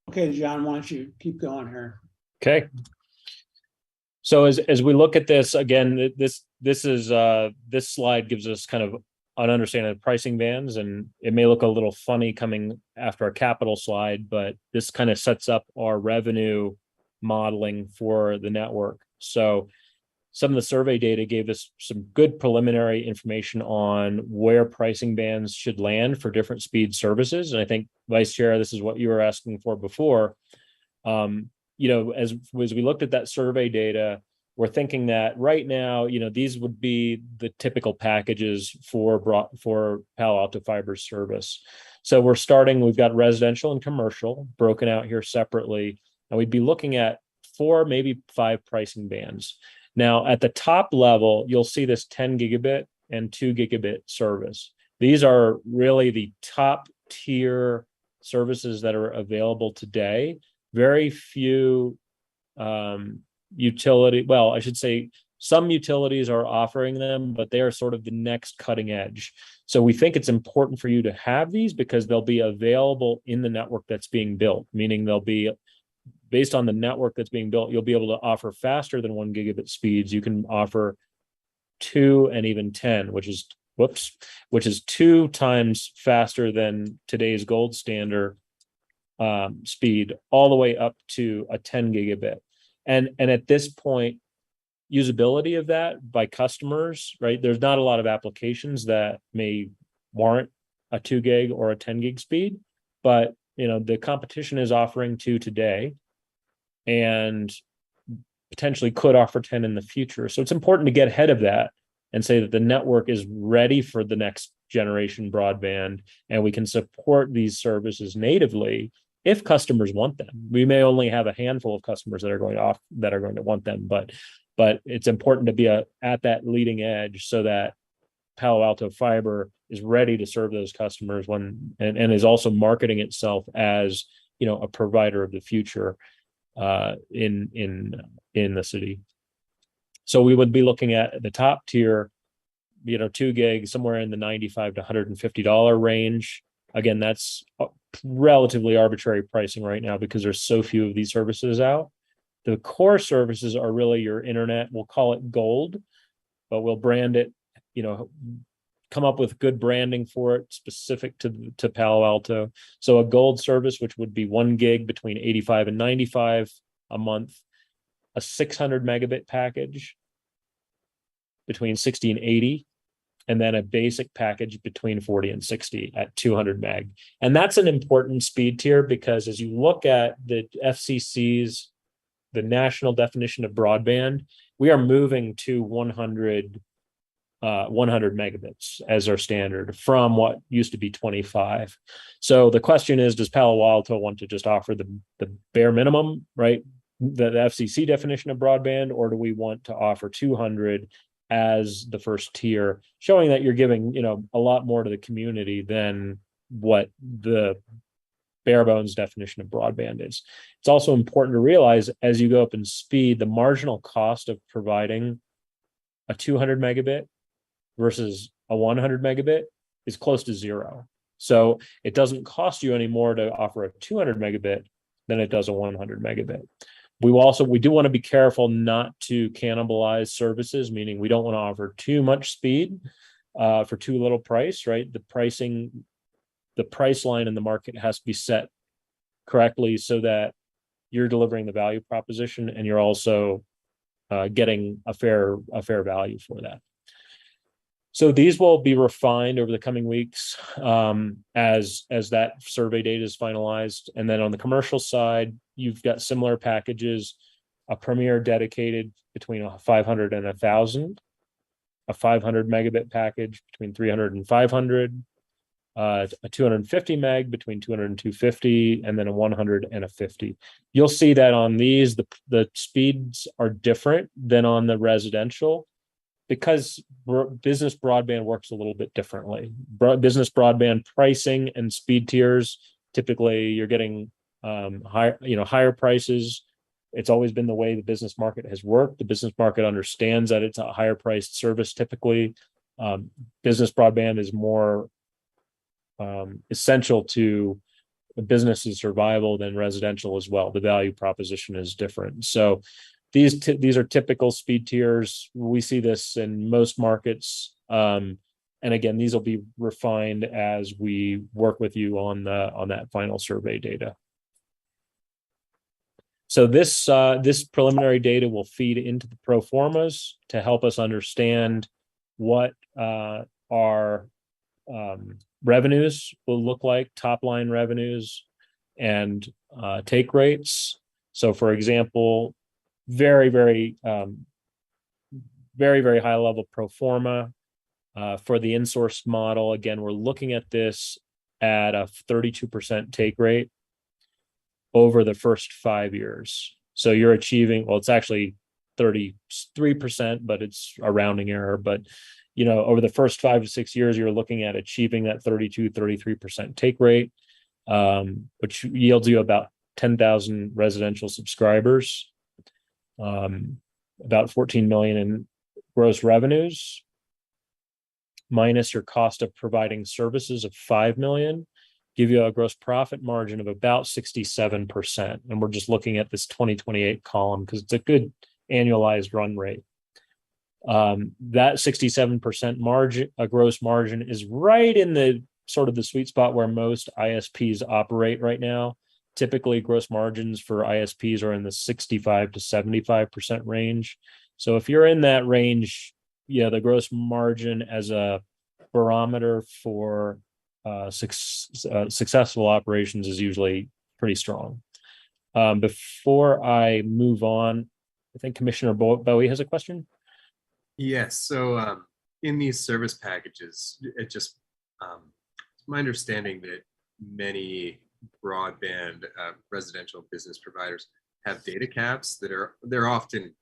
Okay, John, why don't you keep going here? Okay. So as we look at this again, this slide gives us kind of an understanding of pricing bands, and it may look a little funny coming after our capital slide, but this kind of sets up our revenue modeling for the network. So some of the survey data gave us some good preliminary information on where pricing bands should land for different speed services. And I think, Vice Chair, this is what you were asking for before. As we looked at that survey data, we're thinking that right now, these would be the typical packages for Palo Alto Fiber service. So we've got residential and commercial broken out here separately, and we'd be looking at 4, maybe 5 pricing bands. Now, at the top level, you'll see this 10 gigabit and 2 gigabit service. These are really the top tier services that are available today. Very few some utilities are offering them, but they are sort of the next cutting edge. So we think it's important for you to have these because they'll be available in the network that's being built, meaning they'll be based on the network that's being built. You'll be able to offer faster than 1 gigabit speeds. You can offer 2 and even 10, which is 2 times faster than today's gold standard speed, all the way up to a 10 gigabit. And at this point, usability of that by customers, right? There's not a lot of applications that may warrant a 2 gig or a 10 gig speed, but the competition is offering 2 today and potentially could offer 10 in the future. So it's important to get ahead of that and say that the network is ready for the next generation broadband, and we can support these services natively if customers want them. We may only have a handful of customers that are going to want them, but it's important to be at that leading edge so that Palo Alto Fiber is ready to serve those customers and is also marketing itself as a provider of the future in the city. So we would be looking at the top tier, 2 gig, somewhere in the $95 to $150 range. Again, that's relatively arbitrary pricing right now because there's so few of these services out. The core services are really your internet. We'll call it gold, but we'll brand it, come up with good branding for it specific to Palo Alto. So a gold service, which would be 1 gig between 85 and 95 a month, a 600 megabit package between 60 and 80, and then a basic package between 40 and 60 at 200 meg. And that's an important speed tier because as you look at the FCC's, the national definition of broadband, we are moving to 100 megabits as our standard from what used to be 25. So the question is, does Palo Alto want to just offer the bare minimum, right? The FCC definition of broadband, or do we want to offer 200 as the first tier, showing that you're giving, a lot more to the community than what the bare bones definition of broadband is. It's also important to realize as you go up in speed, the marginal cost of providing a 200 megabit versus a 100 megabit is close to zero. So it doesn't cost you any more to offer a 200 megabit than it does a 100 megabit. We do want to be careful not to cannibalize services, meaning we don't want to offer too much speed for too little price, right? The price line in the market has to be set correctly so that you're delivering the value proposition and you're also getting a fair value for that. So these will be refined over the coming weeks as that survey data is finalized. And then on the commercial side, you've got similar packages, a Premier dedicated between 500 and 1,000, a 500 megabit package between 300 and 500, a 250 meg between 200 and 250, and then a 100 and a 50. You'll see that on these, the speeds are different than on the residential, because business broadband works a little bit differently. Business broadband pricing and speed tiers, typically you're getting higher prices. It's always been the way the business market has worked. The business market understands that it's a higher priced service typically. Business broadband is more essential to the business's survival than residential as well. The value proposition is different. So these are typical speed tiers. We see this in most markets. And again, these will be refined as we work with you on that final survey data. So this preliminary data will feed into the pro formas to help us understand what our revenues will look like, top line revenues and take rates. So for example, very high level pro forma for the in-source model. Again, we're looking at this at a 32% take rate over the first 5 years. So you're achieving, well, it's actually 33%, but it's a rounding error. But over the first 5 to 6 years, you're looking at achieving that 33% take rate, which yields you about 10,000 residential subscribers. About 14 million in gross revenues, minus your cost of providing services of 5 million, give you a gross profit margin of about 67%. And we're just looking at this 2028 column because it's a good annualized run rate. That 67% margin, a gross margin, is right in the sort of the sweet spot where most ISPs operate right now. Typically, gross margins for ISPs are in the 65 to 75% range. So if you're in that range, the gross margin as a barometer for successful operations is usually pretty strong. Before I move on, I think Commissioner Bowie has a question. Yes. So in these service packages, it's my understanding that many broadband residential business providers have data caps that they're often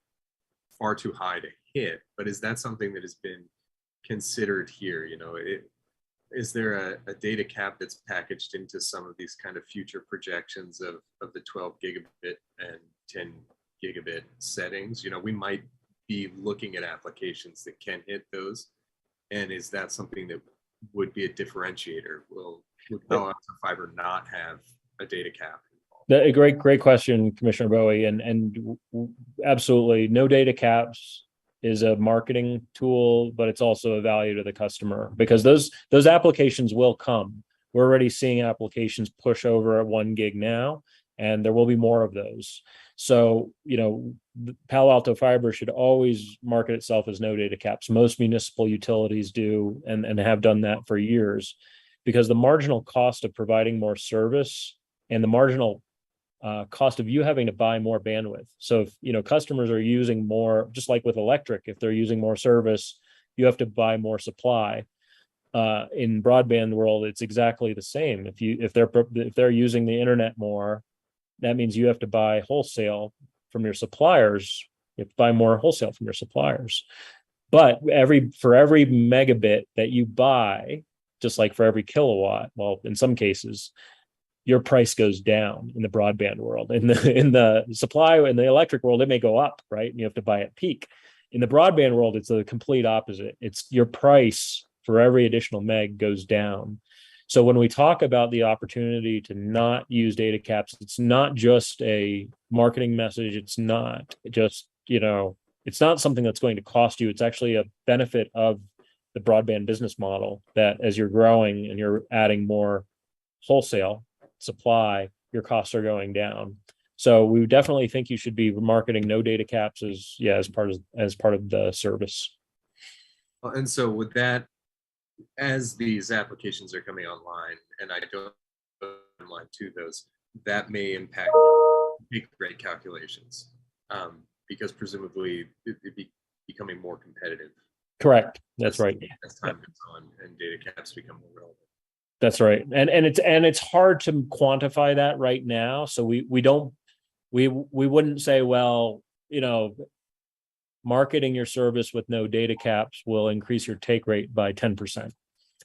far too high to hit. But is that something that has been considered here? Is there a data cap that's packaged into some of these kind of future projections of the 12 gigabit and 10 gigabit settings? We might be looking at applications that can hit those. And is that something that would be a differentiator? Would Palo Alto Fiber not have a data cap? A great question, Commissioner Bowie, and absolutely no data caps is a marketing tool, but it's also a value to the customer because those applications will come. We're already seeing applications push over at 1 gig now, and there will be more of those. So, Palo Alto Fiber should always market itself as no data caps. Most municipal utilities do and have done that for years, because the marginal cost of providing more service and the marginal cost of you having to buy more bandwidth. So if customers are using more, just like with electric, if they're using more service, you have to buy more supply. In broadband world, it's exactly the same. If they're using the internet more, that means you have to buy wholesale from your suppliers. You have to buy more wholesale from your suppliers. But for every megabit that you buy, just like for every kilowatt, well, in some cases, your price goes down in the broadband world. In the supply, in the electric world, it may go up, right? And you have to buy at peak. In the broadband world, it's the complete opposite. It's your price for every additional meg goes down. So when we talk about the opportunity to not use data caps, it's not just a marketing message. It's not just, it's not something that's going to cost you. It's actually a benefit of the broadband business model that as you're growing and you're adding more wholesale supply, your costs are going down. So we definitely think you should be marketing no data caps as part of the service. And so with that, as these applications are coming online, and I don't online to those, that may impact big rate calculations, because presumably it'd be becoming more competitive. Correct. That's right. As time goes on and data caps become more relevant. That's right. And it's hard to quantify that right now. So we wouldn't say, well, marketing your service with no data caps will increase your take rate by 10%.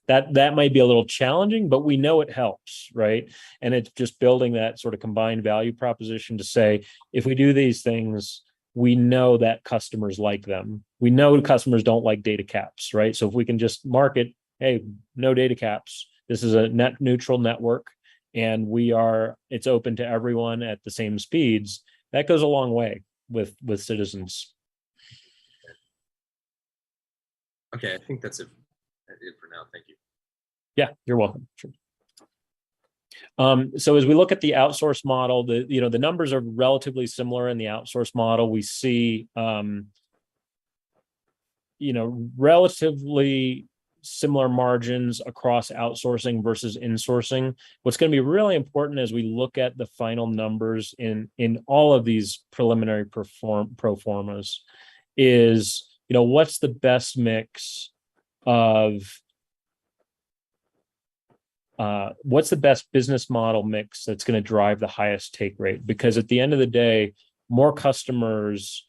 That might be a little challenging, but we know it helps, right? And it's just building that sort of combined value proposition to say, if we do these things, we know that customers like them. We know customers don't like data caps, right? So if we can just market, hey, no data caps, this is a net neutral network, and it's open to everyone at the same speeds, that goes a long way with citizens. Okay, I think that's it for now. Thank you. Yeah, you're welcome. Sure. So as we look at the outsource model, the numbers are relatively similar in the outsource model. We see relatively similar margins across outsourcing versus insourcing. What's going to be really important as we look at the final numbers in all of these preliminary pro formas is, what's the best mix of what's the best business model mix that's going to drive the highest take rate? Because at the end of the day, more customers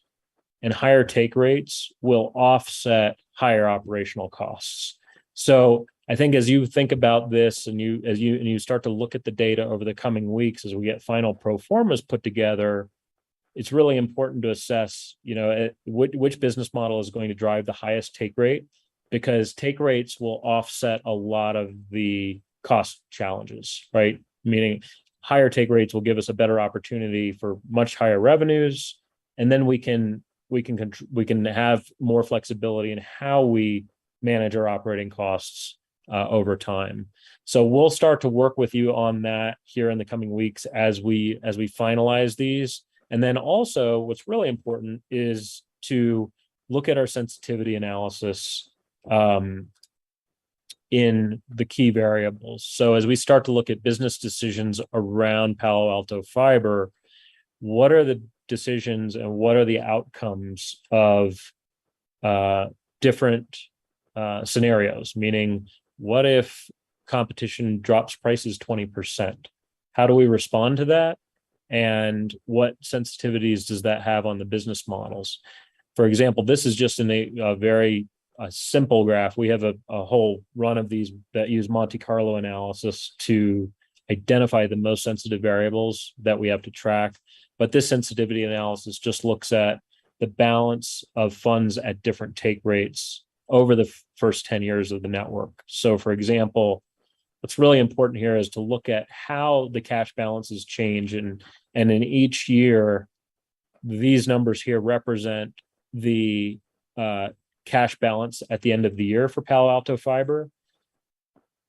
and higher take rates will offset higher operational costs. So I think as you think about this and you start to look at the data over the coming weeks, as we get final pro formas put together, it's really important to assess, which business model is going to drive the highest take rate, because take rates will offset a lot of the cost challenges, right? Meaning higher take rates will give us a better opportunity for much higher revenues, and then we can have more flexibility in how we manage our operating costs over time. So we'll start to work with you on that here in the coming weeks as we finalize these. And then also what's really important is to look at our sensitivity analysis in the key variables. So as we start to look at business decisions around Palo Alto Fiber, what are the decisions and what are the outcomes of different scenarios? Meaning, what if competition drops prices 20%? How do we respond to that? And what sensitivities does that have on the business models? For example, this is just in a very simple graph. We have a whole run of these that use Monte Carlo analysis to identify the most sensitive variables that we have to track. But this sensitivity analysis just looks at the balance of funds at different take rates over the first 10 years of the network. So for example, what's really important here is to look at how the cash balances change. And in each year, these numbers here represent the cash balance at the end of the year for Palo Alto Fiber.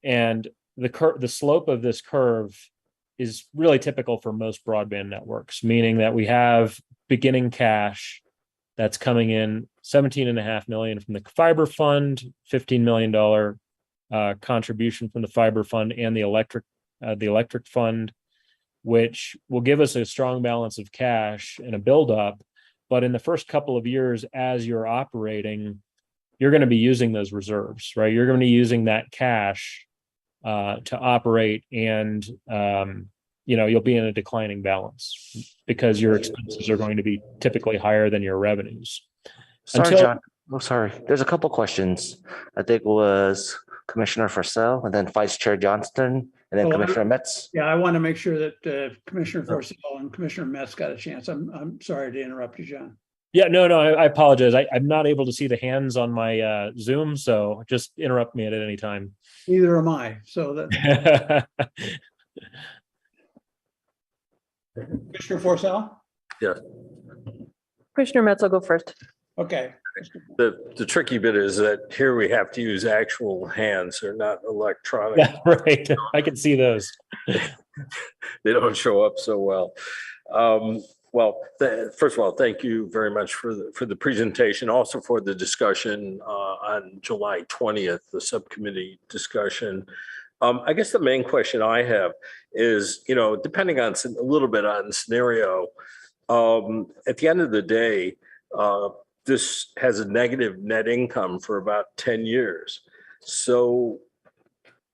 And the slope of this curve is really typical for most broadband networks, meaning that we have beginning cash that's coming in $17.5 million from the fiber fund, $15 million contribution from the fiber fund and the electric fund, which will give us a strong balance of cash and a buildup. But in the first couple of years, as you're operating, you're going to be using those reserves, right? You're going to be using that cash to operate, and you'll be in a declining balance because your expenses are going to be typically higher than your revenues. Sorry, John. Oh, sorry. There's a couple questions. I think it was Commissioner Forcell, and then Vice Chair Johnston, and then Commissioner Metz. Yeah, I want to make sure that Commissioner Forcell and Commissioner Metz got a chance. I'm sorry to interrupt you, John. Yeah, no, I apologize. I'm not able to see the hands on my Zoom, so just interrupt me at any time. Neither am I. So that Commissioner Forcell? Yes. Commissioner Metz will go first. Okay. The tricky bit is that here we have to use actual hands. They're not electronic. Yeah, right. I can see those. They don't show up so well. First of all, thank you very much for the presentation, also for the discussion on July 20th, the subcommittee discussion. I guess the main question I have is, depending on a little bit on scenario, at the end of the day, this has a negative net income for about 10 years. So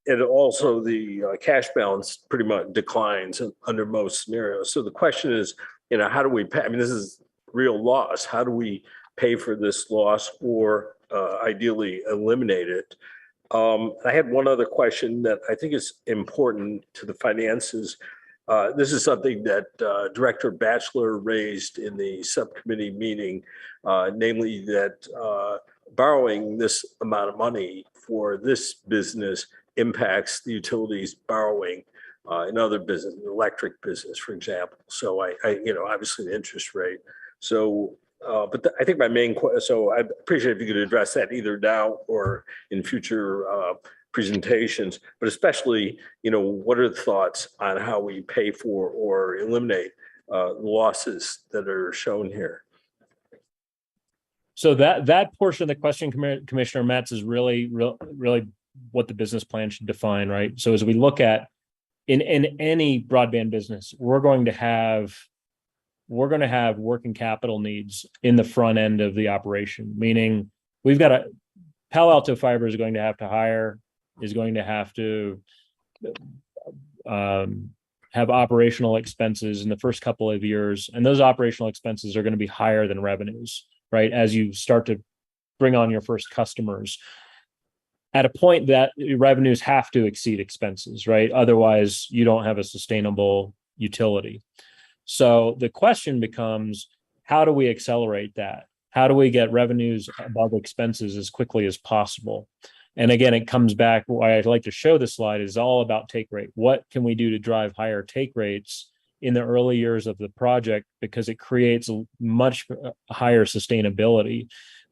it also, the cash balance pretty much declines under most scenarios. So the question is, how do we pay? I mean, this is real loss. How do we pay for this loss or ideally eliminate it? I had one other question that I think is important to the finances. This is something that Director Batchelor raised in the subcommittee meeting, namely that borrowing this amount of money for this business impacts the utilities borrowing in other business, electric business, for example. So I obviously the interest rate. So, I think my main question, so I appreciate if you could address that either now or in future presentations, but especially, what are the thoughts on how we pay for or eliminate losses that are shown here? So that portion of the question, Commissioner Metz, is really what the business plan should define, right? So as we look at in any broadband business, we're going to have working capital needs in the front end of the operation, meaning we've got Palo Alto Fiber is going to have to have operational expenses in the first couple of years, and those operational expenses are going to be higher than revenues, right? As you start to bring on your first customers, at a point that revenues have to exceed expenses, right? Otherwise, you don't have a sustainable utility. So the question becomes, how do we accelerate that? How do we get revenues above expenses as quickly as possible? And again, it comes back, why I'd like to show this slide is all about take rate. What can we do to drive higher take rates in the early years of the project? Because it creates a much higher sustainability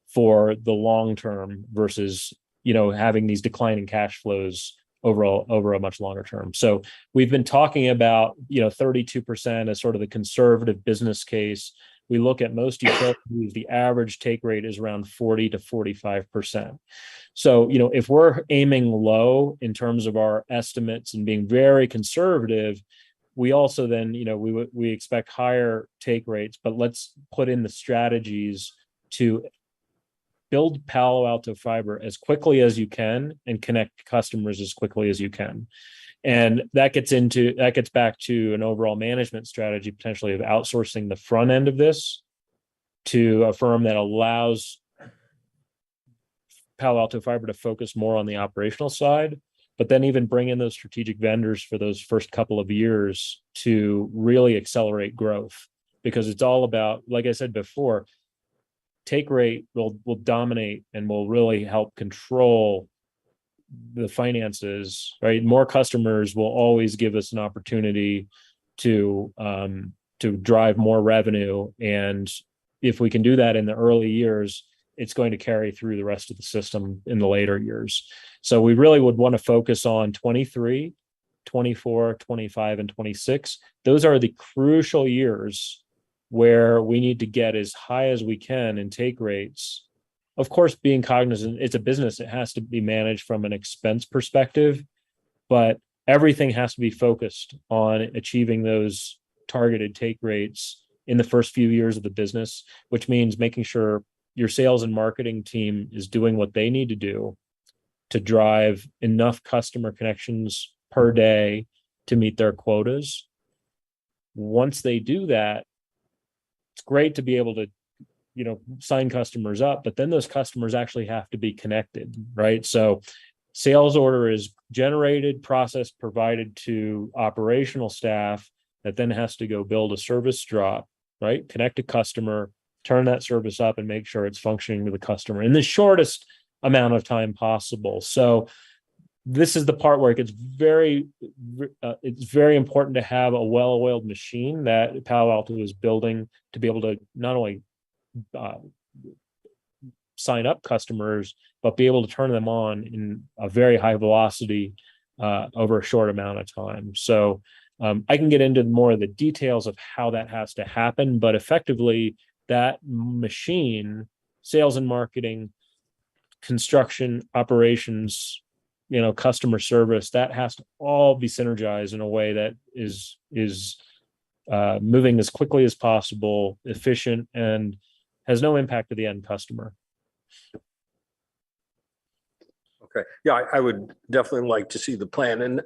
for the long term versus having these declining cash flows over a much longer term. So we've been talking about 32% as sort of the conservative business case. We look at most utilities, the average take rate is around 40 to 45%. So if we're aiming low in terms of our estimates and being very conservative, we also then we expect higher take rates. But let's put in the strategies to build Palo Alto Fiber as quickly as you can and connect customers as quickly as you can. And that gets back to an overall management strategy, potentially of outsourcing the front end of this to a firm that allows Palo Alto Fiber to focus more on the operational side, but then even bring in those strategic vendors for those first couple of years to really accelerate growth. Because it's all about, like I said before, take rate will dominate and will really help control the finances, right? More customers will always give us an opportunity to drive more revenue. And if we can do that in the early years, it's going to carry through the rest of the system in the later years. So we really would want to focus on 23, 24, 25, and 26. Those are the crucial years where we need to get as high as we can in take rates. Of course, being cognizant, it's a business, it has to be managed from an expense perspective, but everything has to be focused on achieving those targeted take rates in the first few years of the business, which means making sure your sales and marketing team is doing what they need to do to drive enough customer connections per day to meet their quotas. Once they do that, it's great to be able to sign customers up, but then those customers actually have to be connected, right? So sales order is generated, processed, provided to operational staff that then has to go build a service drop, right? Connect a customer, turn that service up and make sure it's functioning to the customer in the shortest amount of time possible. So this is the part where it gets it's very important to have a well-oiled machine that Palo Alto is building to be able to not only sign up customers, but be able to turn them on in a very high velocity over a short amount of time. So I can get into more of the details of how that has to happen, but effectively that machine, sales and marketing, construction, operations, customer service, that has to all be synergized in a way that is moving as quickly as possible, efficient, and has no impact to the end customer. Okay. Yeah, I would definitely like to see the plan. And,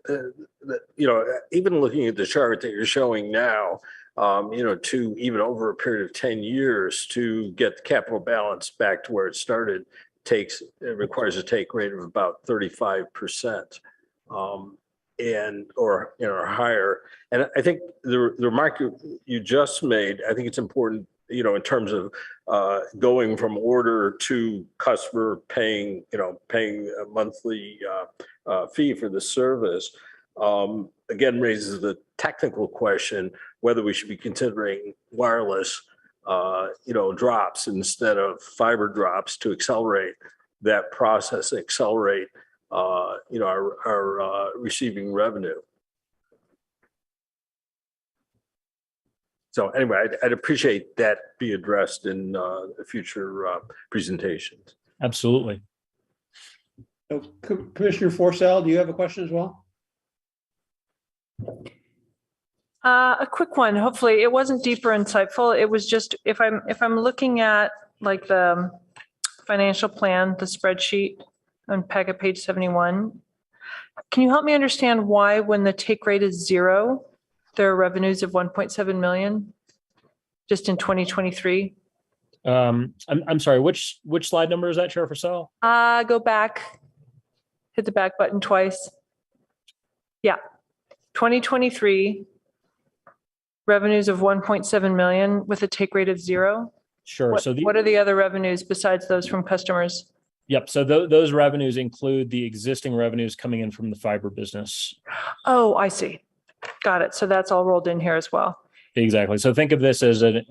even looking at the chart that you're showing now, to even over a period of 10 years to get the capital balance back to where it started, it requires a take rate of about 35%, or higher. And I think the remark you just made, I think it's important, in terms of going from order to customer paying a monthly fee for the service. Again, raises the technical question whether we should be considering wireless drops instead of fiber drops to accelerate that process, accelerate our receiving revenue. So anyway, I'd appreciate that be addressed in future presentations. Absolutely. So, Commissioner Forcell, do you have a question as well? A quick one. Hopefully, it wasn't deeper insightful. It was just if I'm looking at like the financial plan, the spreadsheet on packet page 71. Can you help me understand why, when the take rate is 0, there are revenues of 1.7 million just in 2023? I'm sorry. Which slide number is that, Chair Forcell? Go back. Hit the back button twice. Yeah, 2023. Revenues of 1.7 million with a take rate of 0. Sure. What are the other revenues besides those from customers? Yep. So those revenues include the existing revenues coming in from the fiber business. Oh, I see. Got it. So that's all rolled in here as well. Exactly. So think of this as an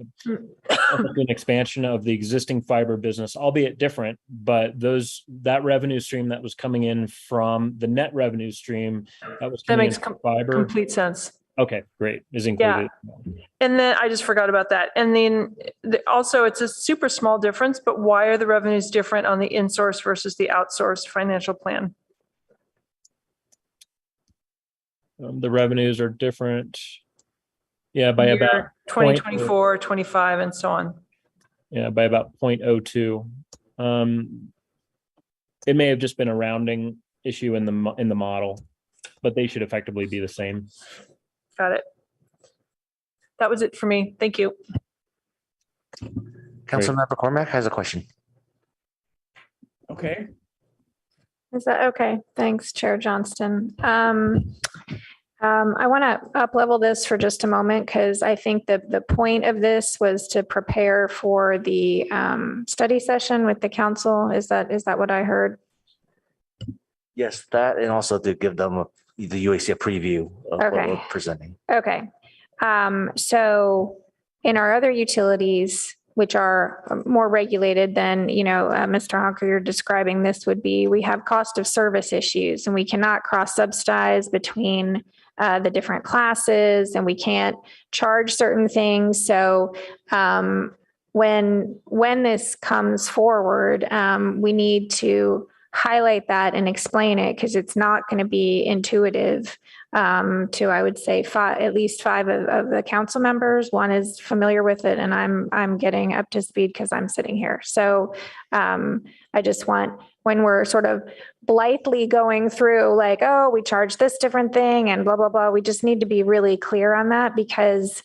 expansion of the existing fiber business, albeit different, but that revenue stream that was coming in from the net revenue stream that was coming in from fiber. Complete sense. Okay, great. Is included. Yeah. And then I just forgot about that. And then also it's a super small difference, but why are the revenues different on the in-source versus the outsourced financial plan? The revenues are different. Yeah, by about 2024, 25, and so on. Yeah, by about 0.02. It may have just been a rounding issue in the model, but they should effectively be the same. Got it. That was it for me. Thank you. Councilmember Cormack has a question. Okay. Is that okay? Thanks, Chair Johnston. I want to up-level this for just a moment because I think that the point of this was to prepare for the study session with the council. Is that what I heard? Yes, that, and also to give them the UAC a preview of what we're presenting. Okay. So in our other utilities, which are more regulated than, Mr. Honker, you're describing this would be, we have cost of service issues and we cannot cross subsidize between the different classes and we can't charge certain things. So when this comes forward, we need to highlight that and explain it because it's not going to be intuitive to, I would say, at least five of the council members. One is familiar with it and I'm getting up to speed because I'm sitting here. So I just want, when we're sort of blithely going through like, oh, we charge this different thing and blah, blah, blah, we just need to be really clear on that because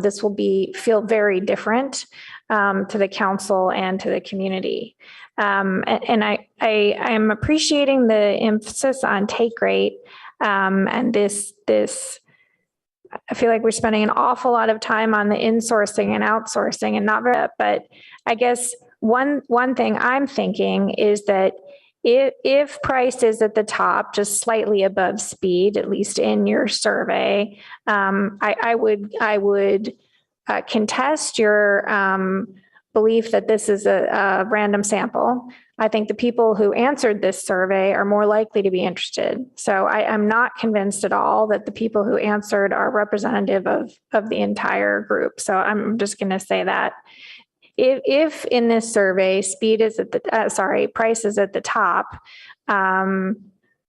this will feel very different to the council and to the community. And I am appreciating the emphasis on take rate and this I feel like we're spending an awful lot of time on the insourcing and outsourcing and not very, but I guess one thing I'm thinking is that if price is at the top, just slightly above speed, at least in your survey, I would contest your belief that this is a random sample. I think the people who answered this survey are more likely to be interested. So I'm not convinced at all that the people who answered are representative of the entire group. So I'm just going to say that. If in this survey, price is at the top,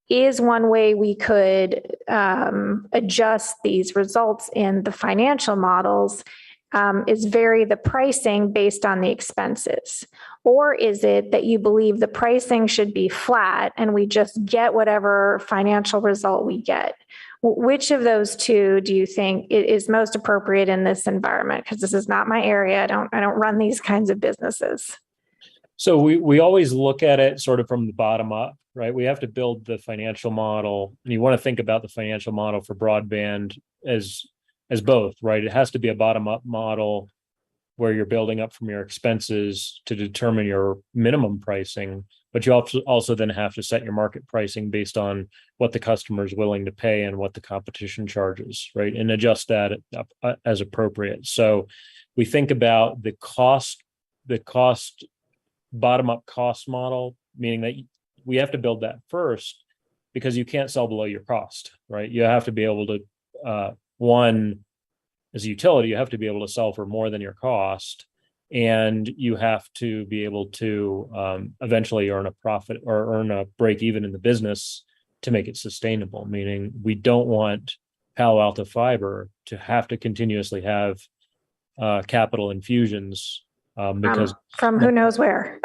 is one way we could adjust these results in the financial models is vary the pricing based on the expenses? Or is it that you believe the pricing should be flat and we just get whatever financial result we get? Which of those two do you think is most appropriate in this environment? Because this is not my area. I don't run these kinds of businesses. So we always look at it sort of from the bottom up, right? We have to build the financial model, and you want to think about the financial model for broadband as both, right? It has to be a bottom up model where you're building up from your expenses to determine your minimum pricing, but you also then have to set your market pricing based on what the customer is willing to pay and what the competition charges, right? And adjust that as appropriate. So we think about the cost bottom up cost model, meaning that we have to build that first because you can't sell below your cost, right? You have to be able to, as a utility, you have to be able to sell for more than your cost, and you have to be able to eventually earn a profit or earn a break even in the business to make it sustainable, meaning we don't want Palo Alto Fiber to have to continuously have capital infusions because from who knows where.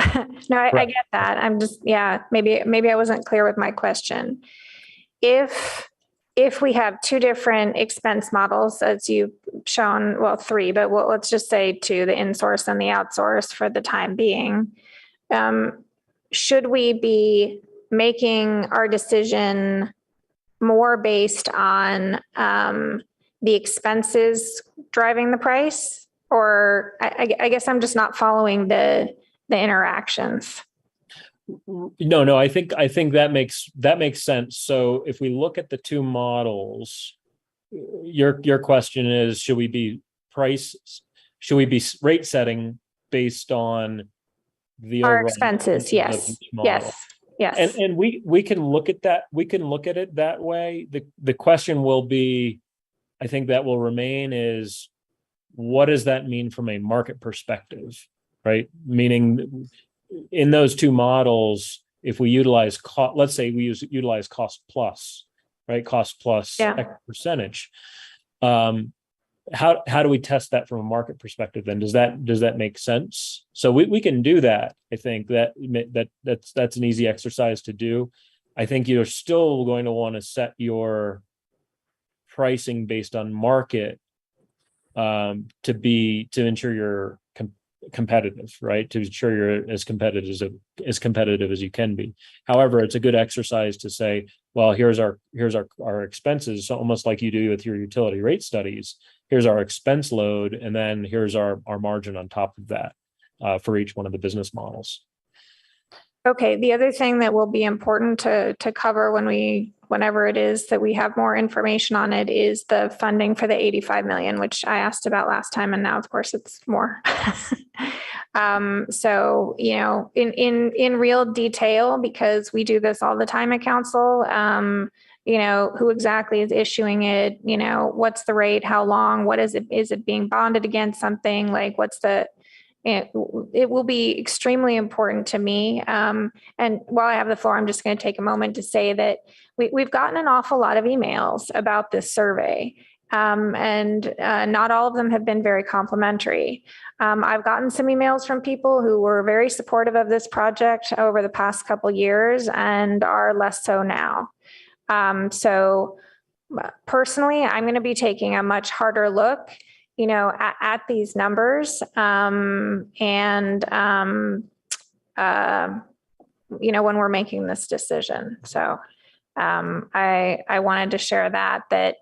No, I get that. I'm just, maybe I wasn't clear with my question. If we have two different expense models, as you've shown, well, three, but let's just say two, the in-source and the outsource for the time being, should we be making our decision more based on the expenses driving the price? Or I guess I'm just not following the interactions. No, I think that makes sense. So if we look at the two models, your question is, should we be rate setting based on the our overall expenses? Yes. And we can look at that. We can look at it that way. The question will be, I think that will remain, is what does that mean from a market perspective, right? Meaning, in those two models, if we utilize let's say we utilize cost plus, right? Cost plus X percentage. How do we test that from a market perspective then? Does that make sense? So we can do that. I think that's an easy exercise to do. I think you're still going to want to set your pricing based on market to ensure you're competitive, right? To ensure you're as competitive as you can be. However, it's a good exercise to say, well, here's our expenses, so almost like you do with your utility rate studies. Here's our expense load, and then here's our margin on top of that for each one of the business models. Okay. The other thing that will be important to cover whenever it is that we have more information on it is the funding for the 85 million, which I asked about last time, and now of course it's more. So, in real detail, because we do this all the time at council, who exactly is issuing it, what's the rate, how long, what is it? Is it being bonded against something? Like it will be extremely important to me. And while I have the floor, I'm just going to take a moment to say that we've gotten an awful lot of emails about this survey. And not all of them have been very complimentary. I've gotten some emails from people who were very supportive of this project over the past couple years and are less so now. So personally, I'm going to be taking a much harder look at these numbers, when we're making this decision. So I wanted to share that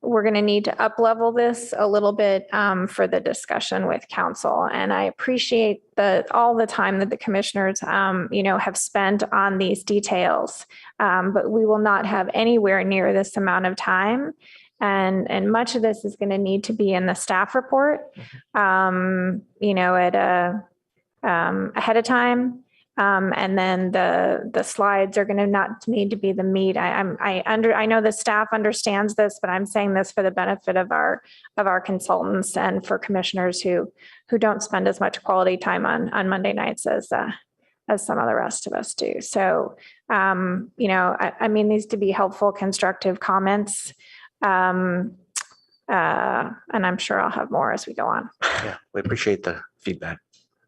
we're going to need to up-level this a little bit for the discussion with council. And I appreciate all the time that the commissioners, have spent on these details. But we will not have anywhere near this amount of time. And much of this is going to need to be in the staff report, ahead of time. And then the slides are going to not need to be the meat. I know the staff understands this, but I'm saying this for the benefit of our consultants and for commissioners who don't spend as much quality time on Monday nights as some of the rest of us do. So, these to be helpful, constructive comments. And I'm sure I'll have more as we go on. Yeah, we appreciate the feedback.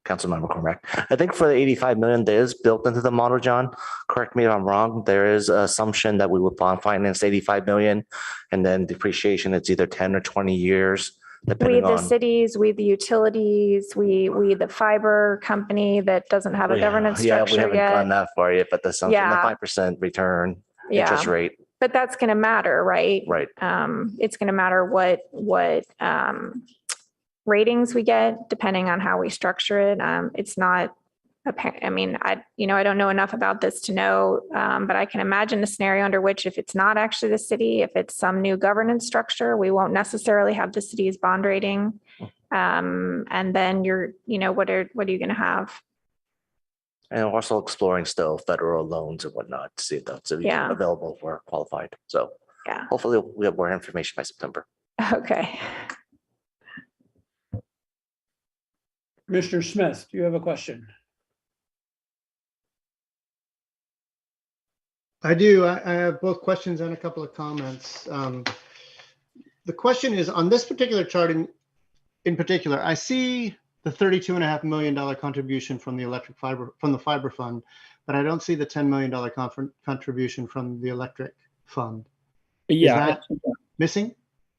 Councilmember Cormack. I think for the 85 million that is built into the model, John, correct me if I'm wrong, there is an assumption that we would bond finance 85 million and then depreciation, it's either 10 or 20 years. We the cities, we the utilities, we the fiber company that doesn't have a governance structure we haven't yet. gone that far yet, but the assumption, the 5% return interest rate. But that's going to matter, right? Right. It's going to matter what ratings we get depending on how we structure it. It's not apparent. I mean, I don't know enough about this to know, but I can imagine a scenario under which if it's not actually the city, if it's some new governance structure, we won't necessarily have the city's bond rating. And then what are you going to have? And also exploring still federal loans and whatnot to see if that's available for qualified. So hopefully we have more information by September. Okay. Commissioner Smith, do you have a question? I do. I have both questions and a couple of comments. The question is on this particular chart in particular, I see the $32.5 million contribution from the the fiber fund, but I don't see the $10 million contribution from the electric fund. Yeah. Is that missing?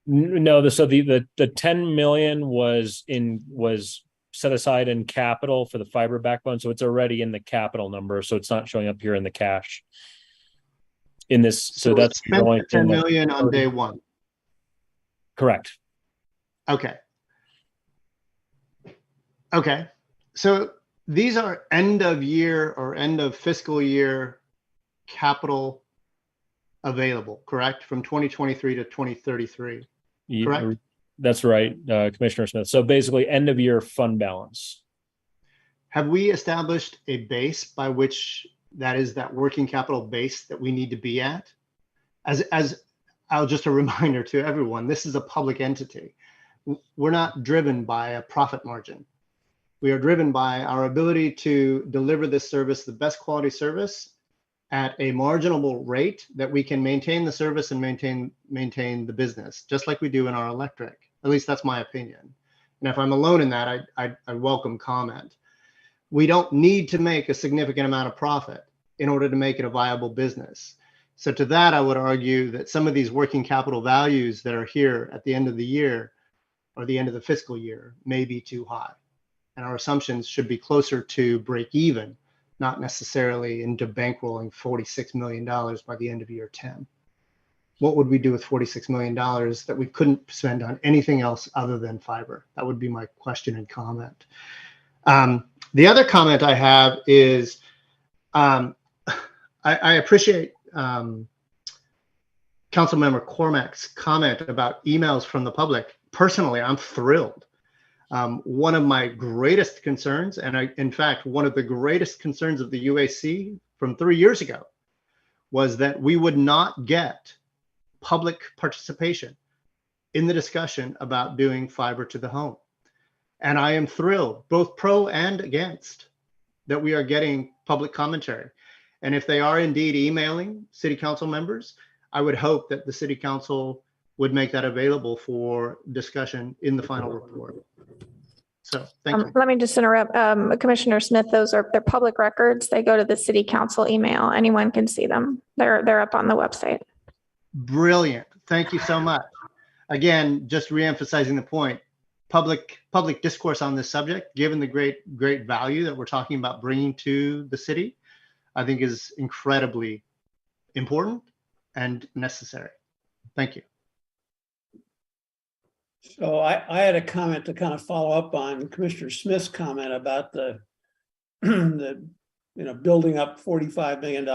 No, so the 10 million was set aside in capital for the fiber backbone. So it's already in the capital number. So it's not showing up here in the cash in this. So that's the only 10 million on day one. Correct. Okay. Okay. So these are end of year or end of fiscal year capital available, correct? From 2023 to 2033, correct? That's right, Commissioner Smith. So basically end of year fund balance. Have we established a base by which that working capital base that we need to be at? As just a reminder to everyone, this is a public entity. We're not driven by a profit margin. We are driven by our ability to deliver this service, the best quality service at a marginable rate that we can maintain the service and maintain the business, just like we do in our electric. At least that's my opinion. And if I'm alone in that, I welcome comment. We don't need to make a significant amount of profit in order to make it a viable business. So to that, I would argue that some of these working capital values that are here at the end of the year or the end of the fiscal year may be too high. And our assumptions should be closer to break even, not necessarily into bankrolling $46 million by the end of year 10. What would we do with $46 million that we couldn't spend on anything else other than fiber? That would be my question and comment. The other comment I have is I appreciate Councilmember Cormack's comment about emails from the public. Personally, I'm thrilled. One of my greatest concerns, and in fact, one of the greatest concerns of the UAC from 3 years ago, was that we would not get public participation in the discussion about doing fiber to the home. And I am thrilled, both pro and against, that we are getting public commentary. And if they are indeed emailing city council members, I would hope that the city council would make that available for discussion in the final report. So thank you. Let me just interrupt. Commissioner Smith, they're public records. They go to the city council email. Anyone can see them. They're up on the website. Brilliant. Thank you so much. Again, just reemphasizing the point, public discourse on this subject, given the great value that we're talking about bringing to the city, I think is incredibly important and necessary. Thank you. So I had a comment to kind of follow up on Commissioner Smith's comment about the building up $45 million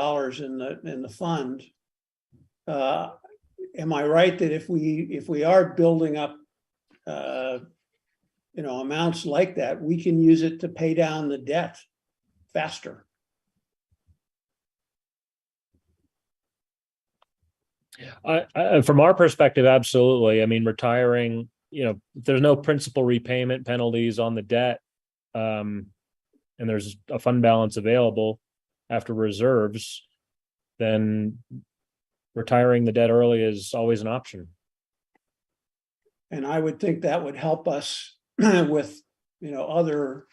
in the fund. Am I right that if we are building up amounts like that, we can use it to pay down the debt faster? From our perspective, absolutely. I mean, retiring, if there's no principal repayment penalties on the debt, and there's a fund balance available after reserves, then retiring the debt early is always an option. And I would think that would help us with, other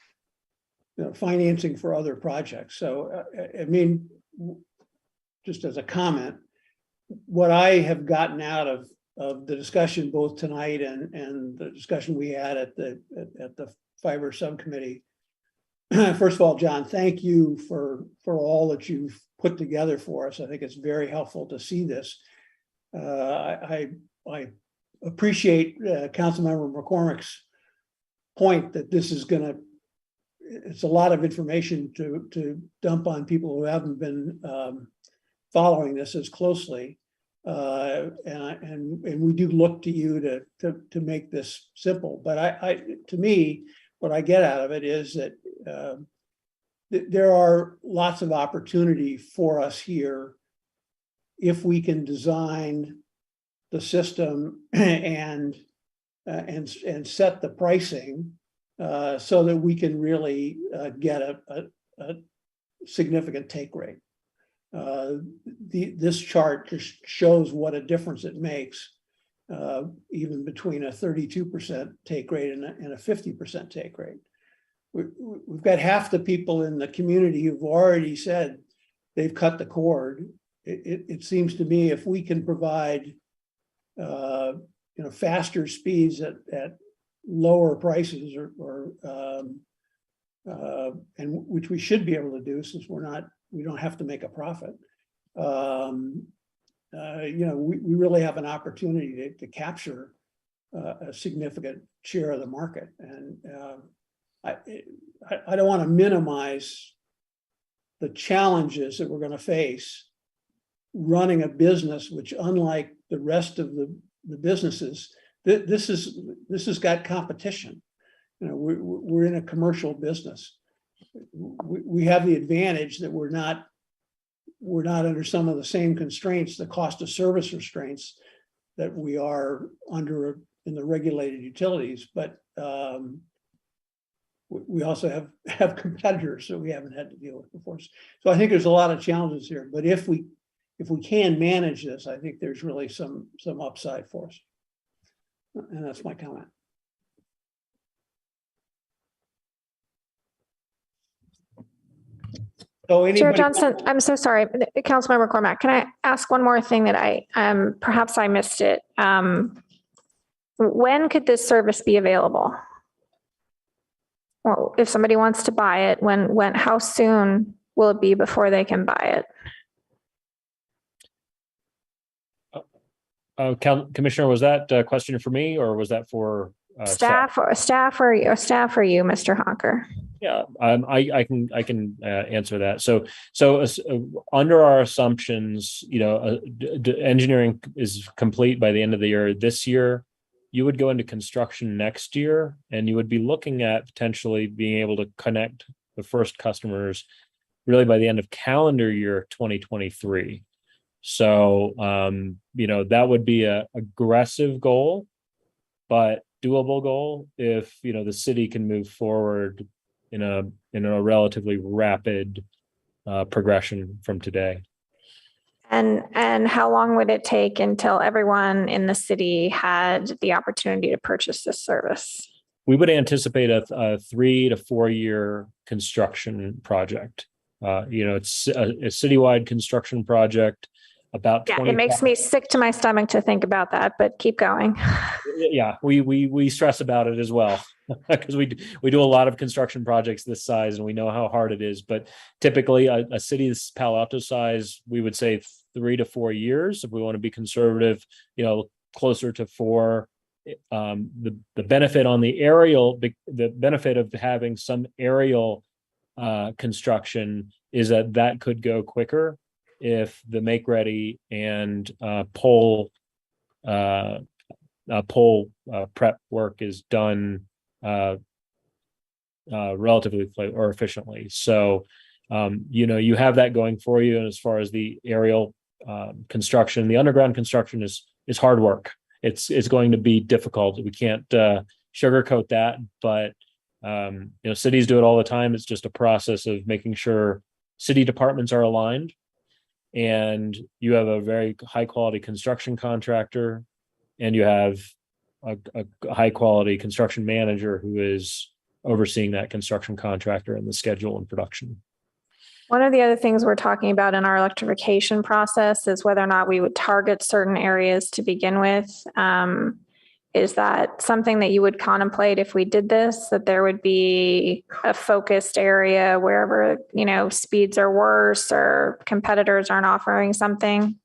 financing for other projects. So, I mean, just as a comment, what I have gotten out of the discussion both tonight and the discussion we had at the fiber subcommittee. First of all, John, thank you for all that you've put together for us. I think it's very helpful to see this. I appreciate Councilmember McCormick's point that this is it's a lot of information to dump on people who haven't been following this as closely, and we do look to you to make this simple. But to me, what I get out of it is that there are lots of opportunity for us here if we can design the system and set the pricing so that we can really get a significant take rate. This chart just shows what a difference it makes, even between a 32% take rate and a 50% take rate. We've got half the people in the community who've already said they've cut the cord. It seems to me if we can provide faster speeds at lower prices and which we should be able to do since we don't have to make a profit. We really have an opportunity to capture a significant share of the market. And I don't want to minimize the challenges that we're going to face running a business, which unlike the rest of the businesses, this has got competition. We're in a commercial business. We have the advantage that we're not under some of the same constraints, the cost of service restraints that we are under in the regulated utilities, but we also have competitors that we haven't had to deal with before. So I think there's a lot of challenges here, but if we can manage this, I think there's really some upside for us. And that's my comment. So Chair Johnson, I'm so sorry, Councilmember Cormack, can I ask one more thing that perhaps I missed it? When could this service be available? Well, if somebody wants to buy it, how soon will it be before they can buy it? Commissioner, was that a question for me or was that for staff or you, Mr. Honker? Yeah, I can answer that. So under our assumptions, engineering is complete by the end of the year. This year, you would go into construction next year, and you would be looking at potentially being able to connect the first customers really by the end of calendar year 2023. So, that would be a aggressive goal, but doable goal if, the city can move forward in a relatively rapid progression from today. And how long would it take until everyone in the city had the opportunity to purchase this service? We would anticipate a 3 to 4 year construction project. It's a citywide construction project. It makes me sick to my stomach to think about that, but keep going. Yeah, we stress about it as well because we do a lot of construction projects this size and we know how hard it is. But typically a city this Palo Alto size, we would say 3 to 4 years. If we want to be conservative, closer to 4 the benefit on the aerial, the benefit of having some aerial construction is that could go quicker if the make ready and pole prep work is done relatively or efficiently. So, you have that going for you. And as far as the aerial construction, the underground construction is hard work. It's going to be difficult. We can't sugarcoat that, but cities do it all the time. It's just a process of making sure city departments are aligned, and you have a very high quality construction contractor, and you have a high quality construction manager who is overseeing that construction contractor and the schedule and production. One of the other things we're talking about in our electrification process is whether or not we would target certain areas to begin with. Is that something that you would contemplate if we did this, that there would be a focused area wherever, speeds are worse or competitors aren't offering something?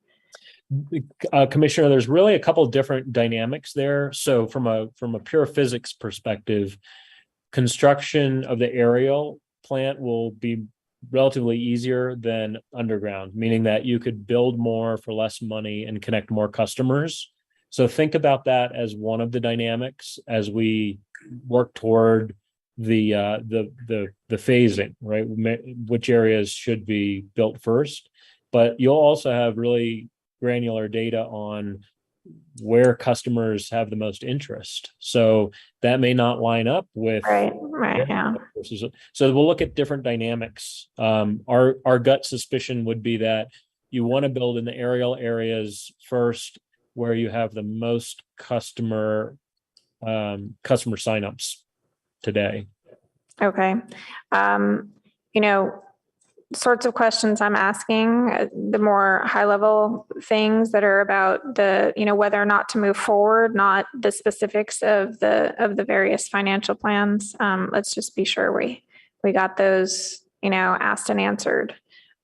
Commissioner, there's really a couple of different dynamics there. So from a pure physics perspective, construction of the aerial plant will be relatively easier than underground, meaning that you could build more for less money and connect more customers. So think about that as one of the dynamics as we work toward the phasing, right? Which areas should be built first, but you'll also have really granular data on where customers have the most interest. So that may not line up with right, yeah. So we'll look at different dynamics. Our gut suspicion would be that you want to build in the aerial areas first, where you have the most customer signups today. Okay. Sorts of questions I'm asking, the more high level things that are about the, whether or not to move forward, not the specifics of the various financial plans. Let's just be sure we got those, asked and answered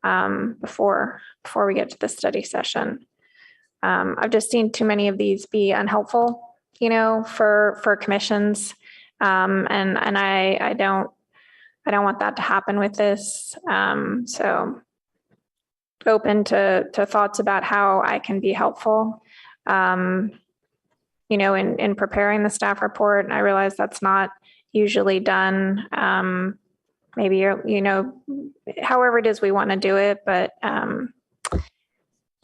before we get to the study session. I've just seen too many of these be unhelpful, for commissions. And I don't want that to happen with this. So open to thoughts about how I can be helpful, in preparing the staff report. And I realize that's not usually done. Maybe, however it is we want to do it, but,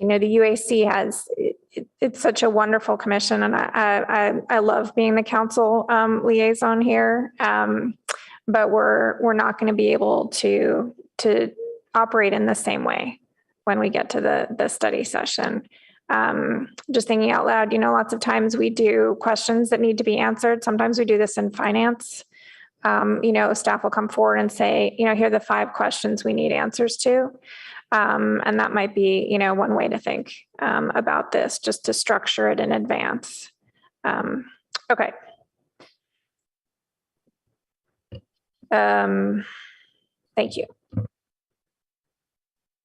the UAC it's such a wonderful commission, and I love being the council liaison here. But we're not going to be able to operate in the same way when we get to the study session. Just thinking out loud, lots of times we do questions that need to be answered. Sometimes we do this in finance. Staff will come forward and say, here are the 5 questions we need answers to. And that might be, one way to think about this, just to structure it in advance. Okay. Thank you.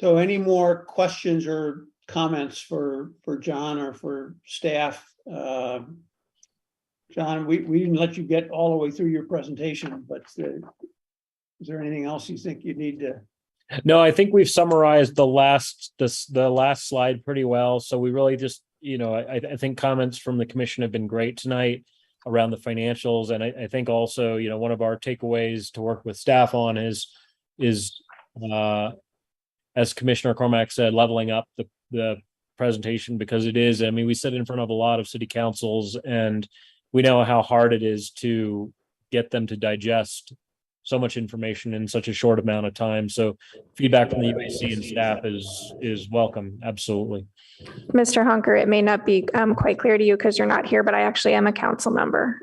So any more questions or comments for John or for staff? John, we didn't let you get all the way through your presentation, but is there anything else you think you need to? No, I think we've summarized the last slide pretty well. So we really just, I think comments from the commission have been great tonight around the financials. And I think also, one of our takeaways to work with staff on is as Commissioner Cormack said, leveling up the presentation, because it is, we sit in front of a lot of city councils, and we know how hard it is to get them to digest so much information in such a short amount of time. So feedback from the UAC and staff is welcome. Absolutely. Mr. Hunker, it may not be quite clear to you because you're not here, but I actually am a council member.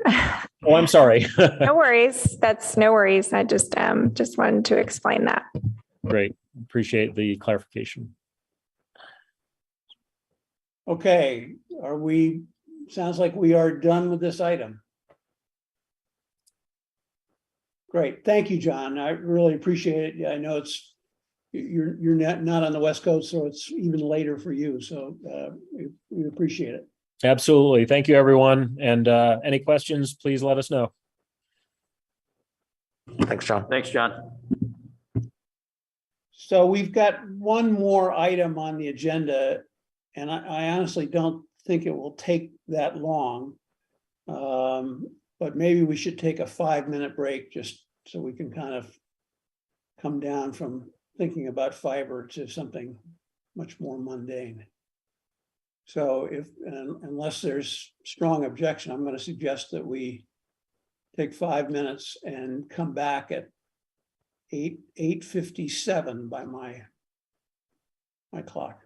Oh, I'm sorry. No worries. That's no worries. I just wanted to explain that. Great. Appreciate the clarification. Okay. Sounds like we are done with this item. Great. Thank you, John. I really appreciate it. I know you're not on the West Coast, so it's even later for you. So we appreciate it. Absolutely. Thank you, everyone. And any questions, please let us know. Thanks, John. Thanks, John. So we've got one more item on the agenda, and I honestly don't think it will take that long. But maybe we should take a 5-minute break just so we can kind of come down from thinking about fiber to something much more mundane. So unless there's strong objection, I'm going to suggest that we take 5 minutes and come back at 8:57 by my clock.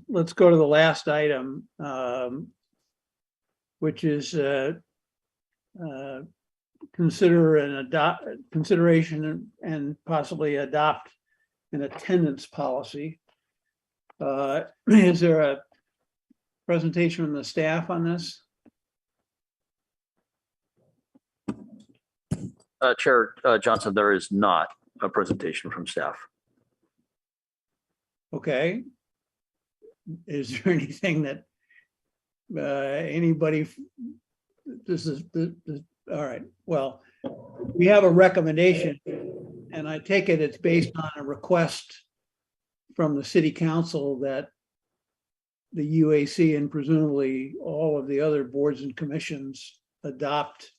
let's go to the last item, which is consideration and possibly adopt an attendance policy. Is there a presentation from the staff on this? Chair Johnson, there is not a presentation from staff. Okay. Is there anything that anybody, all right, well, we have a recommendation and I take it it's based on a request from the city council that the UAC and presumably all of the other boards and commissions adopt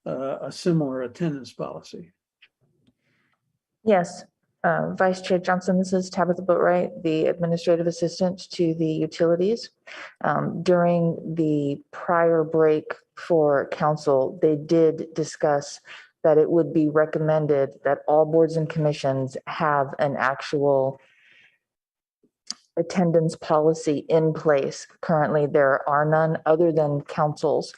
a similar attendance policy. Yes, Vice Chair Johnson, this is Tabitha Boatwright, the administrative assistant to the utilities. During the prior break for council, they did discuss that it would be recommended that all boards and commissions have an actual attendance policy in place. Currently, there are none other than councils.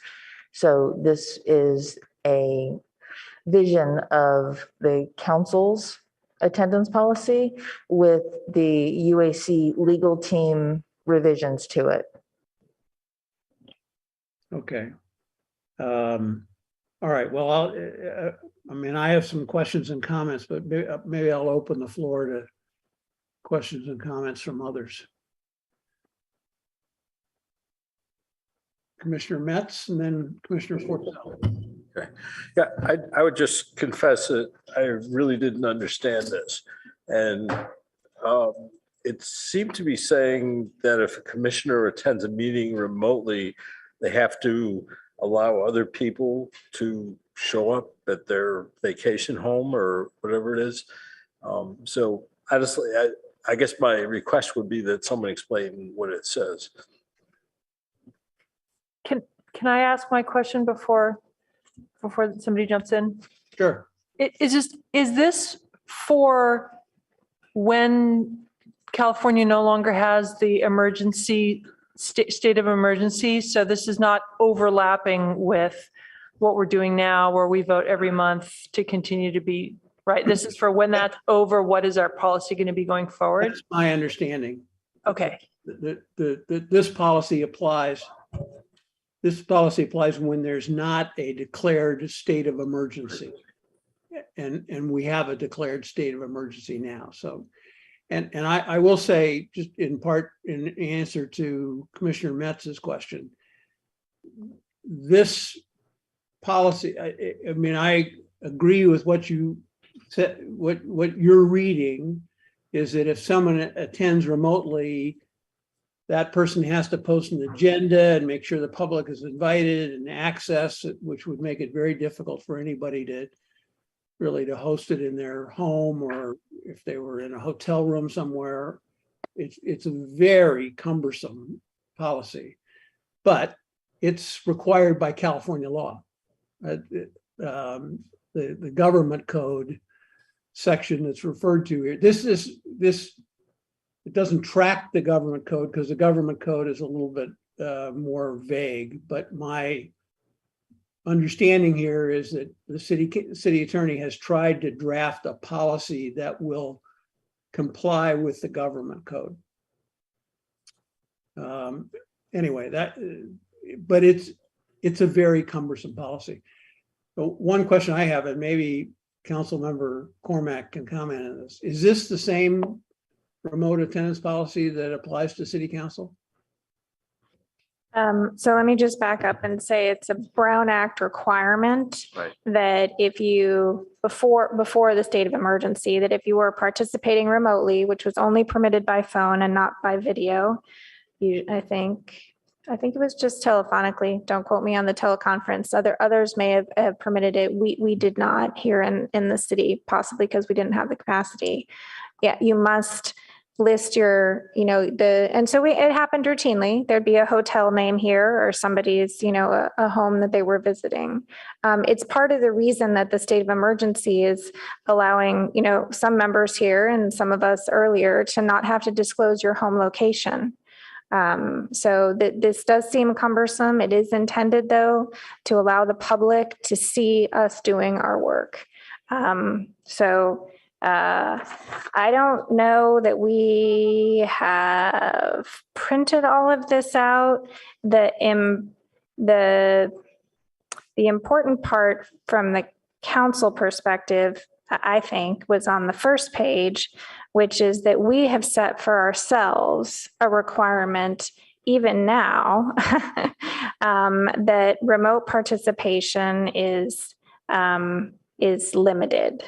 So this is a vision of the council's attendance policy with the UAC legal team revisions to it. Okay. All right, well, I mean, I have some questions and comments, but maybe I'll open the floor to questions and comments from others. Commissioner Metz and then Commissioner Fortell. Okay. Yeah, I would just confess that I really didn't understand this. And it seemed to be saying that if a commissioner attends a meeting remotely, they have to allow other people to show up at their vacation home or whatever it is. So honestly, I guess my request would be that someone explain what it says. Can I ask my question before somebody jumps in? Sure. Is this for when California no longer has the emergency state of emergency? So this is not overlapping with what we're doing now, where we vote every month to continue to be, right? This is for when that's over, what is our policy going to be going forward? That's my understanding. Okay. This policy applies. This policy applies when there's not a declared state of emergency. And we have a declared state of emergency now. So, and I will say, just in part, in answer to Commissioner Metz's question, this policy, I mean, I agree with what you said. What you're reading is that if someone attends remotely, that person has to post an agenda and make sure the public is invited and access it, which would make it very difficult for anybody to host it in their home, or if they were in a hotel room somewhere. It's a very cumbersome policy, but it's required by California law. The government code section that's referred to here, it doesn't track the government code because the government code is a little bit more vague, but my understanding here is that the city attorney has tried to draft a policy that will comply with the government code. Anyway, but it's a very cumbersome policy. But one question I have, and maybe Council Member Cormack can comment on this, is this the same remote attendance policy that applies to City Council? So let me just back up and say it's a Brown Act requirement, Right. that if you, before the state of emergency, that if you were participating remotely, which was only permitted by phone and not by video, I think it was just telephonically. Don't quote me on the teleconference. Others may have permitted it. We did not here in the city, possibly because we didn't have the capacity. Yeah, you must list your, and so it happened routinely. There'd be a hotel name here or somebody's, a home that they were visiting. It's part of the reason that the state of emergency is allowing, some members here and some of us earlier to not have to disclose your home location. So this does seem cumbersome. It is intended, though, to allow the public to see us doing our work. I don't know that we have printed all of this out. The important part from the council perspective, I think, was on the first page, which is that we have set for ourselves a requirement even now that remote participation is limited.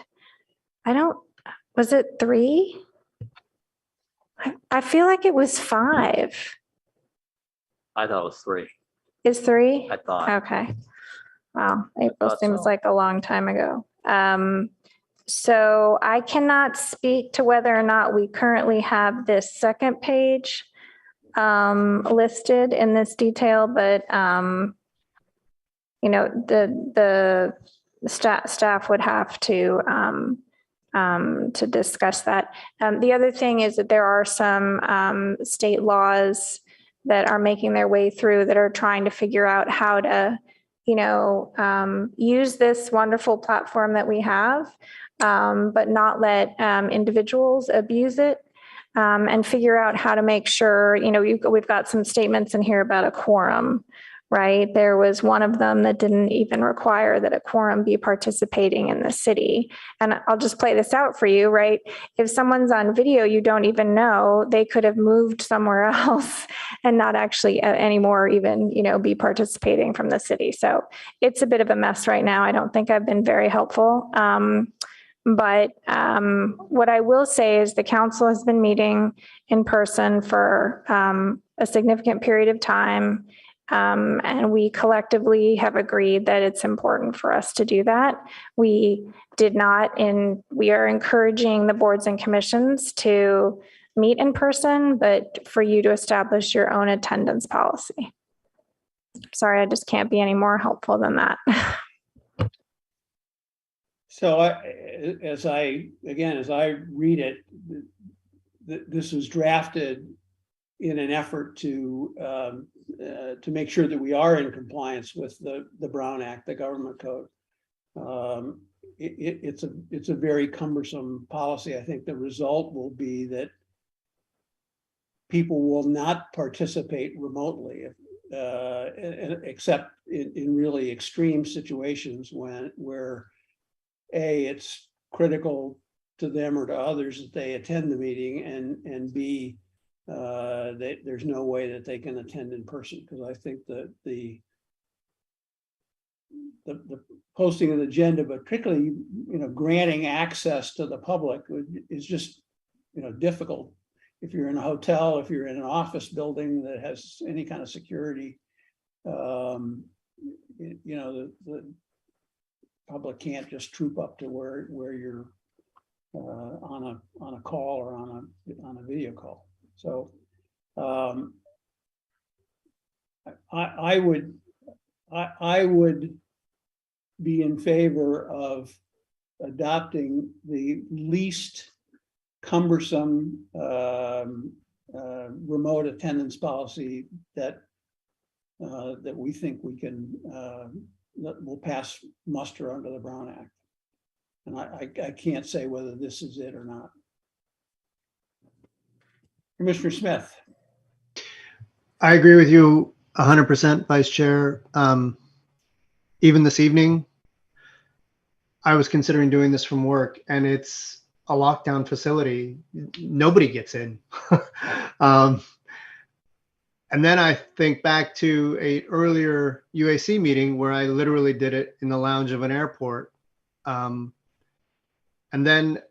Was it 3? I feel like it was 5. I thought it was 3. Is 3? I thought. Okay. Wow. April thought seems so. like a long time ago. So I cannot speak to whether or not we currently have this second page listed in this detail, but the staff would have to discuss that. The other thing is that there are some state laws that are making their way through that are trying to figure out how to, use this wonderful platform that we have, but not let individuals abuse it, and figure out how to make sure, we've got some statements in here about a quorum. Right. There was one of them that didn't even require that a quorum be participating in the city. And I'll just play this out for you, right? If someone's on video, you don't even know, they could have moved somewhere else and not actually anymore even, be participating from the city. So it's a bit of a mess right now. I don't think I've been very helpful. But what I will say is the council has been meeting in person for a significant period of time. And we collectively have agreed that it's important for us to do that. We are encouraging the boards and commissions to meet in person, but for you to establish your own attendance policy. Sorry, I just can't be any more helpful than that. So as I read it, this was drafted in an effort to make sure that we are in compliance with the Brown Act, the government code. It's a very cumbersome policy. I think the result will be that people will not participate remotely, except in really extreme situations where it's critical to them or to others that they attend the meeting, and B, there's no way that they can attend in person, because I think that the posting of the agenda, but particularly granting access to the public is just difficult. If you're in a hotel, if you're in an office building that has any kind of security, the public can't just troop up to where you're on a call or on a video call. So I would be in favor of adopting the least cumbersome remote attendance policy that we think we can that will pass muster under the Brown Act. And I can't say whether this is it or not. Commissioner Smith. I agree with you 100%, Vice Chair. Even this evening, I was considering doing this from work, and it's a lockdown facility. Nobody gets in. And then I think back to an earlier UAC meeting where I literally did it in the lounge of an airport. And then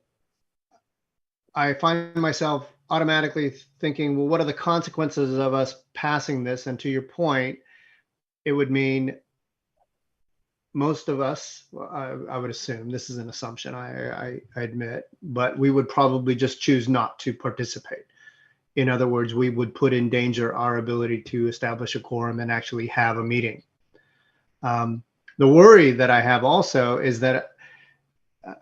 I find myself automatically thinking, well, what are the consequences of us passing this? And to your point, it would mean most of us, well, I would assume, this is an assumption, I admit, but we would probably just choose not to participate. In other words, we would put in danger our ability to establish a quorum and actually have a meeting. The worry that I have also is that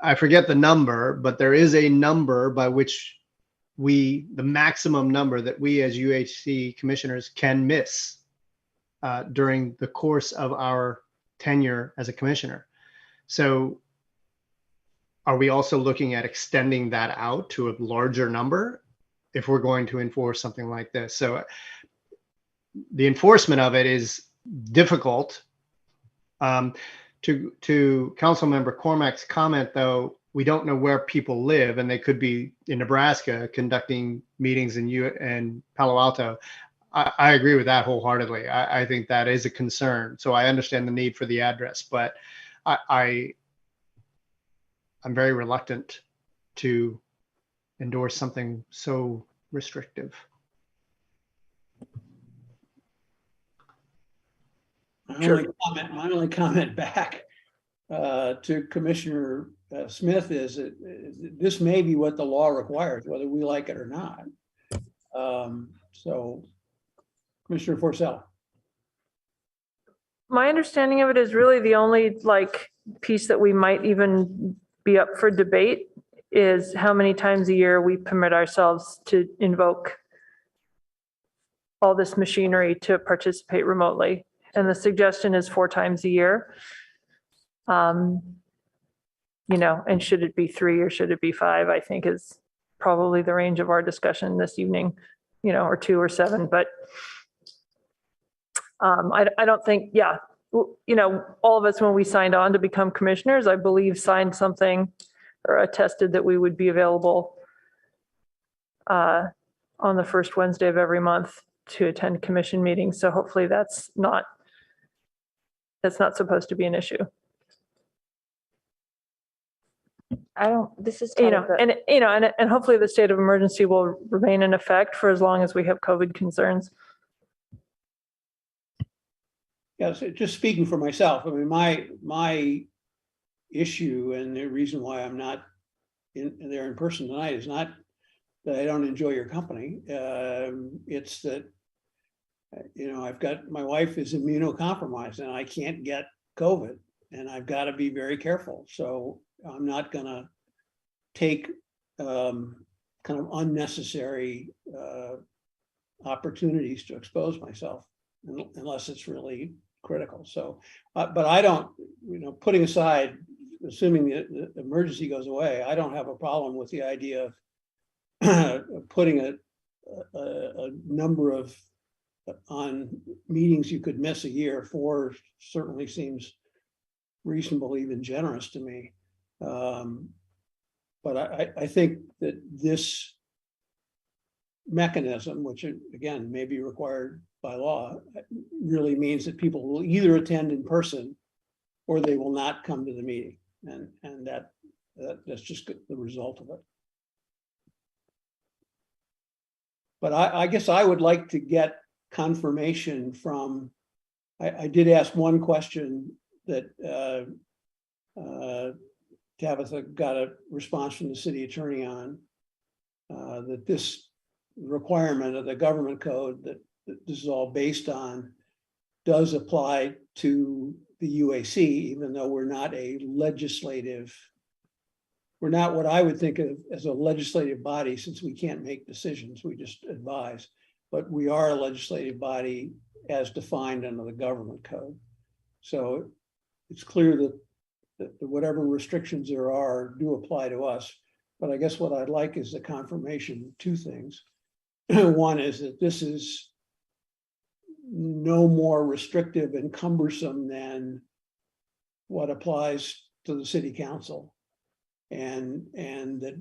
I forget the number, but there is a number by which the maximum number that we as UHC commissioners can miss during the course of our tenure as a commissioner. So are we also looking at extending that out to a larger number if we're going to enforce something like this? So the enforcement of it is difficult. To Councilmember Cormack's comment, though, we don't know where people live, and they could be in Nebraska conducting meetings in Palo Alto. I agree with that wholeheartedly. I think that is a concern. So I understand the need for the address, but I'm very reluctant to endorse something so restrictive. My only comment back to Commissioner Smith is that this may be what the law requires, whether we like it or not. So, Commissioner Forcell. My understanding of it is really the only piece that we might even be up for debate is how many times a year we permit ourselves to invoke all this machinery to participate remotely. And the suggestion is 4 times a year. And should it be 3 or should it be 5, I think is probably the range of our discussion this evening, or 2 or 7, but I don't think, all of us, when we signed on to become commissioners, I believe signed something or attested that we would be available on the first Wednesday of every month to attend commission meetings. So hopefully that's not supposed to be an issue. This is and hopefully the state of emergency will remain in effect for as long as we have COVID concerns. Yeah, so just speaking for myself, I mean, my issue and the reason why I'm not there in person tonight is not that I don't enjoy your company. It's that, I've got, my wife is immunocompromised and I can't get COVID and I've got to be very careful. So I'm not going to take kind of unnecessary opportunities to expose myself unless it's really critical. So, but I don't, putting aside, assuming the emergency goes away, I don't have a problem with the idea of putting a number of on meetings you could miss a year. 4 certainly seems reasonable, even generous to me. But I think that this mechanism, which again may be required by law, really means that people will either attend in person or they will not come to the meeting, and that's just the result of it. But I guess I would like to get confirmation from. I did ask one question that Tabitha got a response from the city attorney on, that this requirement of the government code that this is all based on does apply to the UAC, even though we're not what I would think of as a legislative body, since we can't make decisions, we just advise, but we are a legislative body as defined under the government code. So it's clear that whatever restrictions there are do apply to us. But I guess what I'd like is the confirmation of 2 things. One is that this is no more restrictive and cumbersome than what applies to the city council. And that,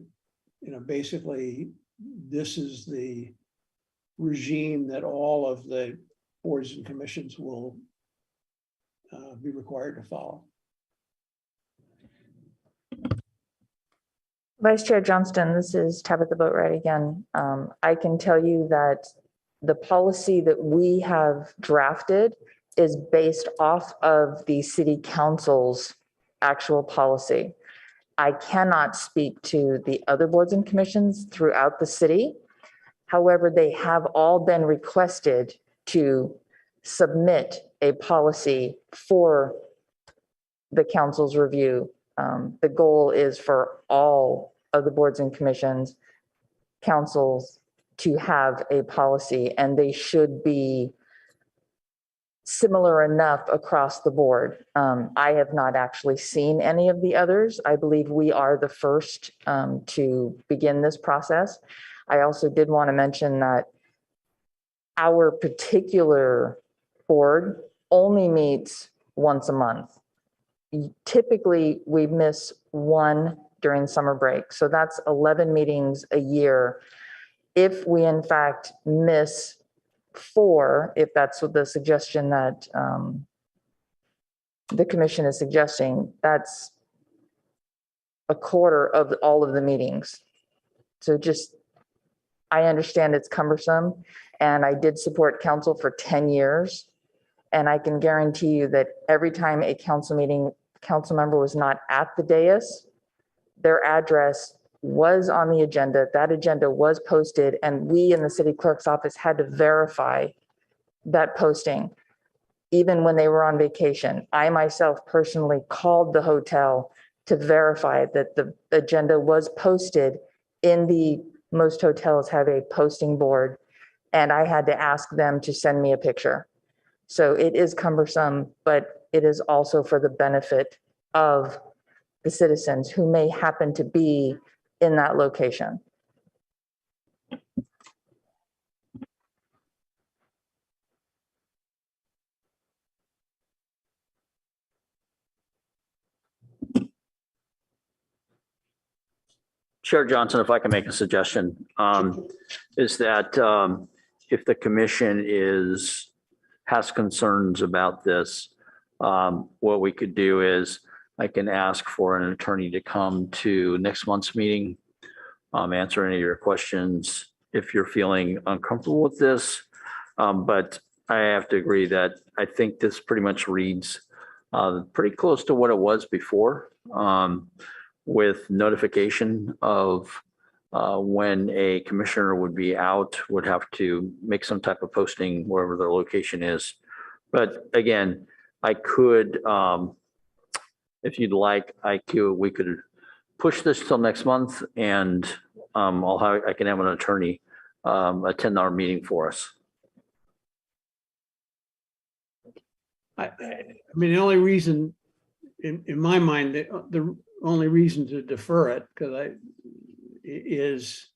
basically this is the regime that all of the boards and commissions will be required to follow. Vice Chair Johnston, this is Tabitha Boatwright again. I can tell you that the policy that we have drafted is based off of the city council's actual policy. I cannot speak to the other boards and commissions throughout the city. However, they have all been requested to submit a policy for the council's review. The goal is for all of the boards and commissions, councils to have a policy, and they should be similar enough across the board. I have not actually seen any of the others. I believe we are the first to begin this process. I also did want to mention that our particular board only meets once a month. Typically, we miss one during summer break. So that's 11 meetings a year. If we in fact miss 4, if that's what the suggestion that the commission is suggesting, that's a quarter of all of the meetings. So just, I understand it's cumbersome, and I did support council for 10 years. And I can guarantee you that every time a council member was not at the dais, their address was on the agenda, that agenda was posted, and we in the city clerk's office had to verify that posting. Even when they were on vacation, I myself personally called the hotel to verify that the agenda was posted. Most hotels have a posting board, and I had to ask them to send me a picture. So it is cumbersome, but it is also for the benefit of the citizens who may happen to be in that location. Chair Johnson, if I can make a suggestion, is that if the commission has concerns about this, what we could do is I can ask for an attorney to come to next month's meeting, answer any of your questions if you're feeling uncomfortable with this. But I have to agree that I think this pretty much reads pretty close to what it was before, with notification of when a commissioner would be out, would have to make some type of posting wherever their location is. But again, I could, if you'd like, we could push this till next month, and I can have an attorney attend our meeting for us. I mean, the only reason, in my mind, the only reason to defer it, is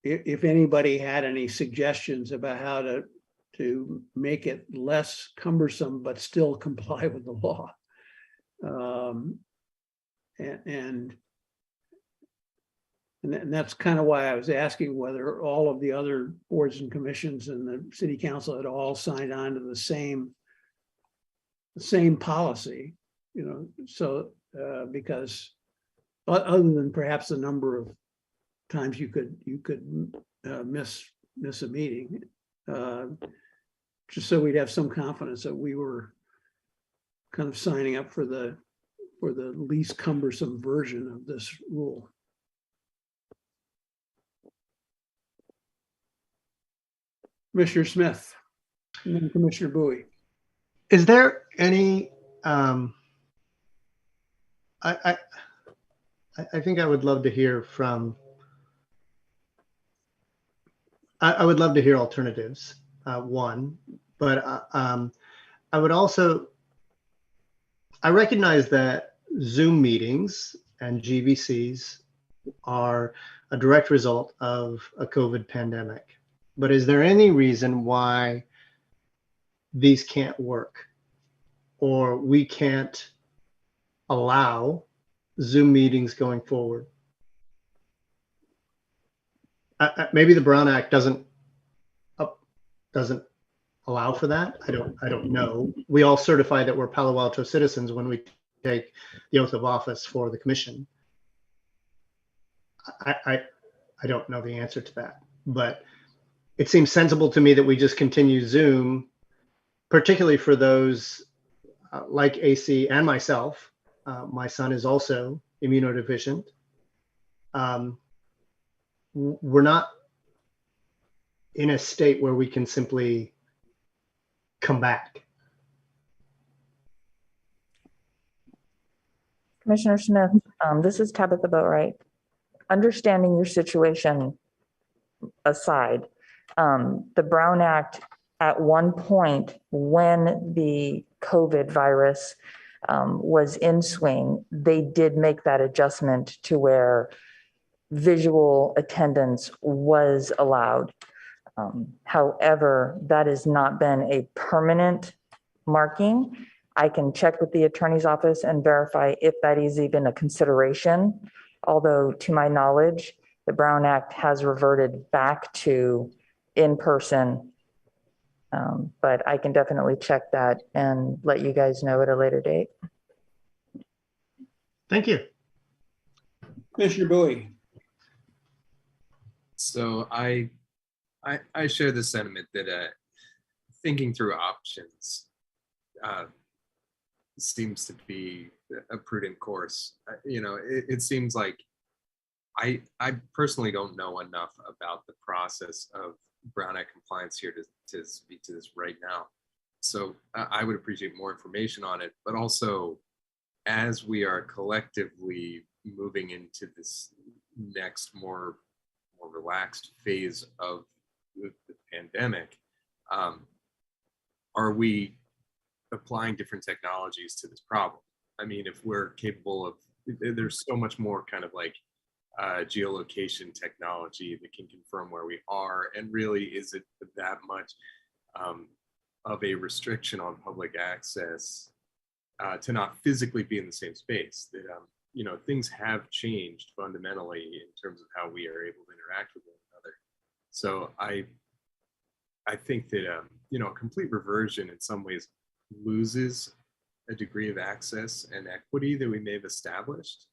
if anybody had any suggestions about how to make it less cumbersome but still comply with the law. And that's kind of why I was asking whether all of the other boards and commissions and the city council had all signed on to the same policy, so because other than perhaps the number of times you could miss a meeting, just so we'd have some confidence that we were kind of signing up for the least cumbersome version of this rule. Commissioner Smith, and then Commissioner Bowie. Is there any, I think I would love to hear from, I would love to hear alternatives, one, but I would also, I recognize that Zoom meetings and GVCs are a direct result of a COVID pandemic. But is there any reason why these can't work, or we can't allow Zoom meetings going forward? Maybe the Brown Act doesn't allow for that. I don't know. We all certify that we're Palo Alto citizens when we take the oath of office for the commission. I don't know the answer to that, but it seems sensible to me that we just continue Zoom particularly for those like AC and myself. My son is also immunodeficient. We're not in a state where we can simply come back. Commissioner Smith, this is Tabitha Boatwright. Understanding your situation aside, the Brown Act at one point when the COVID virus was in swing, they did make that adjustment to where visual attendance was allowed. However, that has not been a permanent marking. I can check with the attorney's office and verify if that is even a consideration. Although to my knowledge, the Brown Act has reverted back to in-person. But I can definitely check that and let you guys know at a later date. Thank you. Commissioner Bowie. So I share the sentiment that thinking through options seems to be a prudent course. It seems like I personally don't know enough about the process of Brown Act compliance here to speak to this right now. So I would appreciate more information on it, but also as we are collectively moving into this next more relaxed phase of the pandemic, are we applying different technologies to this problem? I mean, if we're capable of, there's so much more kind of like geolocation technology that can confirm where we are, and really is it that much of a restriction on public access to not physically be in the same space? That things have changed fundamentally in terms of how we are able to interact with one another. So I think that a complete reversion in some ways loses a degree of access and equity that we may have established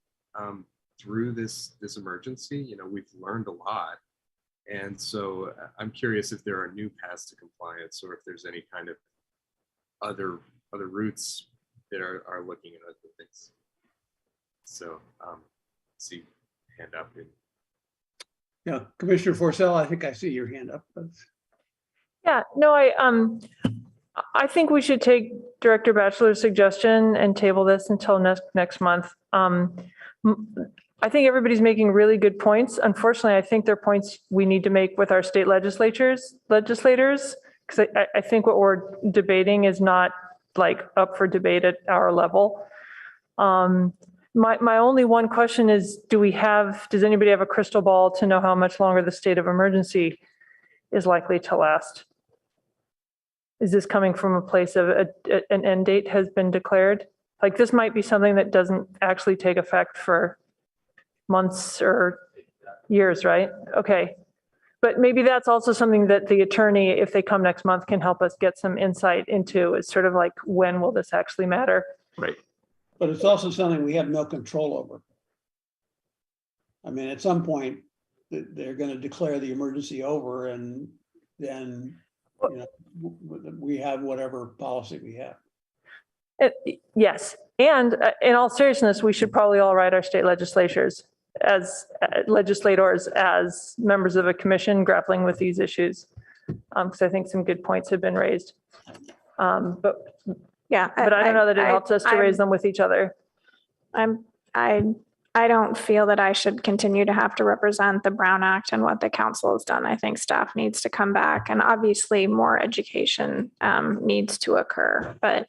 through this emergency. We've learned a lot, and so I'm curious if there are new paths to compliance, or if there's any kind of other routes that are looking at other things. So see hand up. Yeah, Commissioner Forcell, I think I see your hand up. Yeah, no, I think we should take Director Batchelor's suggestion and table this until next month. I think everybody's making really good points. Unfortunately, I think they're points we need to make with our state legislators, because I think what we're debating is not like up for debate at our level. My only one question is, does anybody have a crystal ball to know how much longer the state of emergency is likely to last? Is this coming from a place of an end date has been declared? Like, this might be something that doesn't actually take effect for months or years, right? Okay. But maybe that's also something that the attorney, if they come next month, can help us get some insight into. Is sort of like, when will this actually matter? Right. But it's also something we have no control over. I mean, at some point, they're going to declare the emergency over, and then we have whatever policy we have. Yes. And in all seriousness, we should probably all write our state legislators as members of a commission grappling with these issues. Because I think some good points have been raised. But I don't know that it helps us to raise them with each other. I don't feel that I should continue to have to represent the Brown Act and what the council has done. I think staff needs to come back, and obviously more education needs to occur. But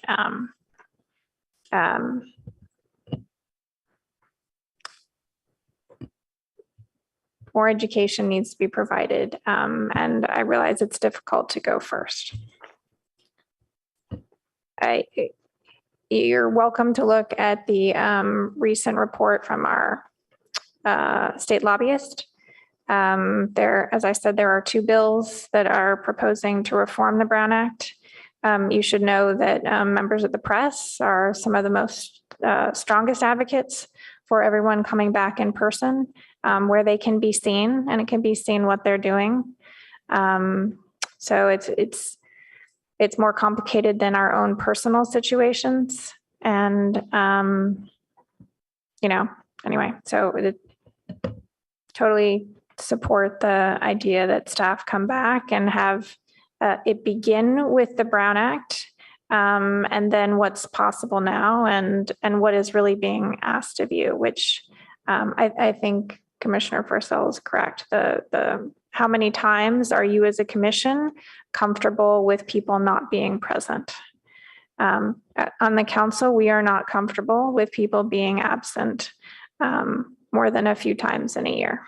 more education needs to be provided, and I realize it's difficult to go first. You're welcome to look at the recent report from our state lobbyist. As I said, there are 2 bills that are proposing to reform the Brown Act. You should know that members of the press are some of the most strongest advocates for everyone coming back in person, where they can be seen and it can be seen what they're doing. So it's more complicated than our own personal situations. And, anyway, so totally support the idea that staff come back and have it begin with the Brown Act, and then what's possible now and what is really being asked of you, which I think Commissioner Purcell is correct. The how many times are you as a commission comfortable with people not being present? On the council, we are not comfortable with people being absent more than a few times in a year.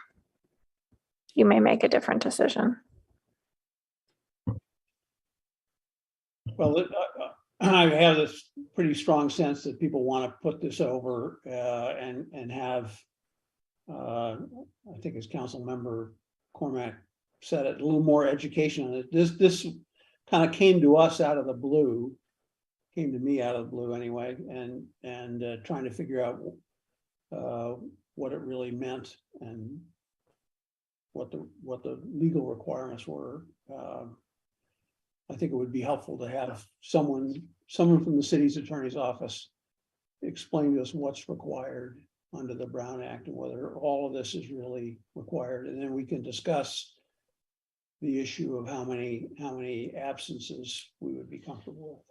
You may make a different decision. Well, I have this pretty strong sense that people want to put this over and have, I think as Council Member Cormack said it, a little more education on it. This kind of came to us out of the blue, came to me out of the blue anyway, and trying to figure out what it really meant and what the legal requirements were. I think it would be helpful to have someone from the city's attorney's office explain to us what's required under the Brown Act and whether all of this is really required. And then we can discuss the issue of how many absences we would be comfortable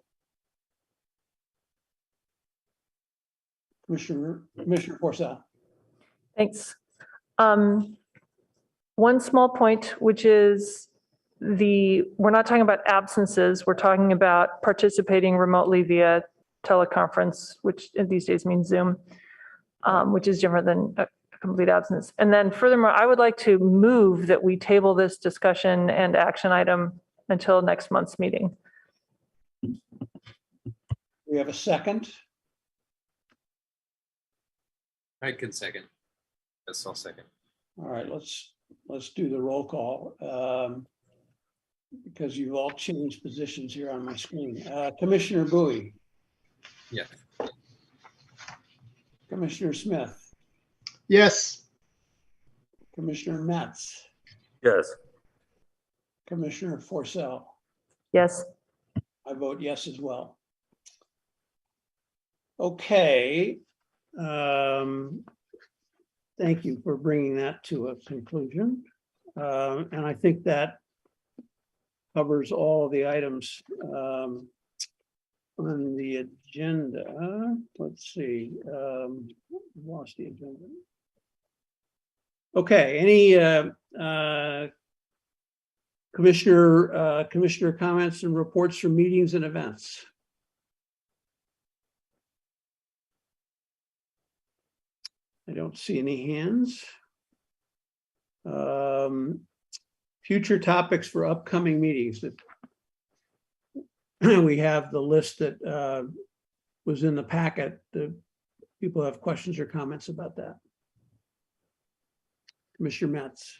with. Commissioner Porcel. Thanks. One small point, which is we're not talking about absences, we're talking about participating remotely via teleconference, which these days means Zoom, which is different than a complete absence. And then furthermore, I would like to move that we table this discussion and action item until next month's meeting. We have a second. I can second. Yes, I'll second. All right, let's do the roll call. Because you've all changed positions here on my screen. Commissioner Bowie. Yeah. Commissioner Smith. Yes. Commissioner Metz. Yes. Commissioner Forcell. Yes. I vote yes as well. Okay. Thank you for bringing that to a conclusion. And I think that covers all of the items on the agenda. Let's see, lost the agenda. Okay, any commissioner comments and reports from meetings and events? I don't see any hands. Future topics for upcoming meetings. That we have the list that was in the packet. The people have questions or comments about that. Commissioner Metz.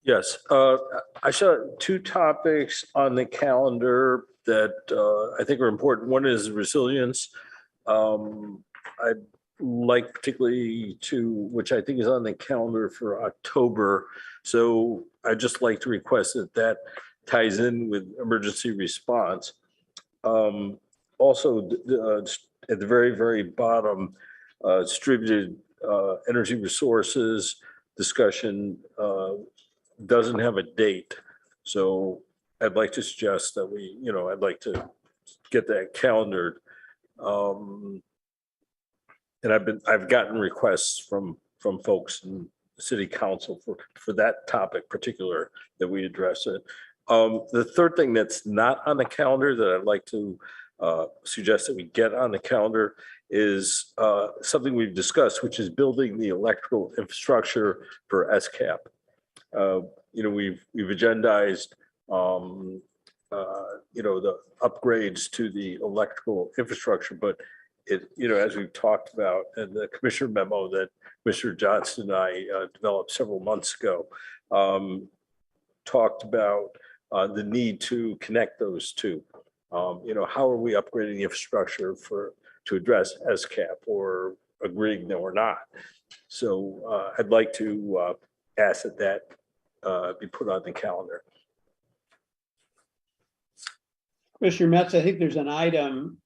Yes, I saw two topics on the calendar that I think are important. One is resilience. I'd like particularly which I think is on the calendar for October. So I'd just like to request that ties in with emergency response. Also, at the very, very bottom, distributed energy resources discussion doesn't have a date. So I'd like to suggest that I'd like to get that calendared. And I've gotten requests from folks in the city council for that topic particular that we address it. The third thing that's not on the calendar that I'd like to suggest that we get on the calendar is something we've discussed, which is building the electrical infrastructure for SCAP. We've agendized the upgrades to the electrical infrastructure, but as we've talked about in the commissioner memo that Mr. Johnson and I developed several months ago, talked about the need to connect those two. How are we upgrading the infrastructure to address SCAP or agreeing that we're not? So I'd like to ask that be put on the calendar. Mr. Metz, I think there's an item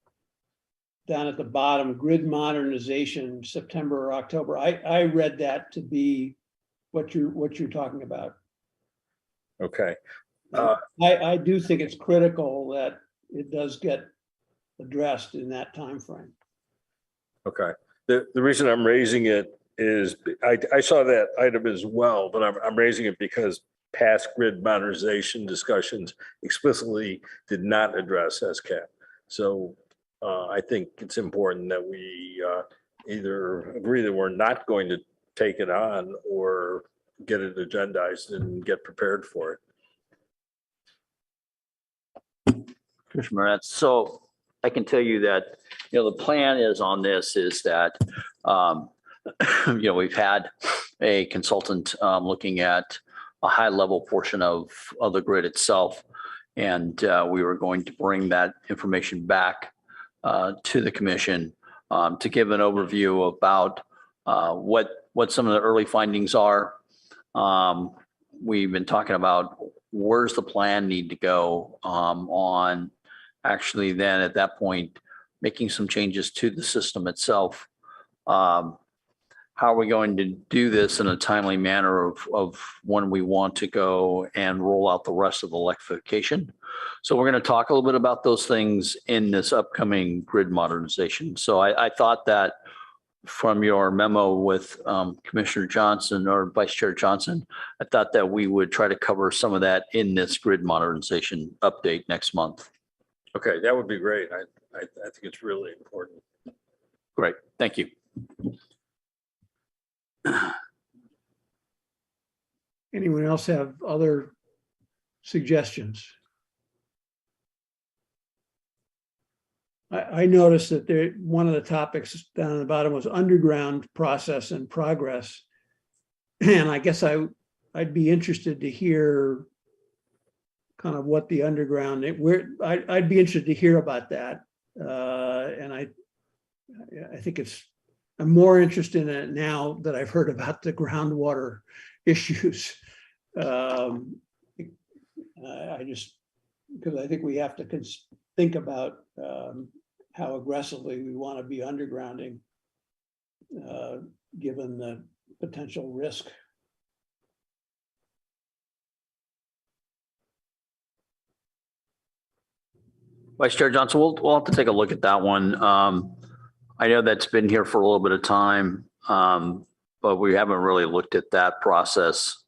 down at the bottom, grid modernization, September or October. I read that to be what you're talking about. Okay. I do think it's critical that it does get addressed in that time frame. Okay. The reason I'm raising it is I saw that item as well, but I'm raising it because past grid modernization discussions explicitly did not address SCAP. So I think it's important that we either agree that we're not going to take it on or get it agendized and get prepared for it. Commissioner Moretz, so I can tell you that, the plan is on this is that, we've had a consultant looking at a high level portion of the grid itself. And we were going to bring that information back to the commission to give an overview about what some of the early findings are. We've been talking about where's the plan need to go on actually then at that point, making some changes to the system itself. How are we going to do this in a timely manner of when we want to go and roll out the rest of the electrification? So we're going to talk a little bit about those things in this upcoming grid modernization. So I thought that from your memo with Commissioner Johnson or Vice Chair Johnson, I thought that we would try to cover some of that in this grid modernization update next month. Okay, that would be great. I think it's really important. Great, thank you. Anyone else have other suggestions? I noticed that one of the topics down at the bottom was underground process and progress. And I guess I'd be interested to hear kind of what the underground, I'd be interested to hear about that. And I think I'm more interested in it now that I've heard about the groundwater issues. Because I think we have to think about how aggressively we want to be undergrounding, given the potential risk. Vice Chair Johnson, we'll have to take a look at that one. I know that's been here for a little bit of time, but we haven't really looked at that process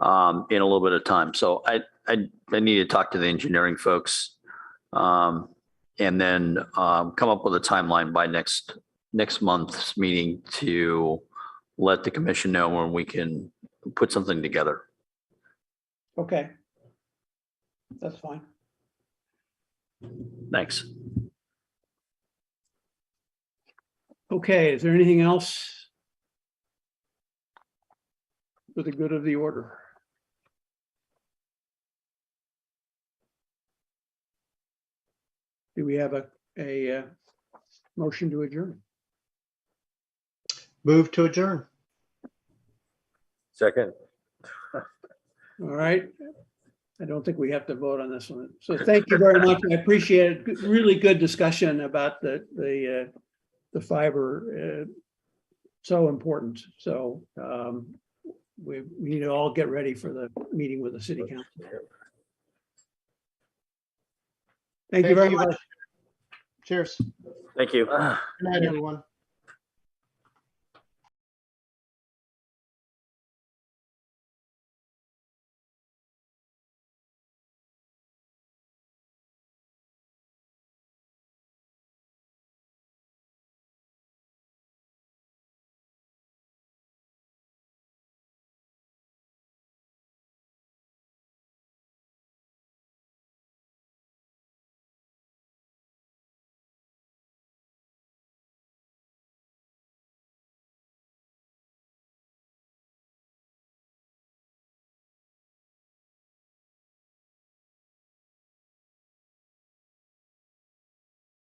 in a little bit of time. So I need to talk to the engineering folks and then come up with a timeline by next month's meeting to let the commission know when we can put something together. Okay, that's fine. Thanks. Okay, is there anything else for the good of the order? Do we have a motion to adjourn? Move to adjourn. Second. All right. I don't think we have to vote on this one. So thank you very much. I appreciate it. Really good discussion about the fiber. So important. So we need to all get ready for the meeting with the city council. Thank you very much. Cheers. Thank you. Good night, everyone.